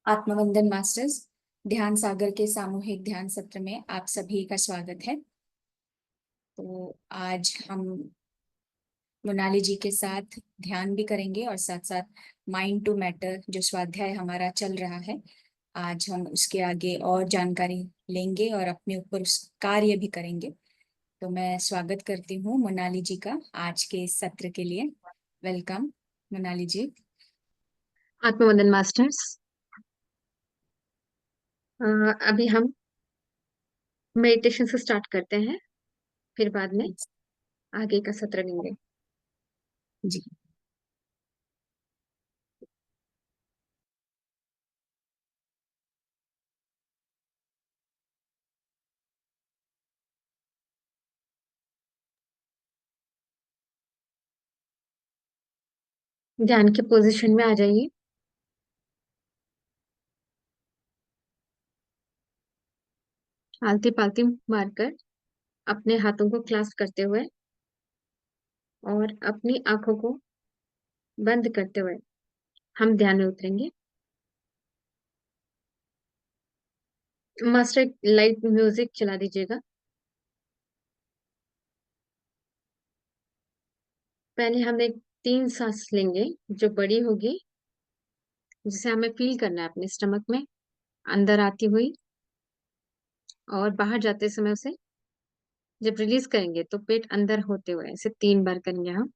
आत्मवंदन masters ध्यान सागर के सामूहिक ध्यान सत्र में आप सभी का स्वागत है। तो आज हम मोनाली जी के साथ ध्यान भी करेंगे और साथ साथ माइंड टू मैटर जो स्वाध्याय हमारा चल रहा है, आज हम उसके आगे और जानकारी लेंगे और अपने ऊपर उस कार्य भी करेंगे। तो मैं स्वागत करती हूँ मोनाली जी का आज के इस सत्र के लिए। वेलकम मोनाली जी। आत्मवंदन मास्टर्स। अभी हम मेडिटेशन से स्टार्ट करते हैं, फिर बाद में आगे का सत्र लेंगे। जी। ध्यान के पोजीशन में आ जाइए। आलती पालती मारकर अपने हाथों को क्लास्प करते हुए और अपनी आंखों को बंद करते हुए हम ध्यान में उतरेंगे। मास्टर एक लाइट म्यूजिक चला दीजिएगा। पहले हम एक 3 सांस लेंगे जो बड़ी होगी, जिसे हमें फील करना है अपने स्टमक में, अंदर आती हुई और बाहर जाते समय उसे जब रिलीज करेंगे तो पेट अंदर होते हुए ऐसे 3 बार करेंगे हम।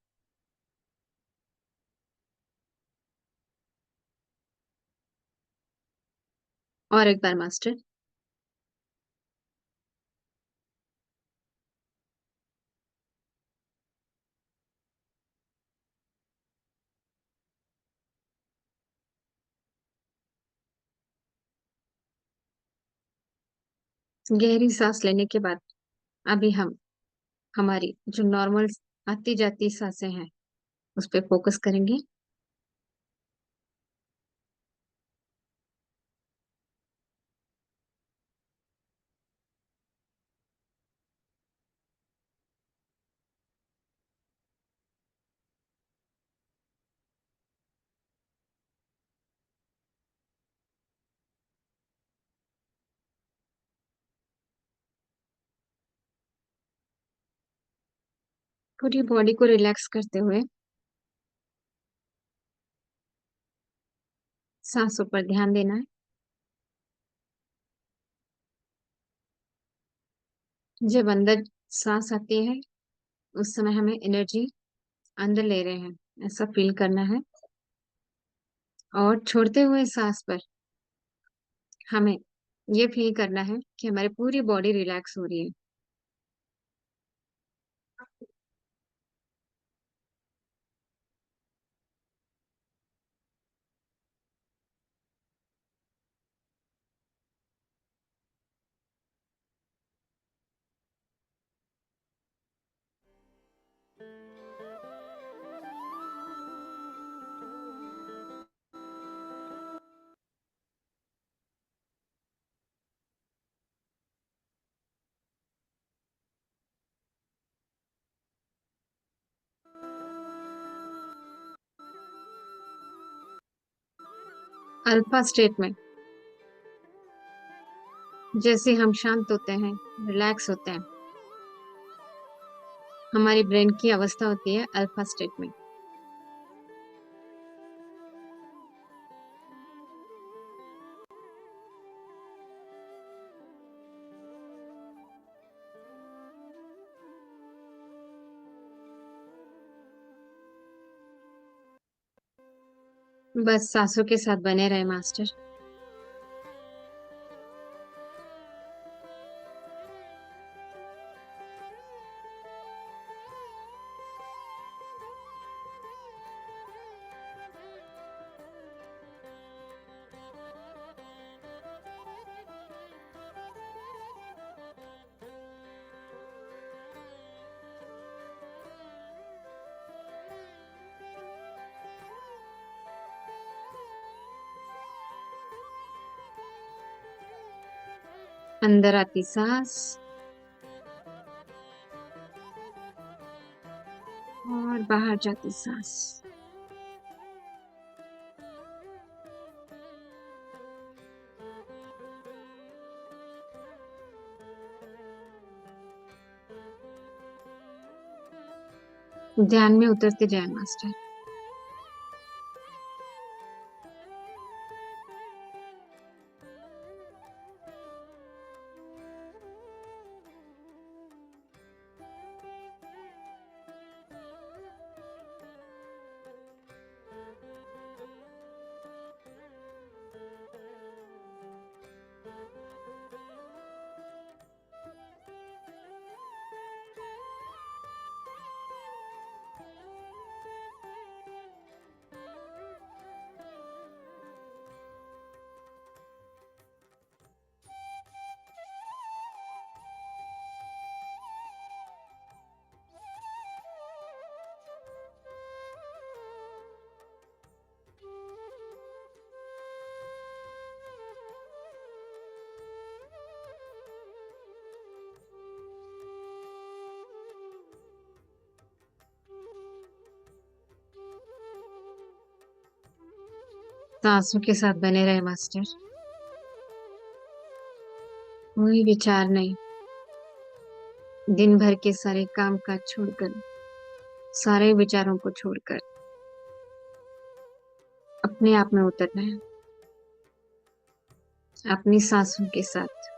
और एक बार मास्टर। गहरी सांस लेने के बाद अभी हम हमारी जो नॉर्मल आती जाती सांसें हैं उस पर फोकस करेंगे। पूरी बॉडी को रिलैक्स करते हुए सांसों पर ध्यान देना है। जब अंदर सांस आती है उस समय हमें एनर्जी अंदर ले रहे हैं ऐसा फील करना है, और छोड़ते हुए सांस पर हमें ये फील करना है कि हमारी पूरी बॉडी रिलैक्स हो रही है। अल्फा स्टेट में जैसे हम शांत होते हैं, रिलैक्स होते हैं, हमारी ब्रेन की अवस्था होती है अल्फा स्टेट में। बस सांसों के साथ बने रहे मास्टर। अंदर आती सांस और बाहर जाती सांस। ध्यान में उतरते जाए मास्टर। सांसों के साथ बने रहे मास्टर। कोई विचार नहीं, दिन भर के सारे काम काज छोड़कर, सारे विचारों को छोड़कर अपने आप में उतरना है, अपनी सांसों के साथ।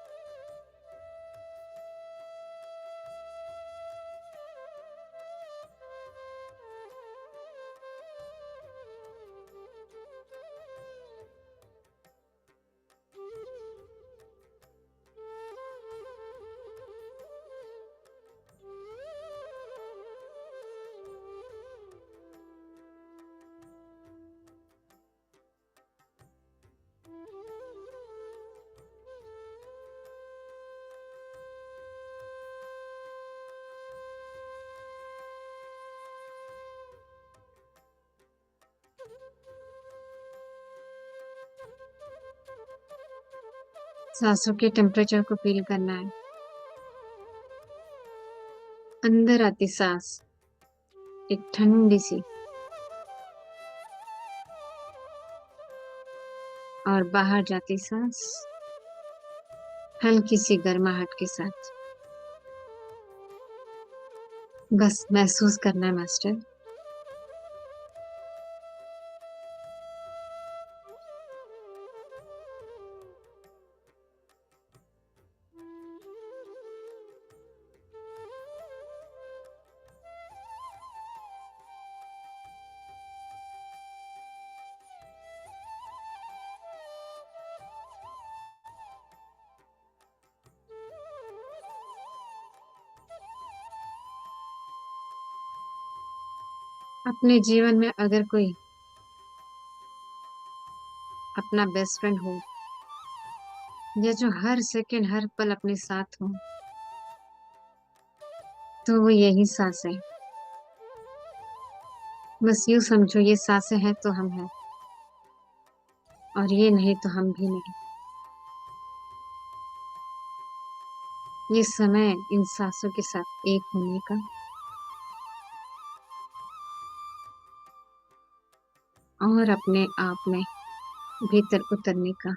सांसों के टेम्परेचर को फील करना है। अंदर आती सांस एक ठंडी सी, और बाहर जाती सांस हल्की सी गर्माहट के साथ। बस महसूस करना है मास्टर। अपने जीवन में अगर कोई अपना बेस्ट फ्रेंड हो, या जो हर सेकंड हर पल अपने साथ हो, तो वो यही सांस है। बस यूं समझो, ये सांसें हैं तो हम हैं, और ये नहीं तो हम भी नहीं। ये समय इन सांसों के साथ एक होने का और अपने आप में भीतर उतरने का।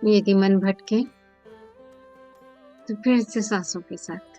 यदि मन भटके तो फिर से सांसों के साथ।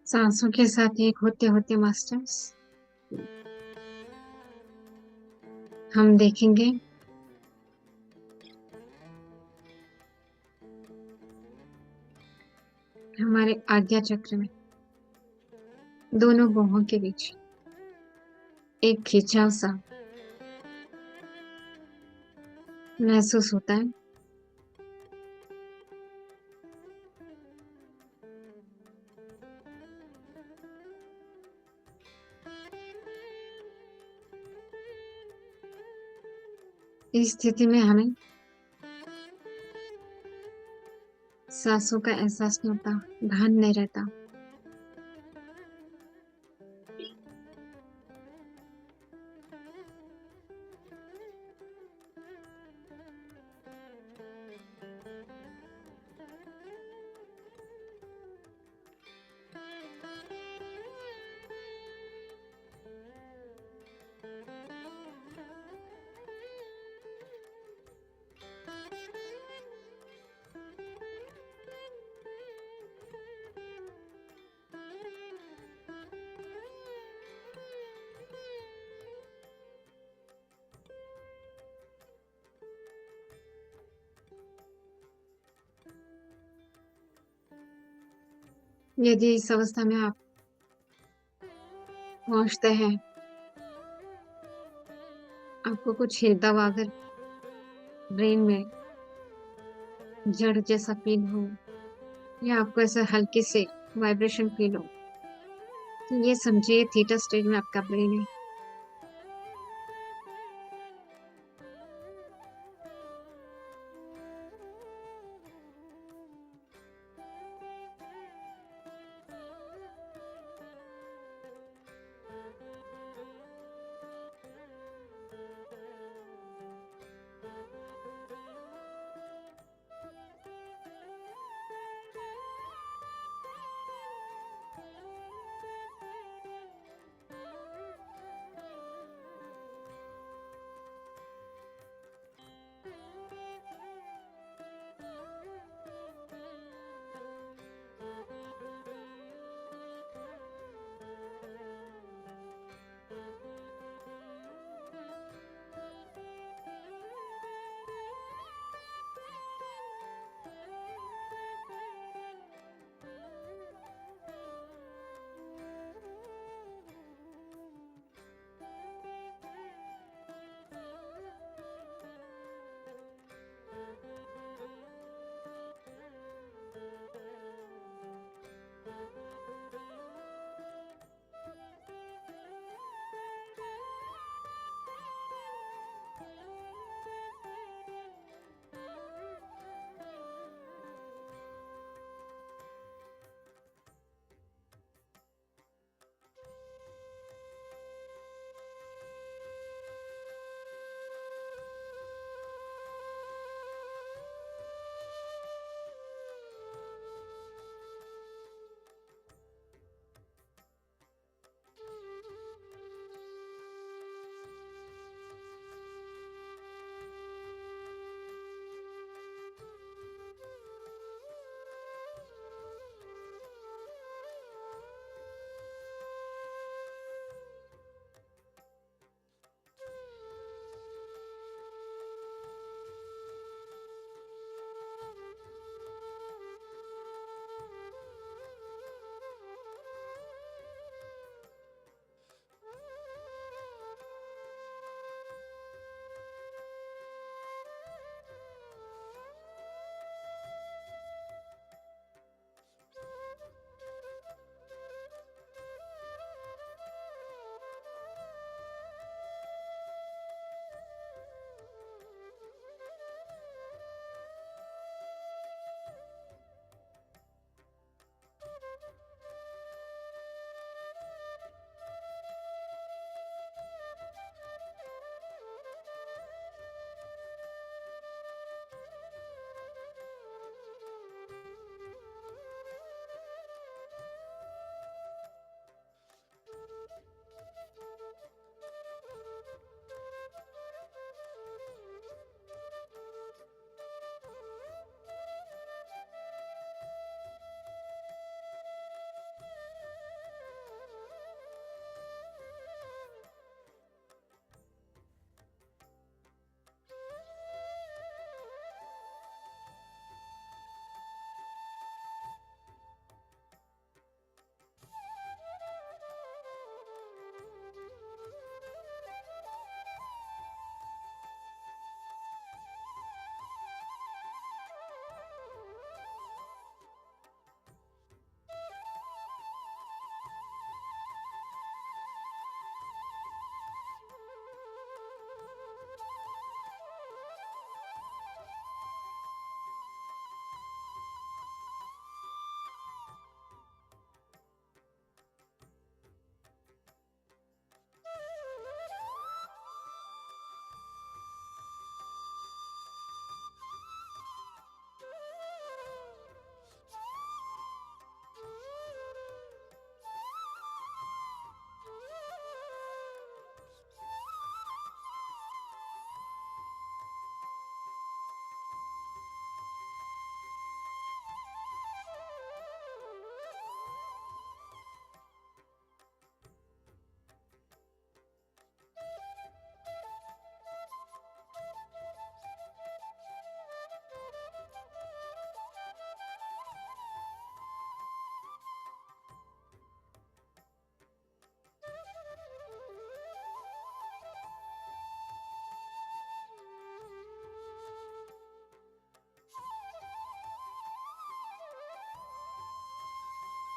सांसों के साथ एक होते होते मास्टर्स, हम देखेंगे हमारे आज्ञा चक्र में दोनों बाहों के बीच एक खिंचाव सा महसूस होता है। इस स्थिति में हमें सांसों का एहसास नहीं होता, भान नहीं रहता। यदि इस अवस्था में आप पहुंचते हैं, आपको कुछ हिलता हुआ अगर ब्रेन में जड़ जैसा फील हो या आपको ऐसा हल्के से वाइब्रेशन फील हो, तो ये समझिए थीटा स्टेज में आपका ब्रेन है।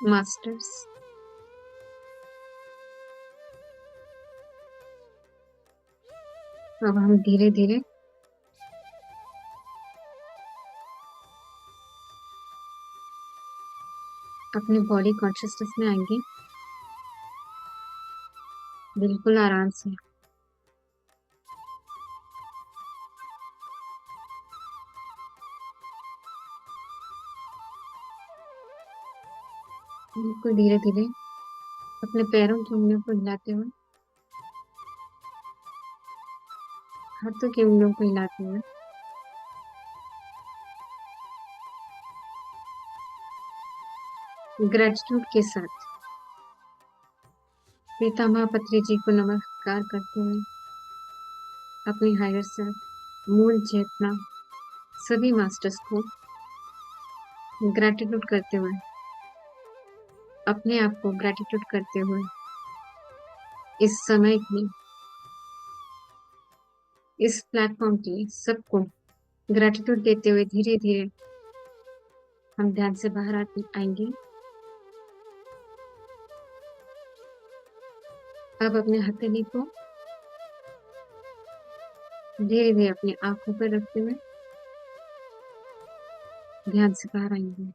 मास्टर्स। अब हम धीरे धीरे अपने बॉडी कॉन्शियसनेस में आएंगे, बिल्कुल आराम से। बिल्कुल धीरे धीरे अपने पैरों की उंगलियों को हिलाते हुए, हाथों की उंगलियों को हिलाते हुए, ग्रेटिट्यूड के साथ पितामह पत्री जी को नमस्कार करते हुए, अपनी हायर सेल्फ, मूल चेतना, सभी मास्टर्स को ग्रेटिट्यूड करते हुए, अपने आप को ग्रेटिट्यूड करते हुए, इस समय की, इस प्लेटफॉर्म की सबको ग्रेटिट्यूड देते हुए धीरे धीरे हम ध्यान से बाहर आते आएंगे। अब अपने हथेली को धीरे धीरे अपनी आंखों पर रखते हुए ध्यान से बाहर आएंगे।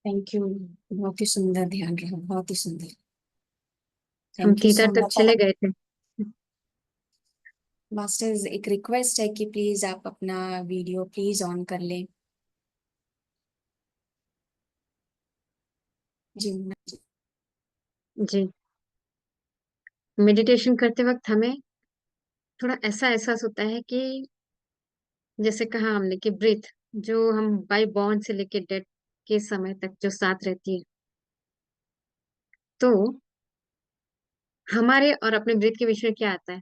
Thank you. बहुत ही सुंदर ध्यान रहा, बहुत ही सुंदर। हम थैंक यू थीटा सो तक मच। चले गए थे। मास्टर्स, एक रिक्वेस्ट है कि प्लीज आप अपना वीडियो प्लीज ऑन कर लें। जी। जी, मेडिटेशन करते वक्त हमें थोड़ा ऐसा एहसास होता है कि जैसे कहा हमने कि ब्रीथ, जो हम बाय बॉर्न से लेके डेथ के समय तक जो साथ रहती है, तो हमारे और अपने ब्रीथ के बीच में क्या आता है,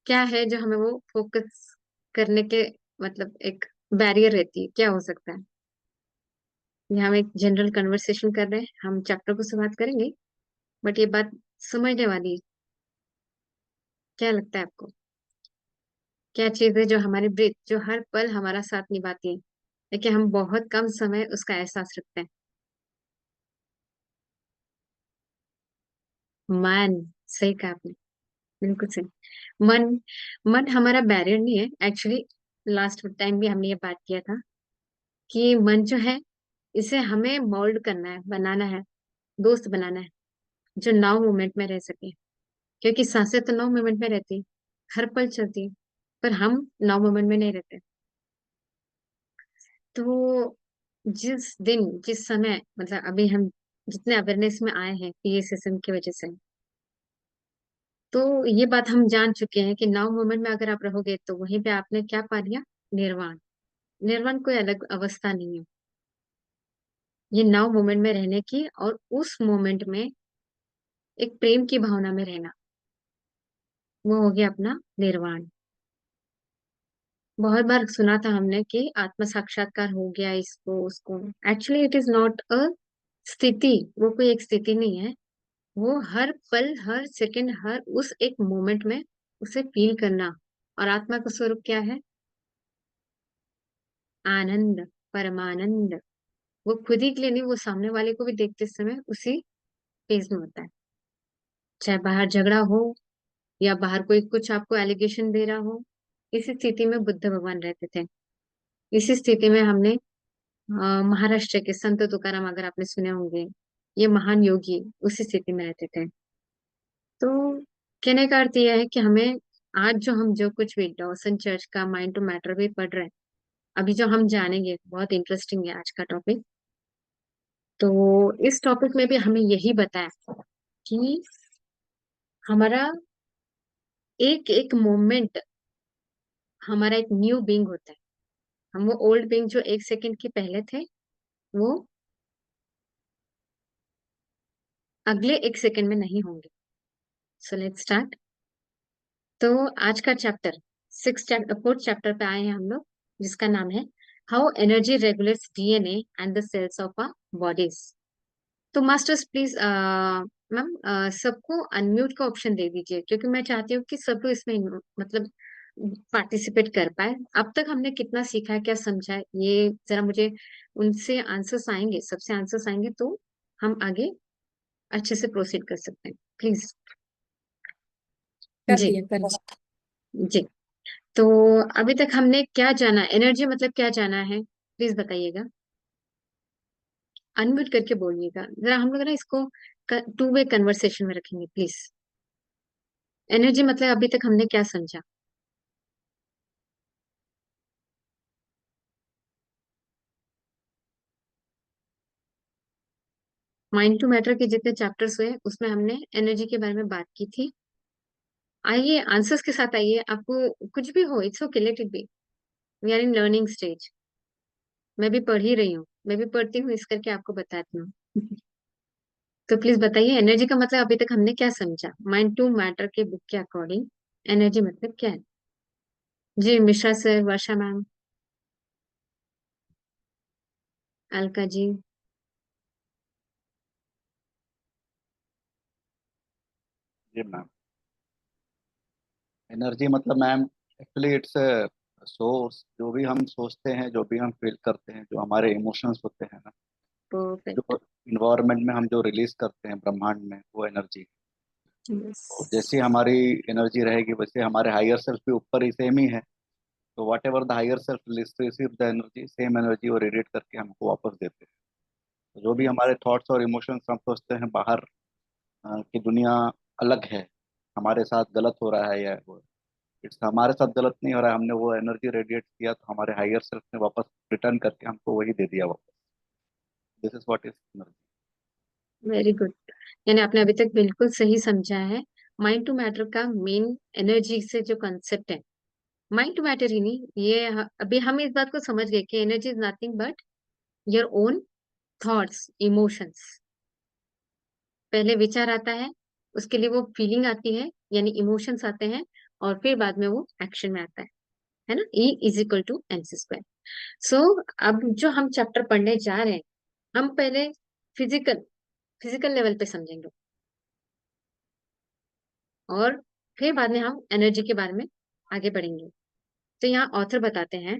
क्या है जो हमें वो फोकस करने के मतलब एक बैरियर रहती है, क्या हो सकता है। ये हम एक जनरल कन्वर्सेशन कर रहे हैं, हम चैप्टर को शुरुआत करेंगे, बट ये बात समझने वाली है। क्या लगता है आपको, क्या चीज है जो हमारी ब्रीथ जो हर पल हमारा साथ निभाती है, लेकिन हम बहुत कम समय उसका एहसास रखते हैं। मन, सही कहा आपने, बिल्कुल सही। मन, मन हमारा बैरियर नहीं है एक्चुअली। लास्ट टाइम भी हमने ये बात किया था कि मन जो है, इसे हमें मोल्ड करना है, बनाना है, दोस्त बनाना है, जो नाउ मोमेंट में रह सके। क्योंकि सांसें तो नाउ मोमेंट में रहती है, हर पल चलती है, पर हम नाउ मोमेंट में नहीं रहते। तो जिस दिन जिस समय मतलब अभी हम जितने अवेयरनेस में आए हैं पीए सेशन की वजह से, तो ये बात हम जान चुके हैं कि नाउ मोमेंट में अगर आप रहोगे तो वहीं पे आपने क्या पा लिया, निर्वाण। निर्वाण कोई अलग अवस्था नहीं है, ये नाउ मोमेंट में रहने की और उस मोमेंट में एक प्रेम की भावना में रहना, वो हो गया अपना निर्वाण। बहुत बार सुना था हमने कि आत्म साक्षात्कार हो गया इसको उसको। Actually it is not a स्थिति, वो कोई एक स्थिति नहीं है। वो हर पल हर सेकंड हर उस एक मोमेंट में उसे फील करना। और आत्मा का स्वरूप क्या है, आनंद, परमानंद। वो खुद ही के लिए नहीं, वो सामने वाले को भी देखते समय उसी फेज में होता है। चाहे बाहर झगड़ा हो या बाहर कोई कुछ आपको एलिगेशन दे रहा हो, इसी स्थिति में बुद्ध भगवान रहते थे। इसी स्थिति में हमने महाराष्ट्र के संत तुकाराम, अगर आपने सुने होंगे, ये महान योगी उसी स्थिति में रहते थे। तो कहने का अर्थ यह है कि हमें आज जो हम जो कुछ भी डॉसन चर्च का माइंड टू मैटर भी पढ़ रहे हैं, अभी जो हम जानेंगे बहुत इंटरेस्टिंग है आज का टॉपिक। तो इस टॉपिक में भी हमें यही बताया कि हमारा एक एक मोमेंट हमारा एक न्यू बीइंग होता है। हम वो ओल्ड बीइंग जो एक सेकंड के पहले थे, वो अगले एक सेकंड में नहीं होंगे। So let's start. तो आज का चैप्टर फोर्थ चैप्टर पे आए हैं हम लोग, जिसका नाम है how energy regulates DNA and the cells of our bodies. तो मास्टर्स प्लीज मैम सबको अनम्यूट का ऑप्शन दे दीजिए, क्योंकि मैं चाहती हूँ कि सब लोग इसमें मतलब पार्टिसिपेट कर पाए। अब तक हमने कितना सीखा है, क्या समझा है, ये जरा मुझे उनसे आंसर्स आएंगे, सबसे आंसर्स आएंगे तो हम आगे अच्छे से प्रोसीड कर सकते हैं। प्लीज। कर जी। दिया कर दिया। जी। तो अभी तक हमने क्या जाना, एनर्जी मतलब क्या जाना है, प्लीज बताइएगा। अनम्यूट करके बोलिएगा जरा, हम लोग ना इसको टू वे कन्वर्सेशन में रखेंगे प्लीज। एनर्जी मतलब अभी तक हमने क्या समझा। माइंड टू मैटर के जितने चैप्टर्स हुए उसमें हमने एनर्जी के बारे में बात की थी। आइए आंसर्स के साथ आइए, आपको कुछ भी हो it's okay, let it be, we are in learning stage. मैं भी पढ़ ही रही हूँ, मैं भी पढ़ती हूँ, इस करके आपको बताती हूँ। तो प्लीज बताइए एनर्जी का मतलब अभी तक हमने क्या समझा, माइंड टू मैटर के बुक के अकॉर्डिंग एनर्जी मतलब क्या है। जी मिश्रा सर, वर्षा मैम, अलका जी। जी मैम। एनर्जी मतलब मैम, एक्चुअली इट्स सोर्स। जो भी हम सोचते हैं, जो भी हम फील करते हैं, जो हमारे इमोशंस होते हैं ना, परफेक्ट। जो इन्वायरमेंट में हम जो रिलीज करते हैं ब्रह्मांड में, वो एनर्जी। तो जैसी हमारी एनर्जी रहेगी वैसे हमारे हायर सेल्फ भी ऊपर ही सेम ही है। तो whatever the higher self receive the energy, same energy वो रेडिएट करके हमको वापस देते हैं। तो जो भी हमारे थॉट्स और इमोशंस हम सोचते हैं बाहर की दुनिया अलग है, हमारे साथ गलत हो रहा है, या इट्स हमारे साथ गलत नहीं हो रहा है, हमने वो एनर्जी रेडिएट किया तो हमारे हायर सेल्फ ने वापस रिटर्न करके हमको वही दे दिया वापस। This is what is energy. Very good. यानी आपने अभी तक बिल्कुल सही समझा है। माइंड टू मैटर का मेन एनर्जी से जो कंसेप्ट है, माइंड टू मैटर ही नहीं, ये अभी हम इस बात को समझ गए कि energy is nothing but your own thoughts emotions. पहले विचार आता है, उसके लिए वो फीलिंग आती है, यानी इमोशंस आते हैं, और फिर बाद में वो एक्शन में आता है ना। E is equal to M C square. So अब जो हम चैप्टर पढ़ने जा रहे हैं, हम पहले फिजिकल फिजिकल लेवल पे समझेंगे, और फिर बाद में हम एनर्जी के बारे में आगे बढ़ेंगे। तो यहाँ ऑथर बताते हैं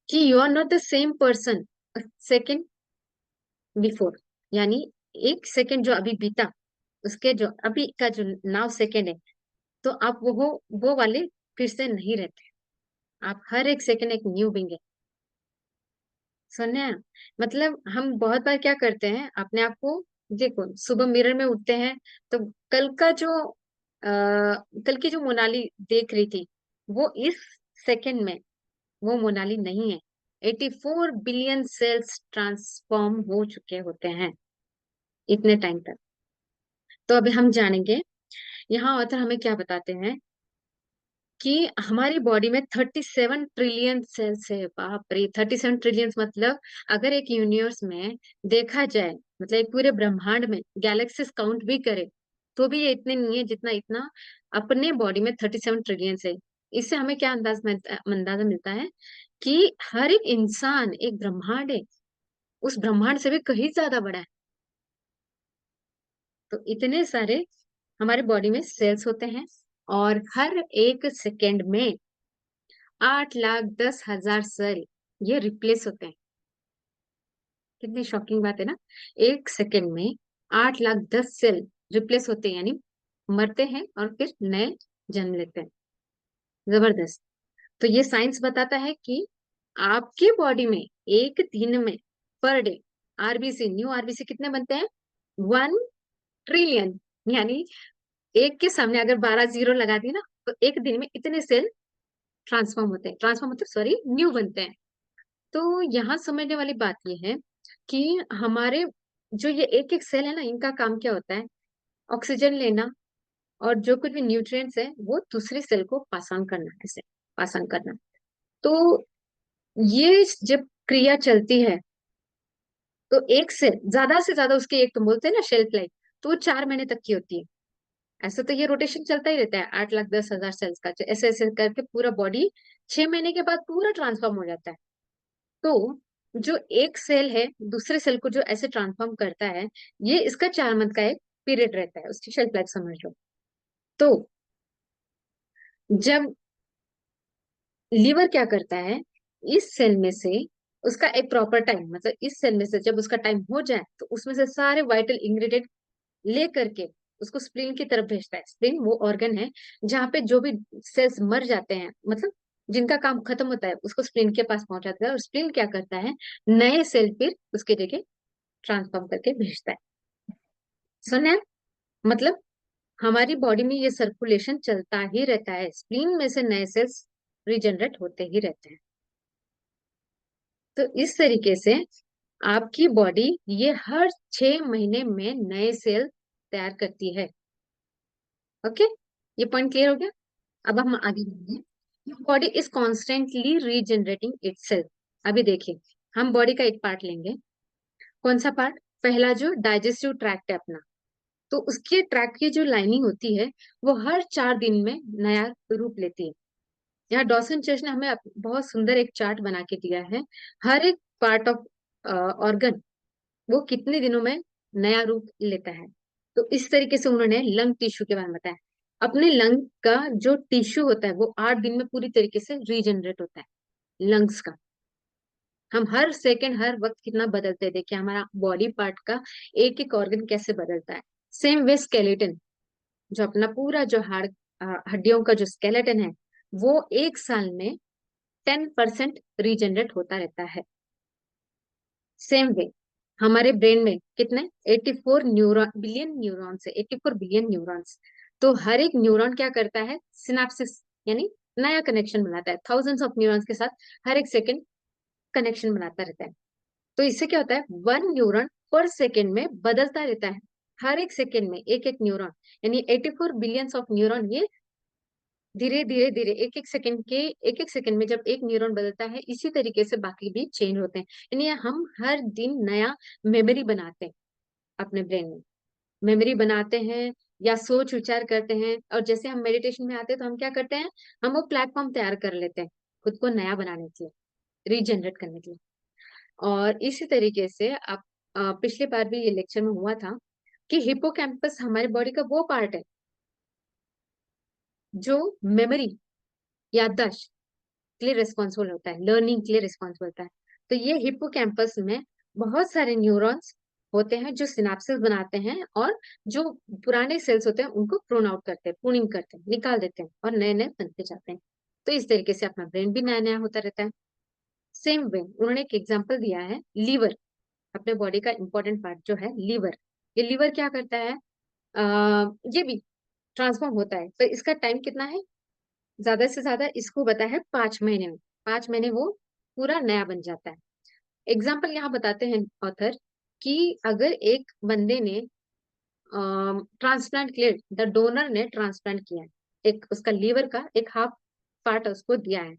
कि you are not the same person second before, यानी एक सेकेंड जो अभी बीता, उसके जो अभी का जो नाउ सेकेंड है, तो आप वो वाले फिर से नहीं रहते। आप हर एक सेकेंड एक न्यू बिंग है। सुनने हैं? मतलब हम बहुत बार क्या करते हैं अपने आप को, देखो सुबह मिरर में उठते हैं तो कल का जो कल की जो मोनाली देख रही थी, वो इस सेकंड में वो मोनाली नहीं है। 84 बिलियन सेल्स ट्रांसफॉर्म हो चुके होते हैं इतने टाइम तक। तो अभी हम जानेंगे, यहाँ ऑथर हमें क्या बताते हैं कि हमारी बॉडी में 37 ट्रिलियन सेल्स है। बाप रे, 37 ट्रिलियन मतलब अगर एक यूनिवर्स में देखा जाए, मतलब एक पूरे ब्रह्मांड में गैलेक्सीज काउंट भी करे, तो भी ये इतने नहीं है जितना इतना अपने बॉडी में 37 ट्रिलियन है। इससे हमें क्या अंदाजा मिलता है कि हर एक इंसान एक ब्रह्मांड है, उस ब्रह्मांड से भी कहीं ज्यादा बड़ा है। तो इतने सारे हमारे बॉडी में सेल्स होते हैं, और हर एक सेकेंड में 8,10,000 सेल ये रिप्लेस होते हैं। कितनी शॉकिंग बात है ना। एक सेकेंड में 8,10,000 सेल रिप्लेस होते हैं, यानी मरते हैं और फिर नए जन्म लेते हैं। जबरदस्त। तो ये साइंस बताता है कि आपके बॉडी में एक दिन में per day RBC, new RBC कितने बनते हैं, 1 ट्रिलियन। यानी एक के सामने अगर 12 जीरो लगा दी ना, तो एक दिन में इतने सेल ट्रांसफॉर्म होते हैं, ट्रांसफॉर्म मतलब सॉरी न्यू बनते हैं। तो यहाँ समझने वाली बात यह है कि हमारे जो ये एक एक सेल है ना, इनका काम क्या होता है, ऑक्सीजन लेना, और जो कुछ भी न्यूट्रिएंट्स है वो दूसरे सेल को पास ऑन करना, ऐसे पास ऑन करना। तो ये जब क्रिया चलती है, तो एक सेल ज्यादा से ज्यादा उसकी, एक तो बोलते हैं ना शेल्फ लाइफ, तो वो 4 महीने तक की होती है। ऐसे तो ये रोटेशन चलता ही रहता है 8,10,000 सेल्स का, ऐसे ऐसे करके पूरा बॉडी 6 महीने के बाद पूरा ट्रांसफॉर्म हो जाता है। तो जो एक सेल है दूसरे सेल को जो ऐसे ट्रांसफॉर्म करता है, ये इसका 4 मंथ का एक पीरियड रहता है, उसकी शेल्फ लाइफ समझ लो। तो जब लीवर क्या करता है, इस सेल में से उसका एक प्रॉपर टाइम, मतलब इस सेल में से जब उसका टाइम हो जाए तो उसमें से सारे वाइटल इंग्रेडिएंट ले करके उसको स्प्लीन की तरफ भेजता है। स्प्लीन वो ऑर्गन है जहाँ पे जो भी सेल्स मर जाते हैं, मतलब जिनका काम खत्म होता है, उसको स्प्लीन के पास पहुंचाता है, और स्प्लीन क्या करता है, नए सेल फिर उसके जगह ट्रांसफॉर्म करके भेजता है। सुना है? मतलब हमारी बॉडी में ये सर्कुलेशन चलता ही रहता है, स्प्लीन में से नए सेल्स रिजनरेट होते ही रहते हैं। तो इस तरीके से आपकी बॉडी ये हर 6 महीने में नए सेल तैयार करती है। ओके, ये पॉइंट क्लियर हो गया। अब हम आगे बढ़ेंगे। Body is constantly regenerating itself. अभी देखिए, हम बॉडी का एक पार्ट लेंगे। कौन सा पार्ट? पहला जो डाइजेस्टिव ट्रैक्ट है अपना, तो उसके ट्रैक की जो लाइनिंग होती है वो हर 4 दिन में नया रूप लेती है। यहाँ डॉसन चर्च ने हमें बहुत सुंदर एक चार्ट बना के दिया है, हर एक पार्ट ऑफ ऑर्गन वो कितने दिनों में नया रूप लेता है। तो इस तरीके से उन्होंने लंग टिश्यू के बारे में बताया। अपने लंग का जो टिश्यू होता है वो 8 दिन में पूरी तरीके से रीजनरेट होता है, लंग्स का। हम हर सेकंड हर वक्त कितना बदलते हैं, देखिए हमारा बॉडी पार्ट का एक एक ऑर्गन कैसे बदलता है। सेम वे स्केलेटन, जो अपना पूरा जो हड्डियों का जो स्केलेटन है, वो 1 साल में 10% रीजनरेट होता रहता है। सेम वे हमारे ब्रेन में कितने 84 बिलियन न्यूरॉन्स है, 84 बिलियन न्यूरॉन्स। तो हर एक न्यूरॉन क्या करता है, सिनाप्सिस यानी नया कनेक्शन बनाता है, थाउजेंड्स ऑफ न्यूरॉन्स के साथ हर एक सेकंड कनेक्शन बनाता रहता है। तो इससे क्या होता है, 1 न्यूरॉन पर सेकेंड में बदलता रहता है, हर एक सेकेंड में एक एक न्यूरॉन, यानी 84 बिलियंस ऑफ न्यूरॉन ये धीरे धीरे धीरे एक एक सेकंड में जब एक न्यूरॉन बदलता है, इसी तरीके से बाकी भी चेंज होते हैं। यानी हम हर दिन नया मेमोरी बनाते हैं अपने ब्रेन में, मेमोरी बनाते हैं या सोच विचार करते हैं। और जैसे हम मेडिटेशन में आते हैं तो हम क्या करते हैं, हम वो प्लेटफॉर्म तैयार कर लेते हैं खुद को नया बनाने के लिए, रीजनरेट करने के लिए। और इसी तरीके से आप पिछले बार भी ये लेक्चर में हुआ था कि हिपोकैम्पस हमारे बॉडी का वो पार्ट है जो मेमोरी, याददाश्त के लिए रिस्पॉन्सिबल होता है, लर्निंग के लिए रिस्पॉन्सिबल होता है। तो ये हिप्पोकैम्पस में बहुत सारे न्यूरॉन्स होते हैं जो सिनाप्सिस बनाते हैं, और जो पुराने सेल्स होते हैं उनको प्रून आउट करते हैं, प्रूनिंग करते हैं, निकाल देते हैं, और नए नए बनते जाते हैं। तो इस तरीके से अपना ब्रेन भी नया नया होता रहता है। सेम वे उन्होंने एक एग्जाम्पल दिया है, लीवर, अपने बॉडी का इंपॉर्टेंट पार्ट जो है लीवर। ये लीवर क्या करता है, ये भी ट्रांसफॉर्म होता है। तो इसका टाइम कितना है, ज्यादा से ज्यादा इसको बता है 5 महीने में, 5 महीने वो पूरा नया बन जाता है। एग्जाम्पल यहाँ बताते हैं ऑथर कि अगर एक बंदे ने ट्रांसप्लांट किया, द डोनर ने ट्रांसप्लांट किया है, एक उसका लीवर का एक हाफ पार्ट उसको दिया है,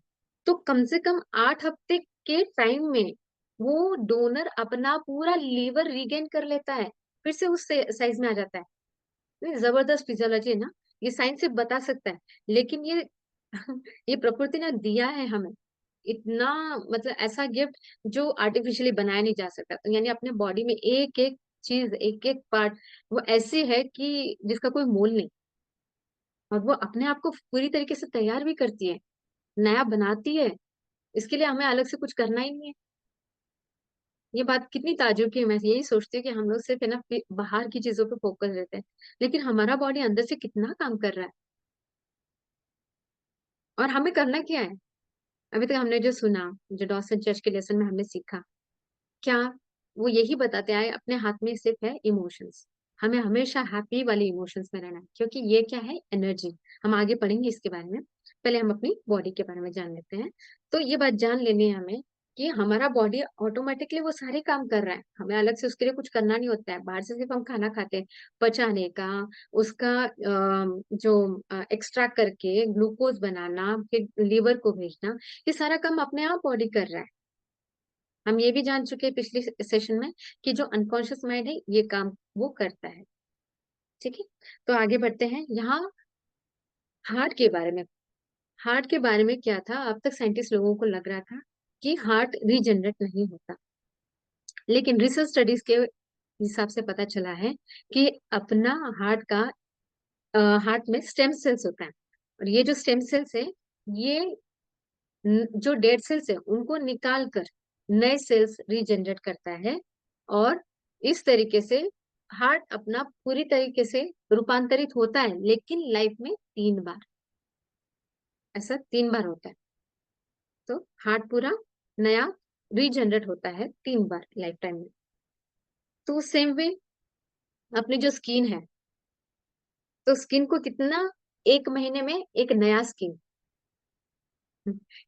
तो कम से कम 8 हफ्ते के टाइम में वो डोनर अपना पूरा लीवर रिगेन कर लेता है, फिर से उस साइज में आ जाता है। ये जबरदस्त फिजियोलॉजी है ना, ये साइंस से बता सकता है, लेकिन ये ये प्रकृति ने दिया है हमें इतना, मतलब ऐसा गिफ्ट जो आर्टिफिशियली बनाया नहीं जा सकता। तो यानी अपने बॉडी में एक एक चीज, एक एक पार्ट वो ऐसी है कि जिसका कोई मोल नहीं, और वो अपने आप को पूरी तरीके से तैयार भी करती है, नया बनाती है। इसके लिए हमें अलग से कुछ करना ही नहीं है। ये बात कितनी ताजुब की है, मैं यही सोचती हूँ कि हम लोग सिर्फ है ना बाहर की चीजों पे फोकस रहते हैं, लेकिन हमारा बॉडी अंदर से कितना काम कर रहा है, और हमें करना क्या है। अभी तक हमने जो सुना, जो डॉसन चर्च के लेसन में हमने सीखा, क्या वो यही बताते आए, अपने हाथ में सिर्फ है इमोशंस, हमें हमेशा हैप्पी वाले इमोशंस में रहना है, क्योंकि ये क्या है, एनर्जी। हम आगे पढ़ेंगे इसके बारे में, पहले हम अपनी बॉडी के बारे में जान लेते हैं। तो ये बात जान लेनी है हमें कि हमारा बॉडी ऑटोमेटिकली वो सारे काम कर रहा है, हमें अलग से उसके लिए कुछ करना नहीं होता है। बाहर से सिर्फ हम खाना खाते हैं, पचाने का, उसका जो एक्सट्रैक्ट करके ग्लूकोज बनाना, फिर लीवर को भेजना, ये सारा काम अपने आप बॉडी कर रहा है। हम ये भी जान चुके हैं पिछले सेशन में कि जो अनकॉन्शियस माइंड है ये काम वो करता है। ठीक है, तो आगे बढ़ते हैं। यहाँ हार्ट के बारे में, हार्ट के बारे में क्या था, अब तक साइंटिस्ट लोगों को लग रहा था कि हार्ट रीजनरेट नहीं होता, लेकिन रिसर्च स्टडीज के हिसाब से पता चला है कि अपना हार्ट का हार्ट में स्टेम सेल्स होता है, और ये जो स्टेम सेल्स है, ये जो डेड सेल्स है उनको निकाल कर नए सेल्स रीजनरेट करता है। और इस तरीके से हार्ट अपना पूरी तरीके से रूपांतरित होता है, लेकिन लाइफ में 3 बार, ऐसा 3 बार होता है। तो हार्ट पूरा नया रीजनरेट होता है 3 बार लाइफ टाइम में। तो सेम वे अपनी जो स्किन है, तो स्किन को कितना, 1 महीने में एक नया स्किन,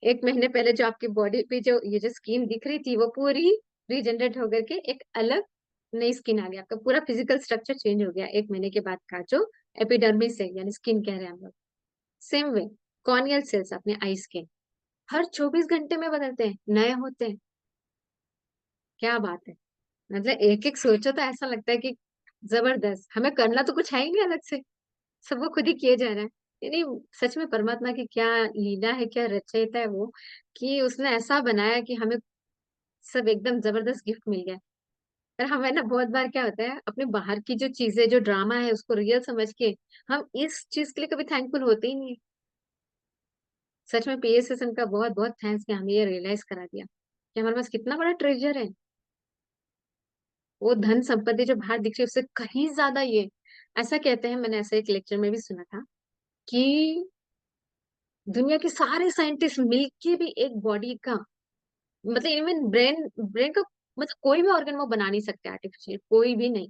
1 महीने पहले जो आपकी बॉडी पे जो ये जो स्किन दिख रही थी वो पूरी रीजनरेट होकर के एक अलग नई स्किन आ गया, आपका पूरा फिजिकल स्ट्रक्चर चेंज हो गया 1 महीने के बाद का जो एपिडर्मिस है, यानी स्किन कह रहे हैं हम लोग। सेम वे कॉर्नियल सेल्स अपने आईज के हर 24 घंटे में बदलते हैं, नए होते हैं। क्या बात है, मतलब एक एक सोचो तो ऐसा लगता है कि जबरदस्त, हमें करना तो कुछ है ही नहीं अलग से, सब वो खुद ही किए जा रहा है। यानी सच में परमात्मा की क्या लीला है, क्या रचयिता है वो, कि उसने ऐसा बनाया कि हमें सब एकदम जबरदस्त गिफ्ट मिल गया। पर हमें ना बहुत बार क्या होता है, अपने बाहर की जो चीजें, जो ड्रामा है उसको रियल समझ के हम इस चीज के लिए कभी थैंकफुल होते ही नहीं है। सच में पीएसएसएम का बहुत बहुत थैंक्स कि हमें ये रियलाइज करा दिया कि हमारे पास कितना बड़ा ट्रेजर है। वो धन संपत्ति जो बाहर दिख रही है उससे कहीं ज्यादा ये, ऐसा कहते हैं, मैंने ऐसे एक लेक्चर में भी सुना था कि दुनिया के सारे साइंटिस्ट मिलके भी एक बॉडी का, मतलब इवन ब्रेन ब्रेन का, मतलब कोई भी ऑर्गन वो बना नहीं सकते आर्टिफिशियल, कोई भी नहीं।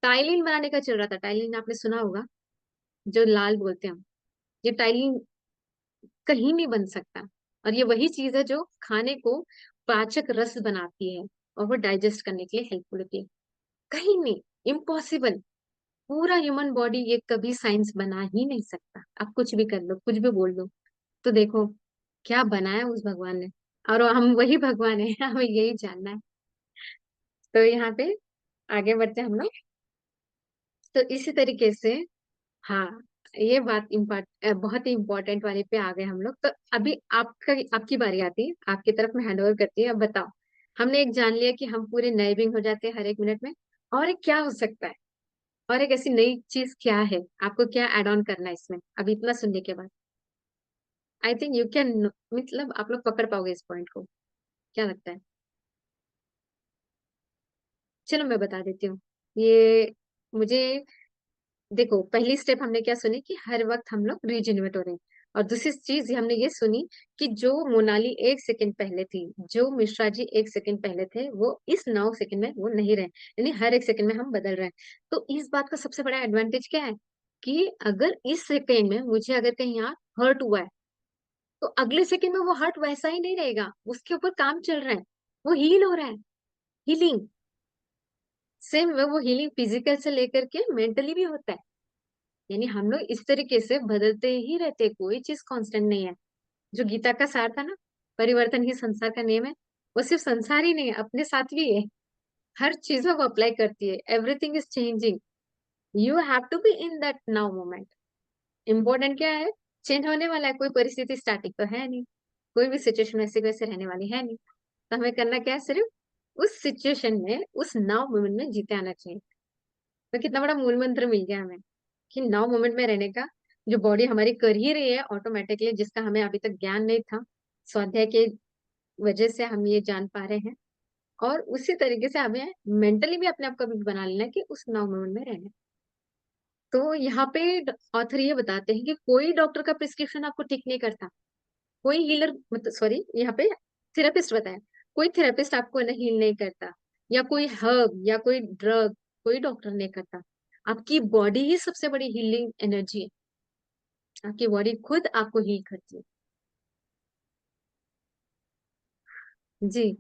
टाइलिन बनाने का चल रहा था, टाइलिन आपने सुना होगा, जो लाल बोलते हैं हम, ये टाइलिन कहीं नहीं बन सकता। और ये वही चीज है जो खाने को पाचक रस बनाती है और वो डाइजेस्ट करने के लिए हेल्पफुल होती है। कहीं नहीं, इम्पॉसिबल। पूरा ह्यूमन बॉडी ये कभी साइंस बना ही नहीं सकता। आप कुछ भी कर लो, कुछ भी बोल दो, तो देखो क्या बनाया उस भगवान ने, और हम वही भगवान है हमें यही जानना है। तो यहाँ पे आगे बढ़ते हैं हम लोग। तो इसी तरीके से, हाँ, ये बात बहुत ही इम्पोर्टेंट वाले पे आ गए हम लोग। तो अभी आपकी बारी आती है, आपकी तरफ में हैंड ओवर करती है। अब बताओ, हमने एक जान लिया कि हम पूरे नए बिंग हो जाते हैं हर 1 मिनट में, और एक क्या हो सकता है, और एक ऐसी नई चीज क्या है, आपको क्या एड ऑन करना है इसमें अभी इतना सुनने के बाद? आई थिंक यू कैन, मतलब आप लोग पकड़ पाओगे इस पॉइंट को, क्या लगता है? चलो मैं बता देती हूँ। ये मुझे, देखो, पहली स्टेप हमने क्या सुनी कि हर वक्त हम लोग रीजेनरेट हो रहे हैं। और दूसरी चीज हमने ये सुनी कि जो मोनाली 1 सेकंड पहले थी, जो मिश्रा जी 1 सेकंड पहले थे, वो इस 9 सेकंड में वो नहीं रहे, यानी हर 1 सेकंड में हम बदल रहे हैं। तो इस बात का सबसे बड़ा एडवांटेज क्या है कि अगर इस सेकंड में मुझे अगर कहीं यहाँ हर्ट हुआ है, तो अगले सेकंड में वो हर्ट वैसा ही नहीं रहेगा, उसके ऊपर काम चल रहा है, वो हील हो रहा है, हीलिंग। सेम वे वो हीलिंग फिजिकल से लेकर के मेंटली भी होता है। यानी हम लोग इस तरीके से बदलते ही रहते, कोई चीज कांस्टेंट नहीं है। जो गीता का सार था ना, परिवर्तन ही संसार का नियम है, वो सिर्फ संसार ही नहीं है, अपने साथ भी है। हर चीज में वो अप्लाई करती है। Everything is changing, you have to be in that now moment. Important क्या है, चेंज होने वाला है, कोई परिस्थिति स्टैटिक तो है नहीं, कोई भी सिचुएशन वैसे की वैसे रहने वाली है नहीं। तो हमें करना क्या है, सिर्फ उस सिचुएशन में, उस नाउ मोमेंट में जीते आना चाहिए। तो कितना बड़ा मूल मंत्र मिल गया हमें कि नाउ मोमेंट में रहने का, जो बॉडी हमारी कर ही रही है ऑटोमेटिकली, जिसका हमें अभी तक ज्ञान नहीं था, स्वाध्याय के वजह से हम ये जान पा रहे हैं। और उसी तरीके से हमें मेंटली भी अपने आप को भी बना लेना है कि उस नाउ मोमेंट में रहना है। तो यहाँ पे ऑथर ये बताते हैं कि कोई डॉक्टर का प्रिस्क्रिप्शन आपको ठीक नहीं करता, कोई हीलर, मतलब सॉरी, यहाँ पे थेरेपिस्ट बताया, कोई थेरेपिस्ट आपको नहीं हील नहीं करता, या कोई हर्ब या कोई ड्रग, कोई डॉक्टर नहीं करता। आपकी बॉडी ही सबसे बड़ी हीलिंग एनर्जी है, आपकी बॉडी खुद आपको हील करती है। जी।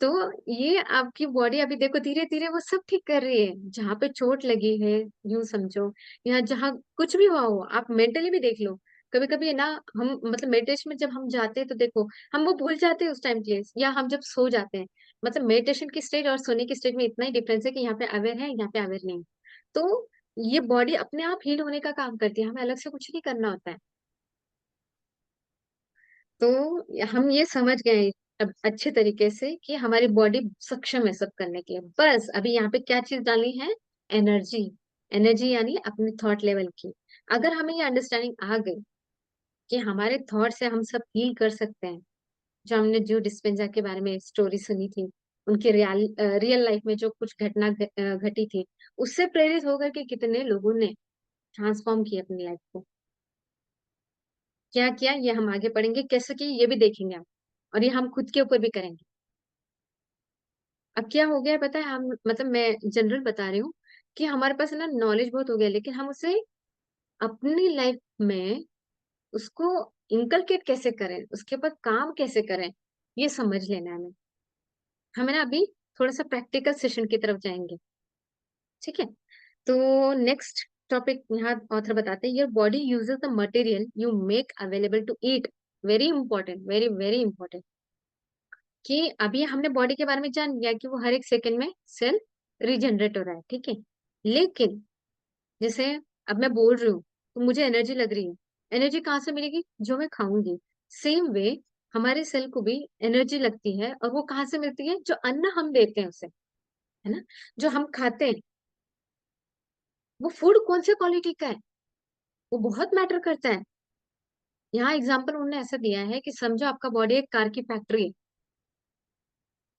तो ये आपकी बॉडी अभी देखो धीरे धीरे वो सब ठीक कर रही है, जहाँ पे चोट लगी है, यूं समझो, या जहाँ कुछ भी हुआ हो, आप मेंटली भी देख लो, कभी कभी है ना, हम मतलब मेडिटेशन में जब हम जाते हैं तो देखो हम वो भूल जाते हैं उस टाइम के लिए, या हम जब सो जाते हैं। मतलब मेडिटेशन की स्टेज और सोने की स्टेज में इतना ही डिफरेंस है कि यहाँ पे अवेयर है, यहाँ पे अवेयर नहीं है। तो ये बॉडी अपने आप हील होने का काम करती है, हमें अलग से कुछ नहीं करना होता है। तो हम ये समझ गए अब अच्छे तरीके से कि हमारी बॉडी सक्षम है सब करने के लिए। बस अभी यहाँ पे क्या चीज डालनी है? एनर्जी। एनर्जी यानी अपने थॉट लेवल की। अगर हमें ये अंडरस्टैंडिंग आ गई कि हमारे थॉट से हम सब हील कर सकते हैं, जो हमने जो डिस्पेंजा के बारे में स्टोरी सुनी थी, उनके रियल लाइफ में जो कुछ घटना घटी थी, उससे प्रेरित होकर के कितने लोगों ने ट्रांसफॉर्म किया अपनी लाइफ को, क्या किया, ये हम आगे पढ़ेंगे, कैसे की ये भी देखेंगे हम। और ये हम खुद के ऊपर भी करेंगे। अब क्या हो गया है पता है, हम मतलब मैं जनरल बता रही हूँ कि हमारे पास है ना नॉलेज बहुत हो गया, लेकिन हम उसे अपनी लाइफ में उसको इंकलकेट कैसे करें, उसके ऊपर काम कैसे करें, ये समझ लेना है हमें। हमें ना अभी थोड़ा सा प्रैक्टिकल सेशन की तरफ जाएंगे, ठीक है? तो नेक्स्ट टॉपिक यहाँ ऑथर बताते हैं, your body uses the material you make available to eat. Very important, very very important. कि अभी हमने बॉडी के बारे में जान लिया कि वो हर एक सेकंड में सेल रिजनरेट हो रहा है, ठीक है। लेकिन जैसे अब मैं बोल रही हूँ तो मुझे एनर्जी लग रही है, एनर्जी कहाँ से मिलेगी? जो मैं खाऊंगी। सेम वे हमारे सेल को भी एनर्जी लगती है, और वो कहाँ से मिलती है? जो अन्न हम देते हैं उसे, है ना, जो हम खाते हैं। वो फूड कौन से क्वालिटी का है, वो बहुत मैटर करता है। यहाँ एग्जाम्पल उन्होंने ऐसा दिया है कि समझो आपका बॉडी एक कार की फैक्ट्री है,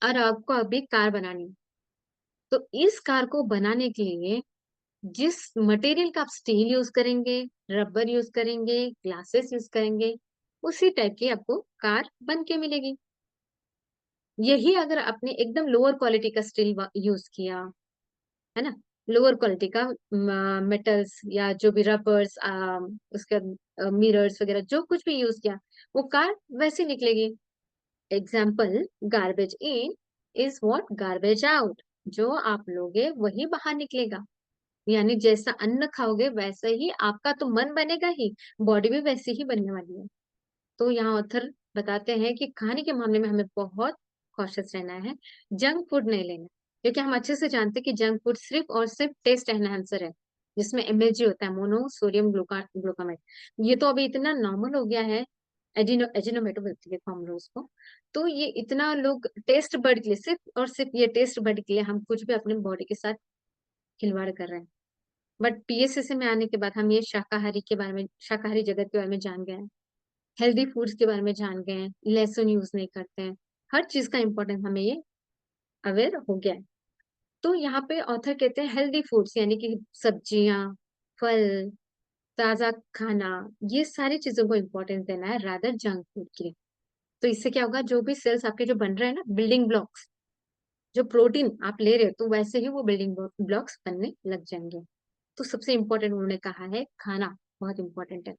और आपको अभी कार बनानी है। तो इस कार को बनाने के लिए जिस मटेरियल का आप स्टील यूज करेंगे, रबर यूज करेंगे, ग्लासेस यूज करेंगे, उसी टाइप की आपको कार बन के मिलेगी। यही अगर आपने एकदम लोअर क्वालिटी का स्टील यूज किया, है ना, लोअर क्वालिटी का मेटल्स या जो भी रबर्स, उसके मिरर्स वगैरह जो कुछ भी यूज किया, वो कार वैसे निकलेगी। Example, garbage in is what garbage out. जो आप लोगे वही बाहर निकलेगा। यानी जैसा अन्न खाओगे वैसा ही आपका तो मन बनेगा ही, बॉडी भी वैसी ही बनने वाली है। तो यहाँ ऑथर बताते हैं कि खाने के मामले में हमें बहुत कॉशियस रहना है, जंक फूड नहीं लेना। क्योंकि हम अच्छे से जानते हैं कि जंक फूड सिर्फ और सिर्फ टेस्ट एनहांसर है, जिसमें एमएसजी होता है, मोनो सोडियम ग्लूकामेट। ये तो अभी इतना नॉर्मल हो गया है, एजिनोमेटो बोलती है हम लोग उसको। तो ये इतना लोग टेस्ट बर्ड के लिए, सिर्फ और सिर्फ ये टेस्ट बर्ड के लिए हम कुछ भी अपने बॉडी के साथ खिलवाड़ कर रहे हैं। बट पीएसएसए में आने के बाद हम ये शाकाहारी के बारे में, शाकाहारी जगत के बारे में जान गए हैं, हेल्दी फूड्स के बारे में जान गए हैं, लहसुन यूज नहीं करते हैं, हर चीज का इम्पोर्टेंस हमें ये अवेयर हो गया है। तो यहाँ पे ऑथर कहते हैं हेल्दी फूड्स यानी कि सब्जियां, फल, ताजा खाना, ये सारी चीजों को इम्पोर्टेंस देना है रादर जंक फूड के लिए। तो इससे क्या होगा, जो भी सेल्स आपके जो बन रहे हैं ना, बिल्डिंग ब्लॉक्स, जो प्रोटीन आप ले रहे हो, तो वैसे ही वो बिल्डिंग ब्लॉक्स बनने लग जाएंगे। तो सबसे इम्पोर्टेंट उन्होंने कहा है खाना बहुत इंपॉर्टेंट है।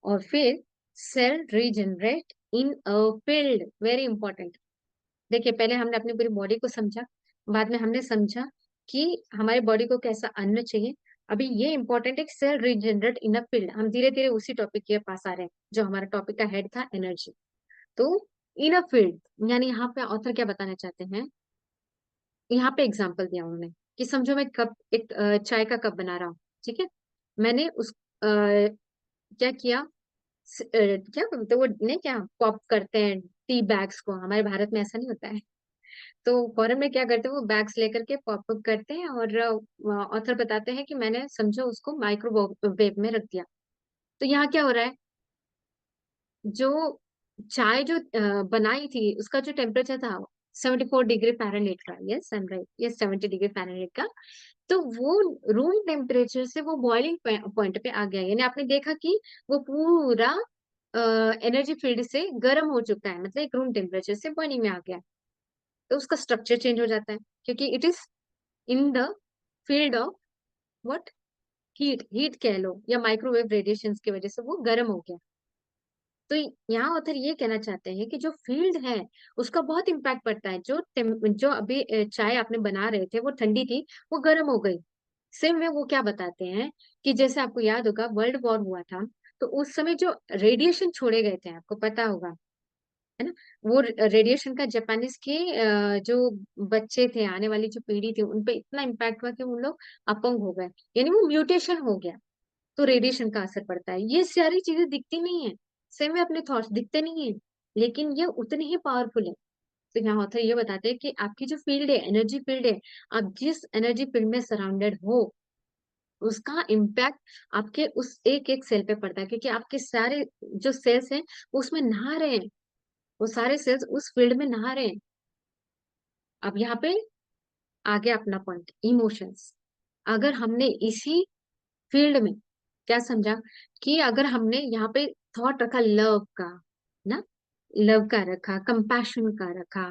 और फिर cell regenerate in a field, very important. देखिए पहले हमने अपनी पूरी बॉडी को समझा, बाद में हमने समझा कि हमारी बॉडी को कैसा अन्न चाहिए। अभी ये इंपॉर्टेंट है, cell regenerate in a field. हम धीरे धीरे उसी टॉपिक के पास आ रहे हैं जो हमारा टॉपिक का हेड था, एनर्जी। तो इन अ फील्ड यानी यहाँ पे ऑथर क्या बताना चाहते हैं, यहाँ पे एग्जाम्पल दिया उन्होंने कि समझो मैं कप, एक चाय का कप बना रहा हूँ, ठीक है। मैंने उस क्या किया, क्या बोलते हैं वो, नहीं क्या पॉप करते हैं टी बैग्स को, हमारे भारत में ऐसा नहीं होता है। तो फॉरेन में क्या करते हैं, वो बैग्स लेकर के पॉप अप करते हैं, और ऑथर बताते हैं कि मैंने समझो उसको माइक्रोवेव में रख दिया। तो यहाँ क्या हो रहा है, जो चाय जो बनाई थी उसका जो टेम्परेचर था 74 डिग्री फ़ारेनहाइट का, yes I am right, yes 70 degree Fahrenheit का। तो वो रूम टेम्परेचर से वो बॉइलिंग पॉइंट पे आ गया, यानी आपने देखा कि वो पूरा एनर्जी फील्ड से गर्म हो चुका है, मतलब एक रूम टेम्परेचर से बॉइलिंग में आ गया। तो उसका स्ट्रक्चर चेंज हो जाता है, क्योंकि it is in the field of what, heat, heat कह लो या माइक्रोवेव रेडिएशन की वजह से वो गर्म हो गया। तो यहाँ ऑथर ये कहना चाहते हैं कि जो फील्ड है उसका बहुत इम्पैक्ट पड़ता है। जो अभी चाय आपने बना रहे थे वो ठंडी थी, वो गर्म हो गई। सेम में वो क्या बताते हैं कि जैसे आपको याद होगा वर्ल्ड वॉर हुआ था, तो उस समय जो रेडिएशन छोड़े गए थे, आपको पता होगा, है ना, वो रेडिएशन का जापानीज के जो बच्चे थे, आने वाली जो पीढ़ी थी, उन पे इतना इम्पैक्ट हुआ कि उन लोग अपंग हो गए, यानी वो म्यूटेशन हो गया। तो रेडिएशन का असर पड़ता है। ये सारी चीजें दिखती नहीं है, सेम में अपने थॉट्स दिखते नहीं है, लेकिन ये उतनी ही पावरफुल है। तो यहाँ ऑथर ये बताते हैं कि आपकी जो फील्ड है, एनर्जी फील्ड है, आप जिस एनर्जी फील्ड में सराउंडेड हो, उसका इम्पैक्ट आपके उस एक एक सेल पे पड़ता है, क्योंकि आपके सारे जो सेल्स हैं उसमें नहा रहे हैं, वो सारे सेल्स उस फील्ड में नहा रहे हैं। अब यहाँ पे आगे अपना पॉइंट, इमोशंस। अगर हमने इसी फील्ड में क्या समझा कि अगर हमने यहाँ पे थॉट रखा लव का, ना, लव का रखा, कंपैशन का रखा,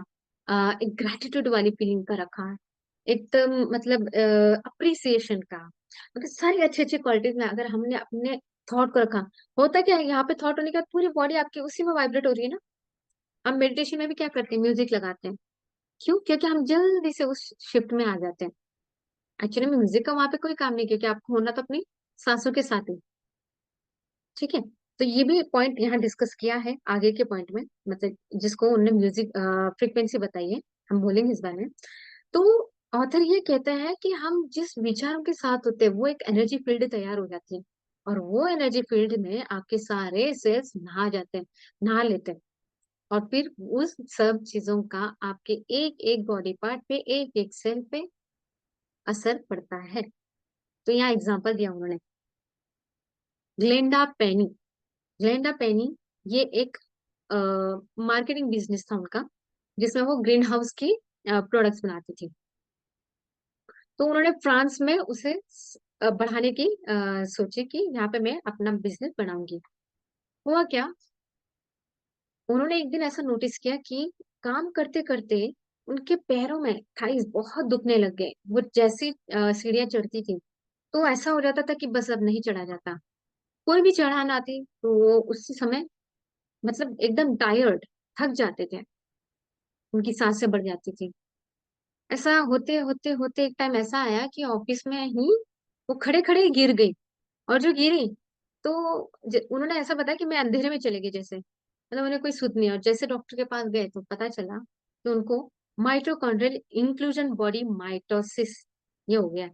एक ग्रेटिट्यूड वाली फीलिंग का रखा, एकदम मतलब अप्रिसिएशन का, मतलब सारी अच्छी अच्छी क्वालिटीज में अगर हमने अपने थॉट को रखा, होता क्या है, यहाँ पे थॉट होने के बाद पूरी बॉडी आपकी उसी में वाइब्रेट हो रही है ना। हम मेडिटेशन में भी क्या करते हैं, म्यूजिक लगाते हैं। क्यों? क्योंकि हम जल्दी से उस शिफ्ट में आ जाते हैं। एक्चुअली में म्यूजिक का वहां पे कोई काम नहीं, क्योंकि आपको होना तो अपनी सांसों के साथ ही। ठीक है, तो ये भी पॉइंट यहाँ डिस्कस किया है आगे के पॉइंट में, मतलब जिसको उन्होंने म्यूजिक फ्रीक्वेंसी बताई है, हम बोलेंगे इस बारे में। तो ऑथर ये कहता है कि हम जिस विचारों के साथ होते हैं, वो एक एनर्जी फील्ड तैयार हो जाती है, और वो एनर्जी फील्ड में आपके सारे सेल्स नहा जाते हैं, नहा लेते हैं, और फिर उस सब चीजों का आपके एक एक बॉडी पार्ट पे, एक एक सेल पे असर पड़ता है। तो यहाँ एग्जांपल दिया उन्होंने, ग्लेंडा पेनी। ग्लेंडा पेनी ये एक मार्केटिंग बिजनेस था उनका, जिसमें वो ग्रीन हाउस की प्रोडक्ट्स बनाती थी। तो उन्होंने फ्रांस में उसे बढ़ाने की सोची कि यहाँ पे मैं अपना बिजनेस बनाऊंगी। हुआ क्या, उन्होंने एक दिन ऐसा नोटिस किया कि काम करते करते उनके पैरों में थाइस बहुत दुखने लग गए। वो जैसी सीढ़ियां चढ़ती थी, तो ऐसा हो जाता था कि बस अब नहीं चढ़ा जाता। कोई भी चढ़ान आती तो वो उसी समय मतलब एकदम टायर्ड, थक जाते थे, उनकी सांसें बढ़ जाती थी। ऐसा होते होते होते एक टाइम ऐसा आया कि ऑफिस में ही वो खड़े खड़े गिर गई, और जो गिरी तो उन्होंने ऐसा बताया कि मैं अंधेरे में चले गई, जैसे मतलब उन्हें कोई सुध नहीं। और जैसे डॉक्टर के पास गए तो पता चला कि उनको माइटोकॉन्ड्रियल इंक्लूजन बॉडी माइटोसिस ये हो गया है।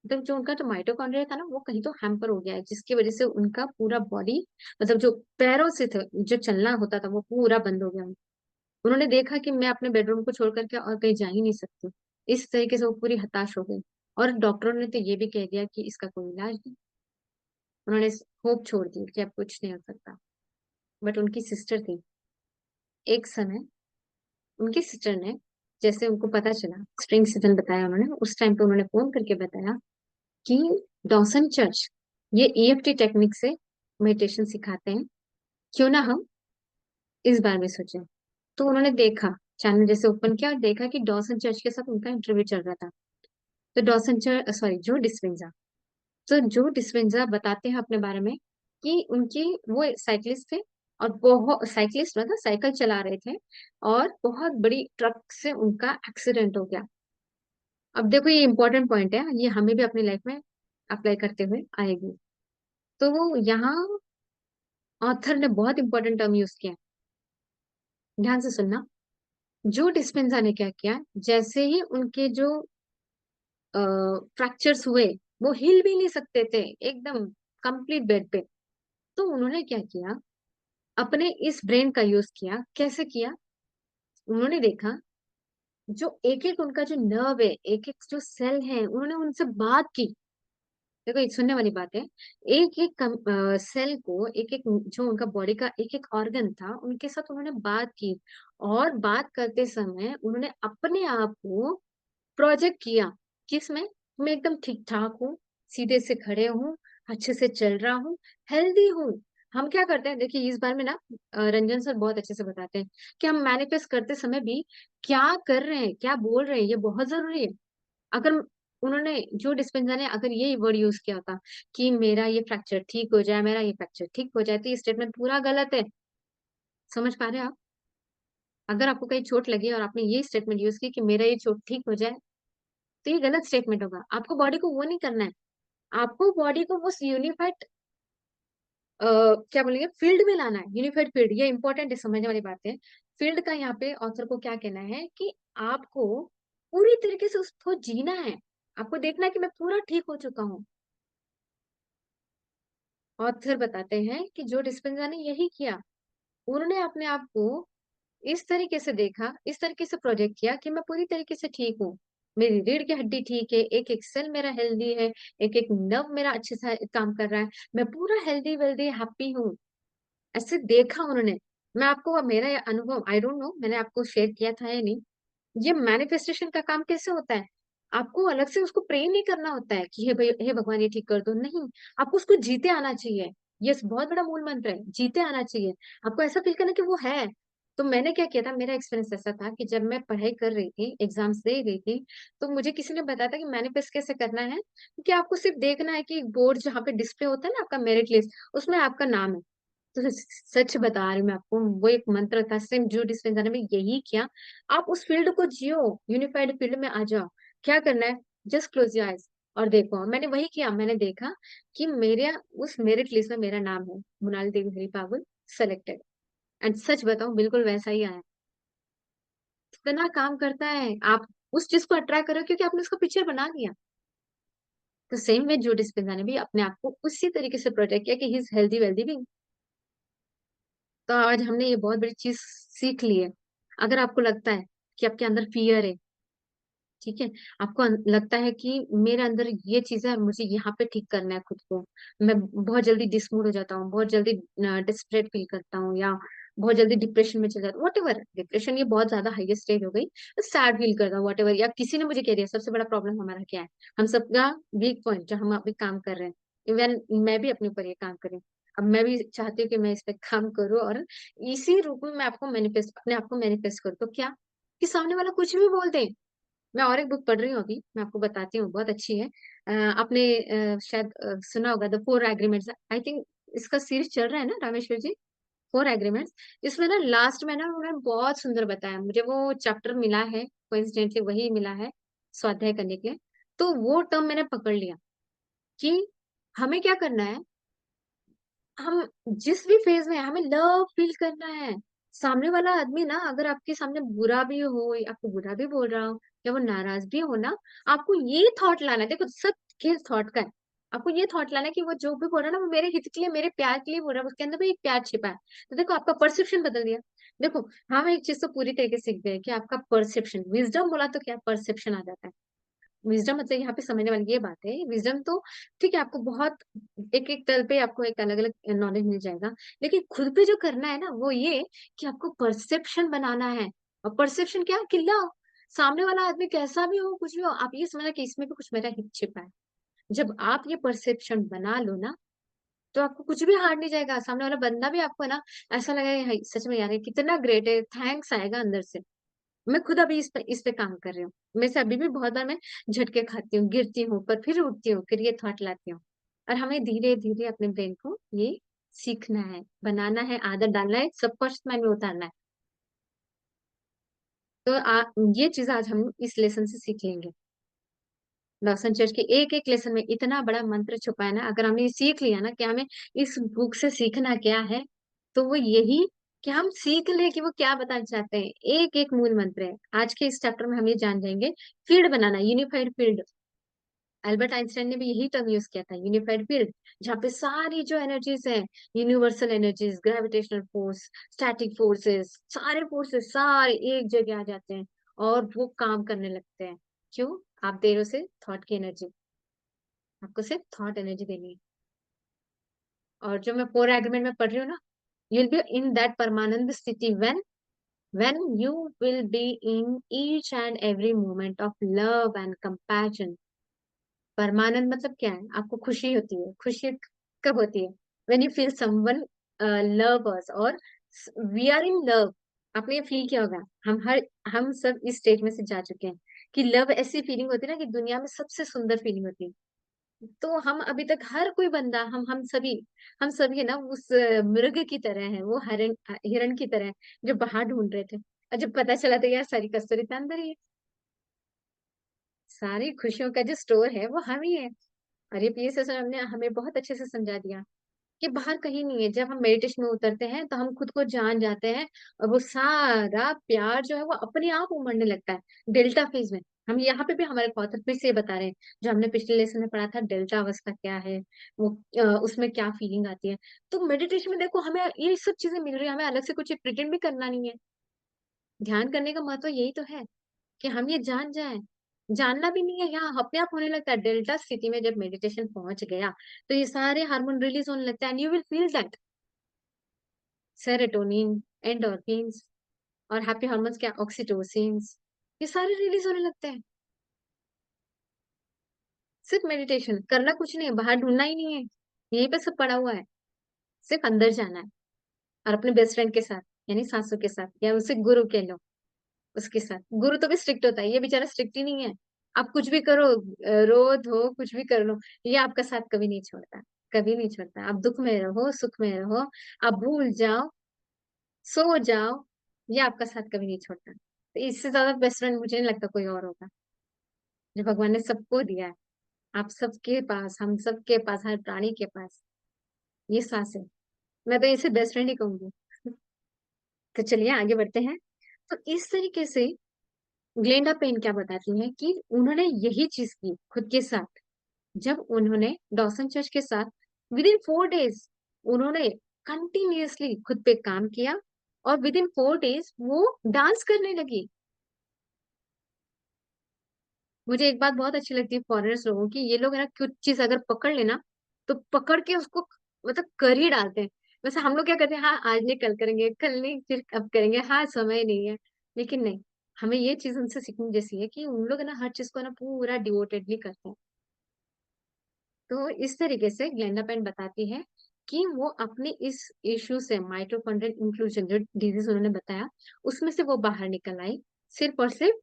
मतलब जो उनका जो माइटोकॉन्ड्रिया था ना, वो कहीं तो हैम्पर हो गया है, जिसकी वजह से उनका पूरा बॉडी, मतलब जो पैरों से था, जो चलना होता था, वो पूरा बंद हो गया। उन्होंने देखा कि मैं अपने बेडरूम को छोड़ करके और कहीं जा ही नहीं सकती। इस तरीके से वो पूरी हताश हो गई, और डॉक्टरों ने तो ये भी कह दिया कि इसका कोई इलाज नहीं। उन्होंने होप छोड़ दी कि अब कुछ नहीं हो सकता। बट उनकी सिस्टर थी, एक समय उनकी सिस्टर ने, जैसे उनको पता चला, स्प्रिंग सीजन बताया उन्होंने, उस टाइम पे उन्होंने फोन करके बताया कि डॉसन चर्च ये ईएफटी टेक्निक से मेडिटेशन सिखाते हैं, क्यों ना हम इस बारे में सोचें। तो उन्होंने देखा, चैनल जैसे ओपन किया और देखा कि डॉसन चर्च के साथ उनका इंटरव्यू चल रहा था। तो डॉसन चर्च, सॉरी, जो डिस्पेंजा, तो जो डिस्पेंजा बताते हैं अपने बारे में कि उनकी वो साइकिलिस्ट थे, और बहुत साइकिलिस्ट मतलब साइकिल चला रहे थे, और बहुत बड़ी ट्रक से उनका एक्सीडेंट हो गया। अब देखो ये इंपॉर्टेंट पॉइंट है, ये हमें भी अपनी लाइफ में अप्लाई करते हुए आएगी। तो वो यहाँ ऑथर ने बहुत इंपॉर्टेंट टर्म यूज किया, ध्यान से सुनना। जो डिस्पेंजा ने क्या किया, जैसे ही उनके जो फ्रैक्चर्स हुए, वो हिल भी नहीं सकते थे एकदम कंप्लीट बेड पे, तो उन्होंने क्या किया, अपने इस ब्रेन का यूज किया। कैसे किया, उन्होंने देखा जो एक एक उनका जो नर्व है, एक एक जो सेल है, उन्होंने उनसे बात की। देखो एक सुनने वाली बात है, एक एक सेल को, एक एक जो उनका बॉडी का एक एक ऑर्गन था, उनके साथ उन्होंने बात की। और बात करते समय उन्होंने अपने आप को प्रोजेक्ट किया, किसमें, मैं एकदम ठीक ठाक हूँ, सीधे से खड़े हूँ, अच्छे से चल रहा हूँ, हेल्दी हूँ। हम क्या करते हैं, देखिए इस बार में ना रंजन सर बहुत अच्छे से बताते हैं कि हम मैनिफेस्ट करते समय भी क्या कर रहे हैं, क्या बोल रहे हैं, ये बहुत जरूरी है। अगर उन्होंने, जो डिस्पेंजा ने अगर ये वर्ड यूज किया होता कि मेरा ये फ्रैक्चर ठीक हो जाए, मेरा ये फ्रैक्चर ठीक हो जाए, तो ये स्टेटमेंट पूरा गलत है। समझ पा रहे हैं आप? अगर आपको कहीं चोट लगी और आपने ये स्टेटमेंट यूज की कि मेरा ये चोट ठीक हो जाए, तो ये गलत स्टेटमेंट होगा। आपको बॉडी को वो नहीं करना है, आपको बॉडी को उस यूनिफाइड क्या बोलेंगे, फील्ड में लाना है, यूनिफाइड फील्ड। ये इंपॉर्टेंट है, समझने वाली बात है। फील्ड का यहाँ पे ऑथर को क्या कहना है कि आपको पूरी तरीके से उसको जीना है, आपको देखना है कि मैं पूरा ठीक हो चुका हूँ। ऑथर बताते हैं कि जो डिस्पेंजा ने यही किया, उन्होंने अपने आप को इस तरीके से देखा, इस तरीके से प्रोजेक्ट किया कि मैं पूरी तरीके से ठीक हूँ, मेरी रीढ़ की हड्डी ठीक है, एक एक सेल मेरा हेल्दी है, एक एक नर्व मेरा अच्छे से काम कर रहा है, मैं पूरा हेल्दी वेल्दी हैप्पी हूँ। ऐसे देखा उन्होंने। मैं आपको मेरा ये अनुभव, आई डोंट नो मैंने आपको शेयर किया था या नहीं, ये मैनिफेस्टेशन का काम कैसे होता है। आपको अलग से उसको प्रे नहीं करना होता है कि हे भाई, हे भगवान ये ठीक कर दो, नहीं। आपको उसको जीते आना चाहिए। ये बहुत बड़ा मूल मंत्र है, जीते आना चाहिए। आपको ऐसा फील करना कि वो है। तो मैंने क्या किया था, मेरा एक्सपीरियंस ऐसा था कि जब मैं पढ़ाई कर रही थी, एग्जाम्स दे रही थी, तो मुझे किसी ने बताया था कि मैनिफेस्ट कैसे करना है, कि आपको सिर्फ देखना है कि बोर्ड जहाँ पे डिस्प्ले होता है ना आपका मेरिट लिस्ट, उसमें आपका नाम है। तो सच बता रही हूँ मैं आपको, वो एक मंत्र था, सेंट जूड डिस्पेंसर ने भी यही किया। आप उस फील्ड को जियो, यूनिफाइड फील्ड में आ जाओ। क्या करना है, जस्ट क्लोज योर आइज और देखो। मैंने वही किया, मैंने देखा कि मेरे उस मेरिट लिस्ट में मेरा नाम है, मोनाली देवी हरिपाबुल, सेलेक्टेड। एंड सच बताऊं, बिल्कुल वैसा ही आया। इतना काम करता है, आप उस चीज को अट्रैक्ट करो क्योंकि आपने उसका पिक्चर बना लिया। तो सेम वे जो डिस्पेंसर ने भी अपने आप को उसी तरीके से प्रोटेक्ट किया कि ही इज हेल्दी वेल्दी भी। तो आज हमने ये बहुत बड़ी चीज सीख ली है। अगर आपको लगता है कि आपके अंदर फियर है, ठीक है, आपको लगता है कि मेरे अंदर ये चीज है और मुझे यहाँ पे ठीक करना है खुद को, मैं बहुत जल्दी डिसमूड हो जाता हूँ, बहुत जल्दी डिस्परेट फील करता हूँ, या बहुत जल्दी डिप्रेशन में चल जाता हूँ, वट एवर, डिप्रेशन ये बहुत ज्यादा हाईएस्ट स्टेज हो गई, सैड फील करता हूँ, वट एवर, या किसी ने मुझे कह दिया, सबसे बड़ा प्रॉब्लम हमारा क्या है, हम सबका वीक पॉइंट जो हम अभी काम कर रहे हैं, इवन मैं भी अपने ऊपर ये काम करी। अब मैं भी चाहती हूँ कि मैं इस पे काम करूँ और इसी रूप में मैं आपको मैनिफेस्ट, अपने आप को मैनिफेस्ट करूँ। तो क्या, कि सामने वाला कुछ भी बोल दे। मैं और एक बुक पढ़ रही हूँ अभी, मैं आपको बताती हूँ, बहुत अच्छी है। आपने शायद सुना होगा, the four agreements, I think इसका सीरीज चल रहा है ना रामेश्वर जी, फोर एग्रीमेंट्स। इसमें ना लास्ट में ना उन्होंने बहुत सुंदर बताया, मुझे वो चैप्टर मिला है, कोइंसिडेंटली वही मिला है स्वाध्याय करने के लिए। तो वो टर्म मैंने पकड़ लिया कि हमें क्या करना है, हम जिस भी फेज में है हमें लव फील करना है। सामने वाला आदमी ना अगर आपके सामने बुरा भी हो, या आपको बुरा भी बोल रहा हो, या वो नाराज भी हो ना, आपको ये थॉट लाना है, देखो सब खेल थॉट का है। आपको ये थॉट लाना है कि वो जो भी बोल रहा है ना, वो मेरे हित के लिए, मेरे प्यार के लिए बोल रहा है, उसके अंदर भी एक प्यार छिपा है। तो देखो आपका परसेप्शन बदल दिया। देखो, हम एक चीज तो पूरी तरीके से सीख गए कि आपका परसेप्शन, विजडम बोला तो क्या, परसेप्शन आ जाता है। विजडम मतलब यहाँ पे समझने वाली ये बात है, विजडम तो ठीक है, आपको बहुत एक एक तल पे आपको एक अलग अलग नॉलेज मिल जाएगा, लेकिन खुद पे जो करना है ना वो ये कि आपको परसेप्शन बनाना है। और परसेप्शन क्या, कि लव, सामने वाला आदमी कैसा भी हो, कुछ भी हो, आप ये समझना कि इसमें भी कुछ मेरा हित छिपा है। जब आप ये परसेप्शन बना लो ना, तो आपको कुछ भी हार्ड नहीं जाएगा। सामने वाला बंदा भी आपको ना ऐसा लगेगा, "हाय, सच में यार ये कितना ग्रेट है", थैंक्स आएगा अंदर से। मैं खुद अभी इस पे काम कर रही हूँ। मैं से अभी भी बहुत बार मैं झटके खाती हूँ, गिरती हूँ, पर फिर उठती हूँ, फिर ये थॉट लाती हूँ। और हमें धीरे धीरे अपने ब्रेन को ये सीखना है, बनाना है, आदत डालना है, सबकॉन्शियस माइंड में उतारना है। तो ये चीज आज हम इस लेसन से सीख लेंगे। दर्शन चर्च के एक एक लेसन में इतना बड़ा मंत्र छुपा है ना, अगर हमने ये सीख लिया ना कि हमें इस बुक से सीखना क्या है, तो वो यही कि हम सीख ले कि वो क्या बताना चाहते हैं। एक एक मूल मंत्र है। आज के इस चैप्टर में हम ये जान जाएंगे, फील्ड बनाना, यूनिफाइड फील्ड। अल्बर्ट आइंस्टाइन ने भी यही टर्म यूज किया था, यूनिफाइड फील्ड, जहाँ पे सारी जो एनर्जीज है, universal energies, gravitational force, static forces, सारे फोर्सेस सारे एक जगह आ जाते हैं और वो काम करने लगते हैं। क्यों, आप दे रहे हो से थॉट की एनर्जी, आपको सिर्फ थॉट एनर्जी देनी है। और जो मैं फोर एग्रीमेंट में पढ़ रही हूँ ना, you will be in that परमानंद स्थिति when you will be in each and every moment of love and compassion। परमानंद मतलब क्या है, आपको खुशी होती है, खुशी कब होती है, when you feel someone love us, और we are in love। आपने ये फील किया होगा, हम सब इस स्टेज में से जा चुके हैं कि लव ऐसी फीलिंग होती है ना कि दुनिया में सबसे सुंदर फीलिंग होती है। तो हम अभी तक हर कोई बंदा, हम सभी ना उस मृग की तरह है, वो हरण हिरण की तरह है, जो बाहर ढूंढ रहे थे, और जब पता चला तो यार सारी कस्तूरी तो अंदर ही है। सारी खुशियों का जो स्टोर है वो हम ही है। और ये पीएस हमने हमें बहुत अच्छे से समझा दिया कि बाहर कहीं नहीं है। जब हम मेडिटेशन में उतरते हैं तो हम खुद को जान जाते हैं, और वो सारा प्यार जो है वो अपने आप उमड़ने लगता है डेल्टा फेज में। हम यहाँ पे भी हमारे ऑथर फिर से ये बता रहे हैं, जो हमने पिछले लेसन में पढ़ा था, डेल्टा अवस्था क्या है, वो उसमें क्या फीलिंग आती है। तो मेडिटेशन में देखो हमें ये सब चीजें मिल रही है, हमें अलग से कुछ प्रिटेंड भी करना नहीं है। ध्यान करने का महत्व यही तो है कि हम ये जान जाएं। जानना भी नहीं है, यहाँ अपने आप होने लगता है। डेल्टा स्थिति में जब मेडिटेशन पहुंच गया तो ये सारे हार्मोन रिलीज होने लगता है, and you will feel that serotonin, endorphins, और हैप्पी हार्मोन्स क्या, ऑक्सीटोसिन्स, ये सारे रिलीज होने लगते हैं। सिर्फ मेडिटेशन करना, कुछ नहीं है, बाहर ढूंढना ही नहीं है, यहीं पे सब पड़ा हुआ है। सिर्फ अंदर जाना है, और अपने बेस्ट फ्रेंड के साथ, यानी सासू के साथ, या उसे गुरु कह लो, उसके साथ। गुरु तो भी स्ट्रिक्ट होता है, ये बेचारा स्ट्रिक्ट ही नहीं है। आप कुछ भी करो, रो धो कुछ भी कर लो, ये आपका साथ कभी नहीं छोड़ता, कभी नहीं छोड़ता। आप दुख में रहो, सुख में रहो, आप भूल जाओ, सो जाओ, ये आपका साथ कभी नहीं छोड़ता। तो इससे ज्यादा बेस्ट फ्रेंड मुझे नहीं लगता कोई और होगा, जो भगवान ने सबको दिया है। आप सबके पास, हम सबके पास, हर प्राणी के पास ये सांस है। मैं तो इसे बेस्ट फ्रेंड ही कहूंगी। तो चलिए आगे बढ़ते हैं। तो इस तरीके से ग्लेंडा पेन क्या बताती है कि उन्होंने यही चीज की खुद के साथ, जब उन्होंने डॉसन चर्च के साथ विद इन 4 डेज उन्होंने कंटिन्यूअसली खुद पे काम किया, और विद इन 4 डेज वो डांस करने लगी। मुझे एक बात बहुत अच्छी लगती है फॉरेनर्स लोगों की, ये लोग है ना कुछ चीज अगर पकड़ लेना तो पकड़ के उसको मतलब कर ही डालते हैं। वैसे हम लोग क्या करते हैं, हाँ आज नहीं कल करेंगे, कल नहीं फिर अब करेंगे, हाँ समय नहीं है। लेकिन नहीं, हमें ये चीज उनसे सीखने जैसी है कि उन लोग है ना हर चीज को ना पूरा डिवोटेडली करते हैं। तो इस तरीके से ग्लेंडा पेन बताती है कि वो अपने इस इश्यू से, माइटोकॉन्ड्रियल इंक्लूजन जो डिजीज उन्होंने बताया, उसमें से वो बाहर निकल आई, सिर्फ और सिर्फ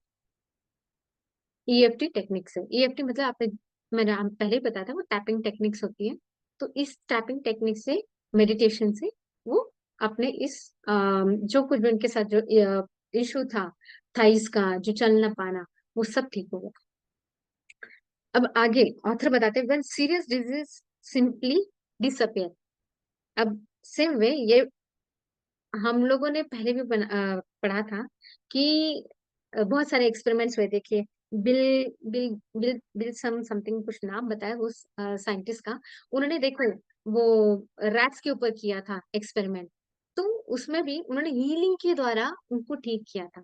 ईएफटी टेक्निक से। ईएफटी मतलब आपने, मैंने पहले ही बताया था, वो टैपिंग टेक्निक्स होती है। तो इस टैपिंग टेक्निक से, मेडिटेशन से, वो अपने इस जो कुछ भी उनके साथ जो इशू था, थाइस का जो चल ना पाना, वो सब ठीक हो गया। अब आगे ऑथर बताते हैं, when serious disease simply disappear. अब सेम वे ये हम लोगों ने पहले भी पढ़ा था कि बहुत सारे एक्सपेरिमेंट्स हुए। देखिए, bill bill bill bill something कुछ नाम बताया उस साइंटिस्ट का। उन्होंने देखो वो रैट्स के ऊपर किया था एक्सपेरिमेंट, तो उसमें भी उन्होंने हीलिंग के द्वारा उनको ठीक किया था।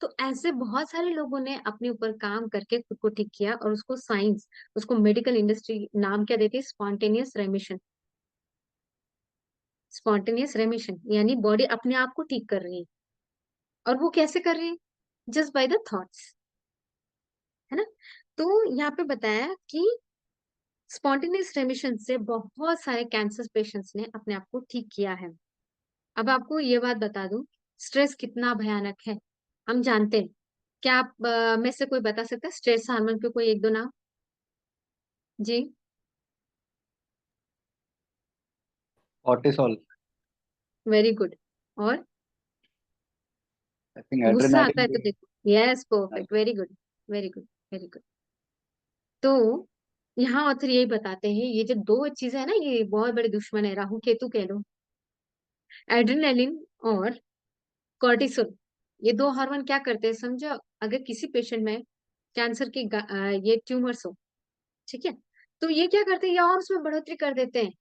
तो ऐसे बहुत सारे लोगों ने अपने ऊपर काम करके खुद को ठीक किया, और उसको साइंस, उसको मेडिकल इंडस्ट्री नाम क्या देती है, स्पॉन्टेनियस रेमिशन। स्पॉन्टेनियस रेमिशन यानी बॉडी अपने आप को ठीक कर रही है। और वो कैसे कर रही है, जस्ट बाय द थॉट्स, है ना। तो यहाँ पे बताया कि स्पॉन्टेनियस रेमिशन से बहुत सारे कैंसर पेशेंट्स ने अपने आप को ठीक किया है। अब आपको ये बात बता दूं, स्ट्रेस कितना भयानक है हम जानते हैं। क्या आप में से कोई बता सकता है स्ट्रेस हार्मोन के कोई एक दो नाम? जी। कॉर्टिसोल। Very good. और आई थिंक गुस्सा आता एड्रेनालिन है भी तो देखो, यस है। Perfect, very good, very good, very good. तो यहाँ ऑथर यही बताते हैं, ये जो दो चीजें है ना, ये बहुत बड़े दुश्मन है, राहु केतु कह लो, एड्रेनालिन और कॉर्टिसोल। ये दो हार्मोन क्या करते हैं समझो, अगर किसी पेशेंट में कैंसर की ये ट्यूमर्स हो, ठीक है, तो ये क्या करते हैं, ये और उसमें बढ़ोतरी कर देते हैं।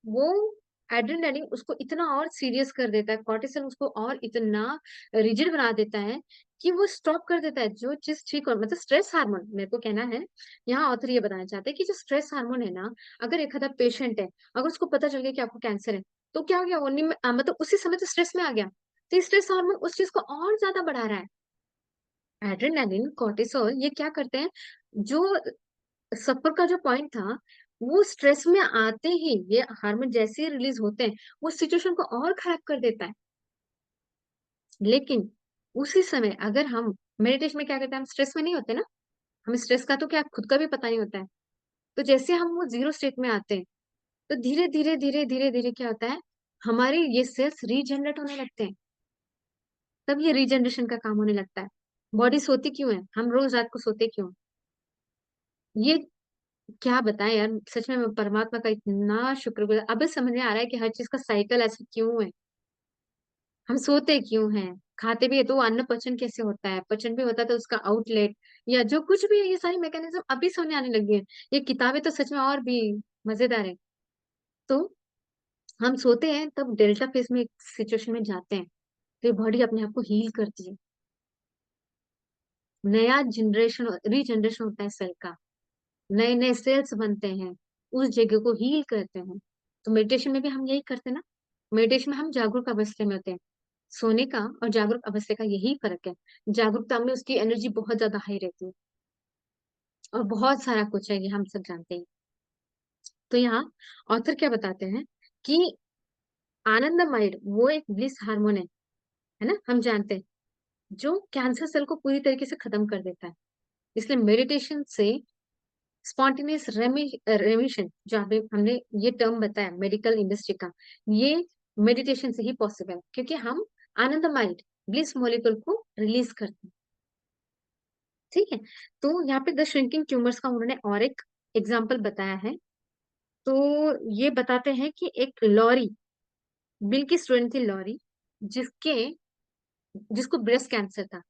वो एड्रेनालिन उसको इतना और सीरियस कर देता है, कॉर्टिसोल उसको और इतना रिजिड बना देता है कि वो स्टॉप कर देता है जो चीज ठीक हो। मतलब स्ट्रेस हार्मोन, मेरे को कहना है, यहाँ ऑथर ये बताना चाहते हैं कि जो स्ट्रेस हार्मोन है ना, अगर एक आधा पेशेंट है, अगर उसको पता चल गया कि आपको कैंसर है, तो क्या हो गया, वो मतलब उसी समय तो स्ट्रेस में आ गया, तो स्ट्रेस हार्मोन उस चीज को और ज्यादा बढ़ा रहा है। एड्रेनालिन, कॉर्टिसोल, ये क्या करते हैं, जो सफर का जो पॉइंट था, वो स्ट्रेस में आते ही ये हार्मोन जैसे ही रिलीज होते हैं, वो सिचुएशन को और खराब कर देता है। लेकिन उसी समय अगर हम मेडिटेशन में क्या करते हैं, हम स्ट्रेस में नहीं होते ना, हमें स्ट्रेस का तो क्या खुद का भी पता नहीं होता है। तो जैसे हम वो जीरो स्टेट में आते हैं, तो धीरे धीरे धीरे धीरे धीरे क्या होता है, हमारे ये सेल्स रीजनरेट होने लगते हैं। तब ये रीजनरेशन का काम होने लगता है। बॉडी सोती क्यों है, हम रोज रात को सोते क्यों हैं? ये क्या बताएं यार, सच में मैं परमात्मा का इतना शुक्रगुजार। अब समझ में आ रहा है कि हर चीज का साइकिल ऐसा क्यों है। हम सोते क्यों हैं, खाते भी है तो वो अन्न पचन कैसे होता है, पचन भी होता है तो उसका आउटलेट या जो कुछ भी है, ये सारी मैकेनिज्म अभी समझ में आने लगी है। ये किताबें तो सच में और भी मजेदार है। तो हम सोते हैं तब डेल्टा फेज में एक सिचुएशन में जाते हैं, तो ये बॉडी अपने आप को हील करती है, नया जनरेशन रीजनरेशन होता है सेल का, नए नए सेल्स बनते हैं, उस जगह को हील करते हैं। तो मेडिटेशन में भी हम यही करते हैं ना। मेडिटेशन में हम जागरूक अवस्था में होते हैं। सोने का और जागरूक अवस्था का यही फर्क है। जागरूकता में उसकी एनर्जी बहुत ज्यादा हाई रहती है, और बहुत सारा कुछ है, ये हम सब जानते हैं। तो यहाँ ऑथर क्या बताते हैं कि आनंदमय वो एक ब्लिस हार्मोन है ना, हम जानते हैं, जो कैंसर सेल को पूरी तरीके से खत्म कर देता है। इसलिए मेडिटेशन से स्पॉन्टेनियस रेमिशन, जो अभी हमने ये टर्म बताया मेडिकल इंडस्ट्री का, ये मेडिटेशन से ही पॉसिबल है, क्योंकि हम आनंदमय ब्लिस मॉलिक्यूल को रिलीज करते हैं। ठीक है। तो यहाँ पे द श्रिंकिंग ट्यूमर्स का उन्होंने और एक एग्जाम्पल बताया है। तो ये बताते हैं कि एक लॉरी, बिल की स्टूडेंट थी लॉरी, जिसके जिसको ब्रेस्ट कैंसर था।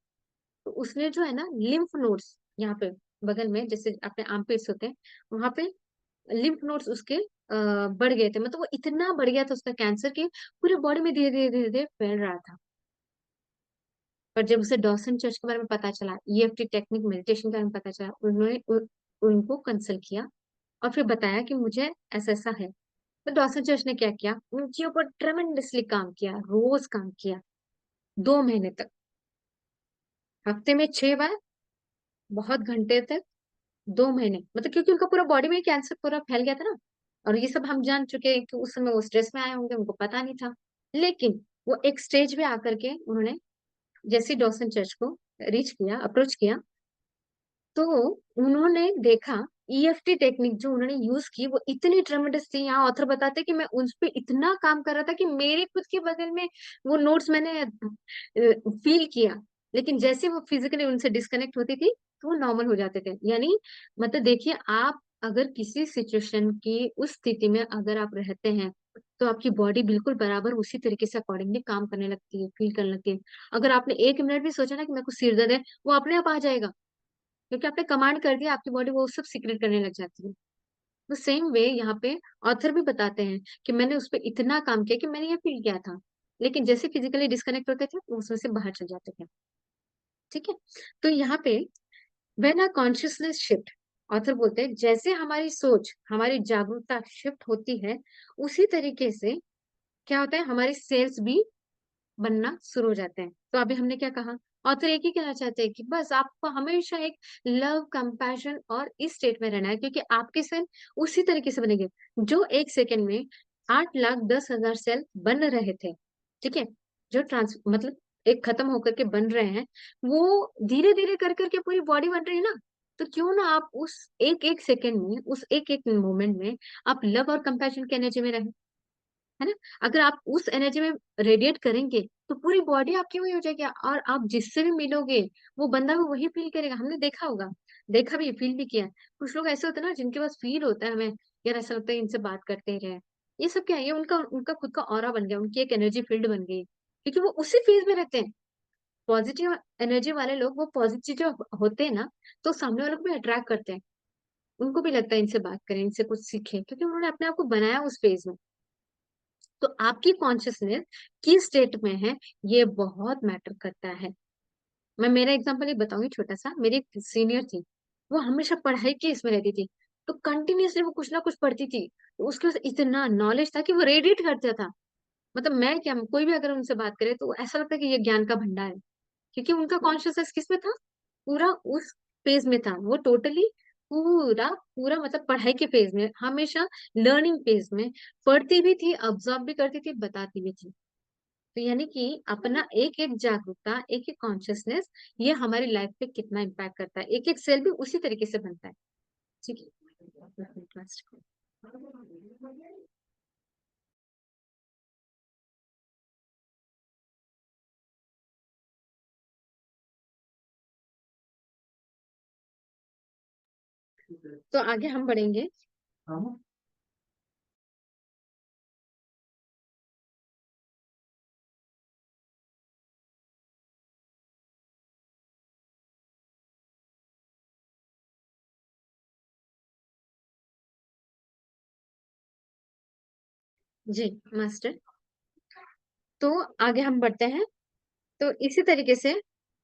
तो उसने जो है ना लिम्फ नोड्स यहाँ पे बगल में, जैसे अपने आर्मपिट्स होते हैं, वहां पे लिम्फ नोड्स उसके बढ़ गए थे। मतलब वो इतना बढ़ गया था उसका कैंसर कि पूरे बॉडी में धीरे धीरे धीरे धीरे फैल रहा था। पर जब उसे डॉसन चर्च के बारे में पता चला, ईएफटी टेक्निक मेडिटेशन के बारे में पता चला, उन्होंने उनको कंसल्ट किया और फिर बताया कि मुझे ऐसा ऐसा है। तो डॉसन चर्च ने क्या किया, उनके ऊपर ट्रेमेंडसली काम किया, रोज काम किया, 2 महीने तक, हफ्ते में 6 बार, बहुत घंटे तक, 2 महीने। मतलब क्योंकि उनका पूरा बॉडी में कैंसर पूरा फैल गया था ना। और ये सब हम जान चुके हैं कि उस समय वो स्ट्रेस में आए होंगे, उनको पता नहीं था। लेकिन वो एक स्टेज पे आकर के उन्होंने जैसे डॉसन चर्च को रीच किया, अप्रोच किया, तो उन्होंने देखा ईएफटी टेक्निक जो उन्होंने यूज की वो इतनी ट्रेमेंडस थी। यहाँ ऑथर बताते कि मैं उस पे इतना काम कर रहा था कि मेरे खुद के बगल में वो नोट्स मैंने फील किया, लेकिन जैसे वो फिजिकली उनसे डिस्कनेक्ट होती थी तो वो नॉर्मल हो जाते थे। यानी मतलब देखिए, आप अगर किसी सिचुएशन की उस स्थिति में अगर आप रहते हैं, तो आपकी बॉडी बिल्कुल बराबर उसी तरीके से अकॉर्डिंगली काम करने लगती है, फील करने लगती है। अगर आपने 1 मिनट भी सोचा ना कि मेरे को सिर दर्द है, वो अपने आप आ जाएगा, क्योंकि आपने कमांड कर दिया, आपकी बॉडी वो सब सीक्रेट करने लग जाती है। तो सेम वे यहाँ पे ऑथर भी बताते हैं कि मैंने उस पर इतना काम किया कि मैंने ये फील किया था, लेकिन जैसे फिजिकली डिस्कनेक्ट होते थे वो उसमें से बाहर चल जाते थे। ठीक है। तो यहाँ पे when a consciousness shift, author बोलते हैं जैसे हमारी सोच, हमारी जागरूकता शिफ्ट होती है, उसी तरीके से क्या होता है, हमारे सेल्स भी बनना शुरू हो जाते हैं। तो अभी हमने क्या कहा, ऑथर एक ही कहना चाहते हैं कि बस आपको हमेशा एक लव कंपैशन और इस स्टेट में रहना है, क्योंकि आपके सेल उसी तरीके से बनेंगे जो 1 सेकंड में 8,10,000 सेल बन रहे थे। ठीक है। जो ट्रांस मतलब एक खत्म होकर के बन रहे हैं, वो धीरे धीरे कर करके पूरी बॉडी बन रही है ना। तो क्यों ना आप उस एक एक सेकंड में, उस एक एक मोमेंट में आप लव और कंपैशन की एनर्जी में रहे, है ना। अगर आप उस एनर्जी में रेडिएट करेंगे तो पूरी बॉडी आपकी वही हो जाएगी, और आप जिससे भी मिलोगे वो बंदा भी वही फील करेगा। हमने देखा होगा, देखा भी, फील भी किया है। कुछ लोग ऐसे होते हैं ना जिनके पास फील होता है, हमें यार ऐसा लगता है इनसे बात करते ही रहे। ये सब क्या है, ये उनका उनका खुद का ऑरा बन गया, उनकी एक एनर्जी फील्ड बन गई, क्योंकि वो उसी फेज में रहते हैं। पॉजिटिव एनर्जी वाले लोग वो पॉजिटिव जो होते हैं ना, तो सामने वालों को भी अट्रैक्ट करते हैं। उनको भी लगता है इनसे बात करें, इनसे कुछ सीखें, क्योंकि उन्होंने अपने आप को बनाया उस फेज में। तो आपकी कॉन्शियसनेस किस स्टेट में है, ये बहुत मैटर करता है। मैं मेरा एग्जांपल एक बताऊंगी छोटा सा। मेरी एक सीनियर थी, वो हमेशा पढ़ाई की इसमें रहती थी, तो कंटिन्यूअसली वो कुछ ना कुछ पढ़ती थी। तो उसके पास इतना नॉलेज था कि वो रेडिएट करता था। मतलब मैं क्या, कोई भी अगर उनसे बात करे तो ऐसा लगता है कि ये ज्ञान का भंडार है, क्योंकि उनका कॉन्शियसनेस किस में था, पूरा उस फेज में था। वो टोटली पूरा पूरा मतलब पढ़ाई के फेज में, हमेशा लर्निंग फेज में, पढ़ती भी थी, ऑब्जर्व भी करती थी, बताती भी थी। तो यानी कि अपना एक एक जागरूकता, एक एक कॉन्शियसनेस, ये हमारी लाइफ पे कितना इम्पैक्ट करता है। एक एक सेल भी उसी तरीके से बनता है। ठीक है। तो आगे हम बढ़ेंगे। जी मास्टर, तो आगे हम बढ़ते हैं। तो इसी तरीके से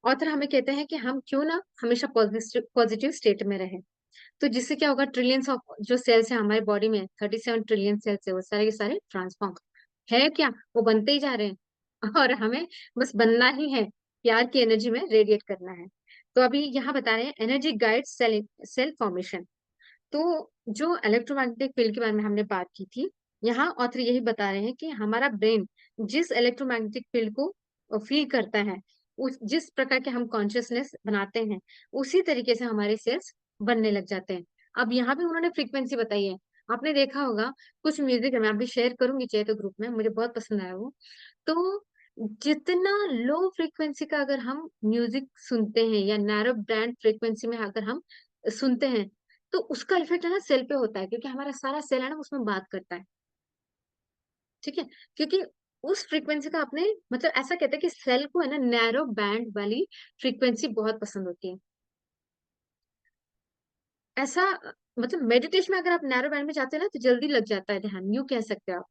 ऑथर हमें कहते हैं कि हम क्यों ना हमेशा पॉजिटिव पॉजिटिव स्टेट में रहें। तो जिससे क्या होगा, ट्रिलियंस ऑफ जो सेल्स है हमारे बॉडी में, 37 ट्रिलियन सेल्स है, वो सारे के सारे ट्रांसफॉर्म है क्या, वो बनते ही जा रहे हैं। और हमें बस बनना ही है, प्यार की एनर्जी में रेडिएट करना है। तो अभी यहाँ बता रहे हैं energy guide cell cell formation. तो जो इलेक्ट्रोमैग्नेटिक फील्ड के बारे में हमने बात की थी, यहाँ ऑथर यही बता रहे हैं कि हमारा ब्रेन जिस इलेक्ट्रोमैग्नेटिक फील्ड को फील करता है, उस जिस प्रकार के हम कॉन्शियसनेस बनाते हैं, उसी तरीके से हमारे सेल्स बनने लग जाते हैं। अब यहाँ पे उन्होंने फ्रीक्वेंसी बताई है। आपने देखा होगा कुछ म्यूजिक है, मैं अभी शेयर करूंगी चाहे तो ग्रुप में, मुझे बहुत पसंद आया वो। तो जितना लो फ्रीक्वेंसी का अगर हम म्यूजिक सुनते हैं या नैरो बैंड फ्रीक्वेंसी में अगर हम सुनते हैं, तो उसका इफेक्ट है ना सेल पे होता है, क्योंकि हमारा सारा सेल है ना उसमें बात करता है। ठीक है, क्योंकि उस फ्रीक्वेंसी का आपने मतलब ऐसा कहते हैं कि सेल को है ना नैरो बैंड वाली फ्रीक्वेंसी बहुत पसंद होती है। ऐसा मतलब मेडिटेशन में अगर आप नैरो बैंड में जाते हैं ना तो जल्दी लग जाता है ध्यान, यूं कह सकते हो आप।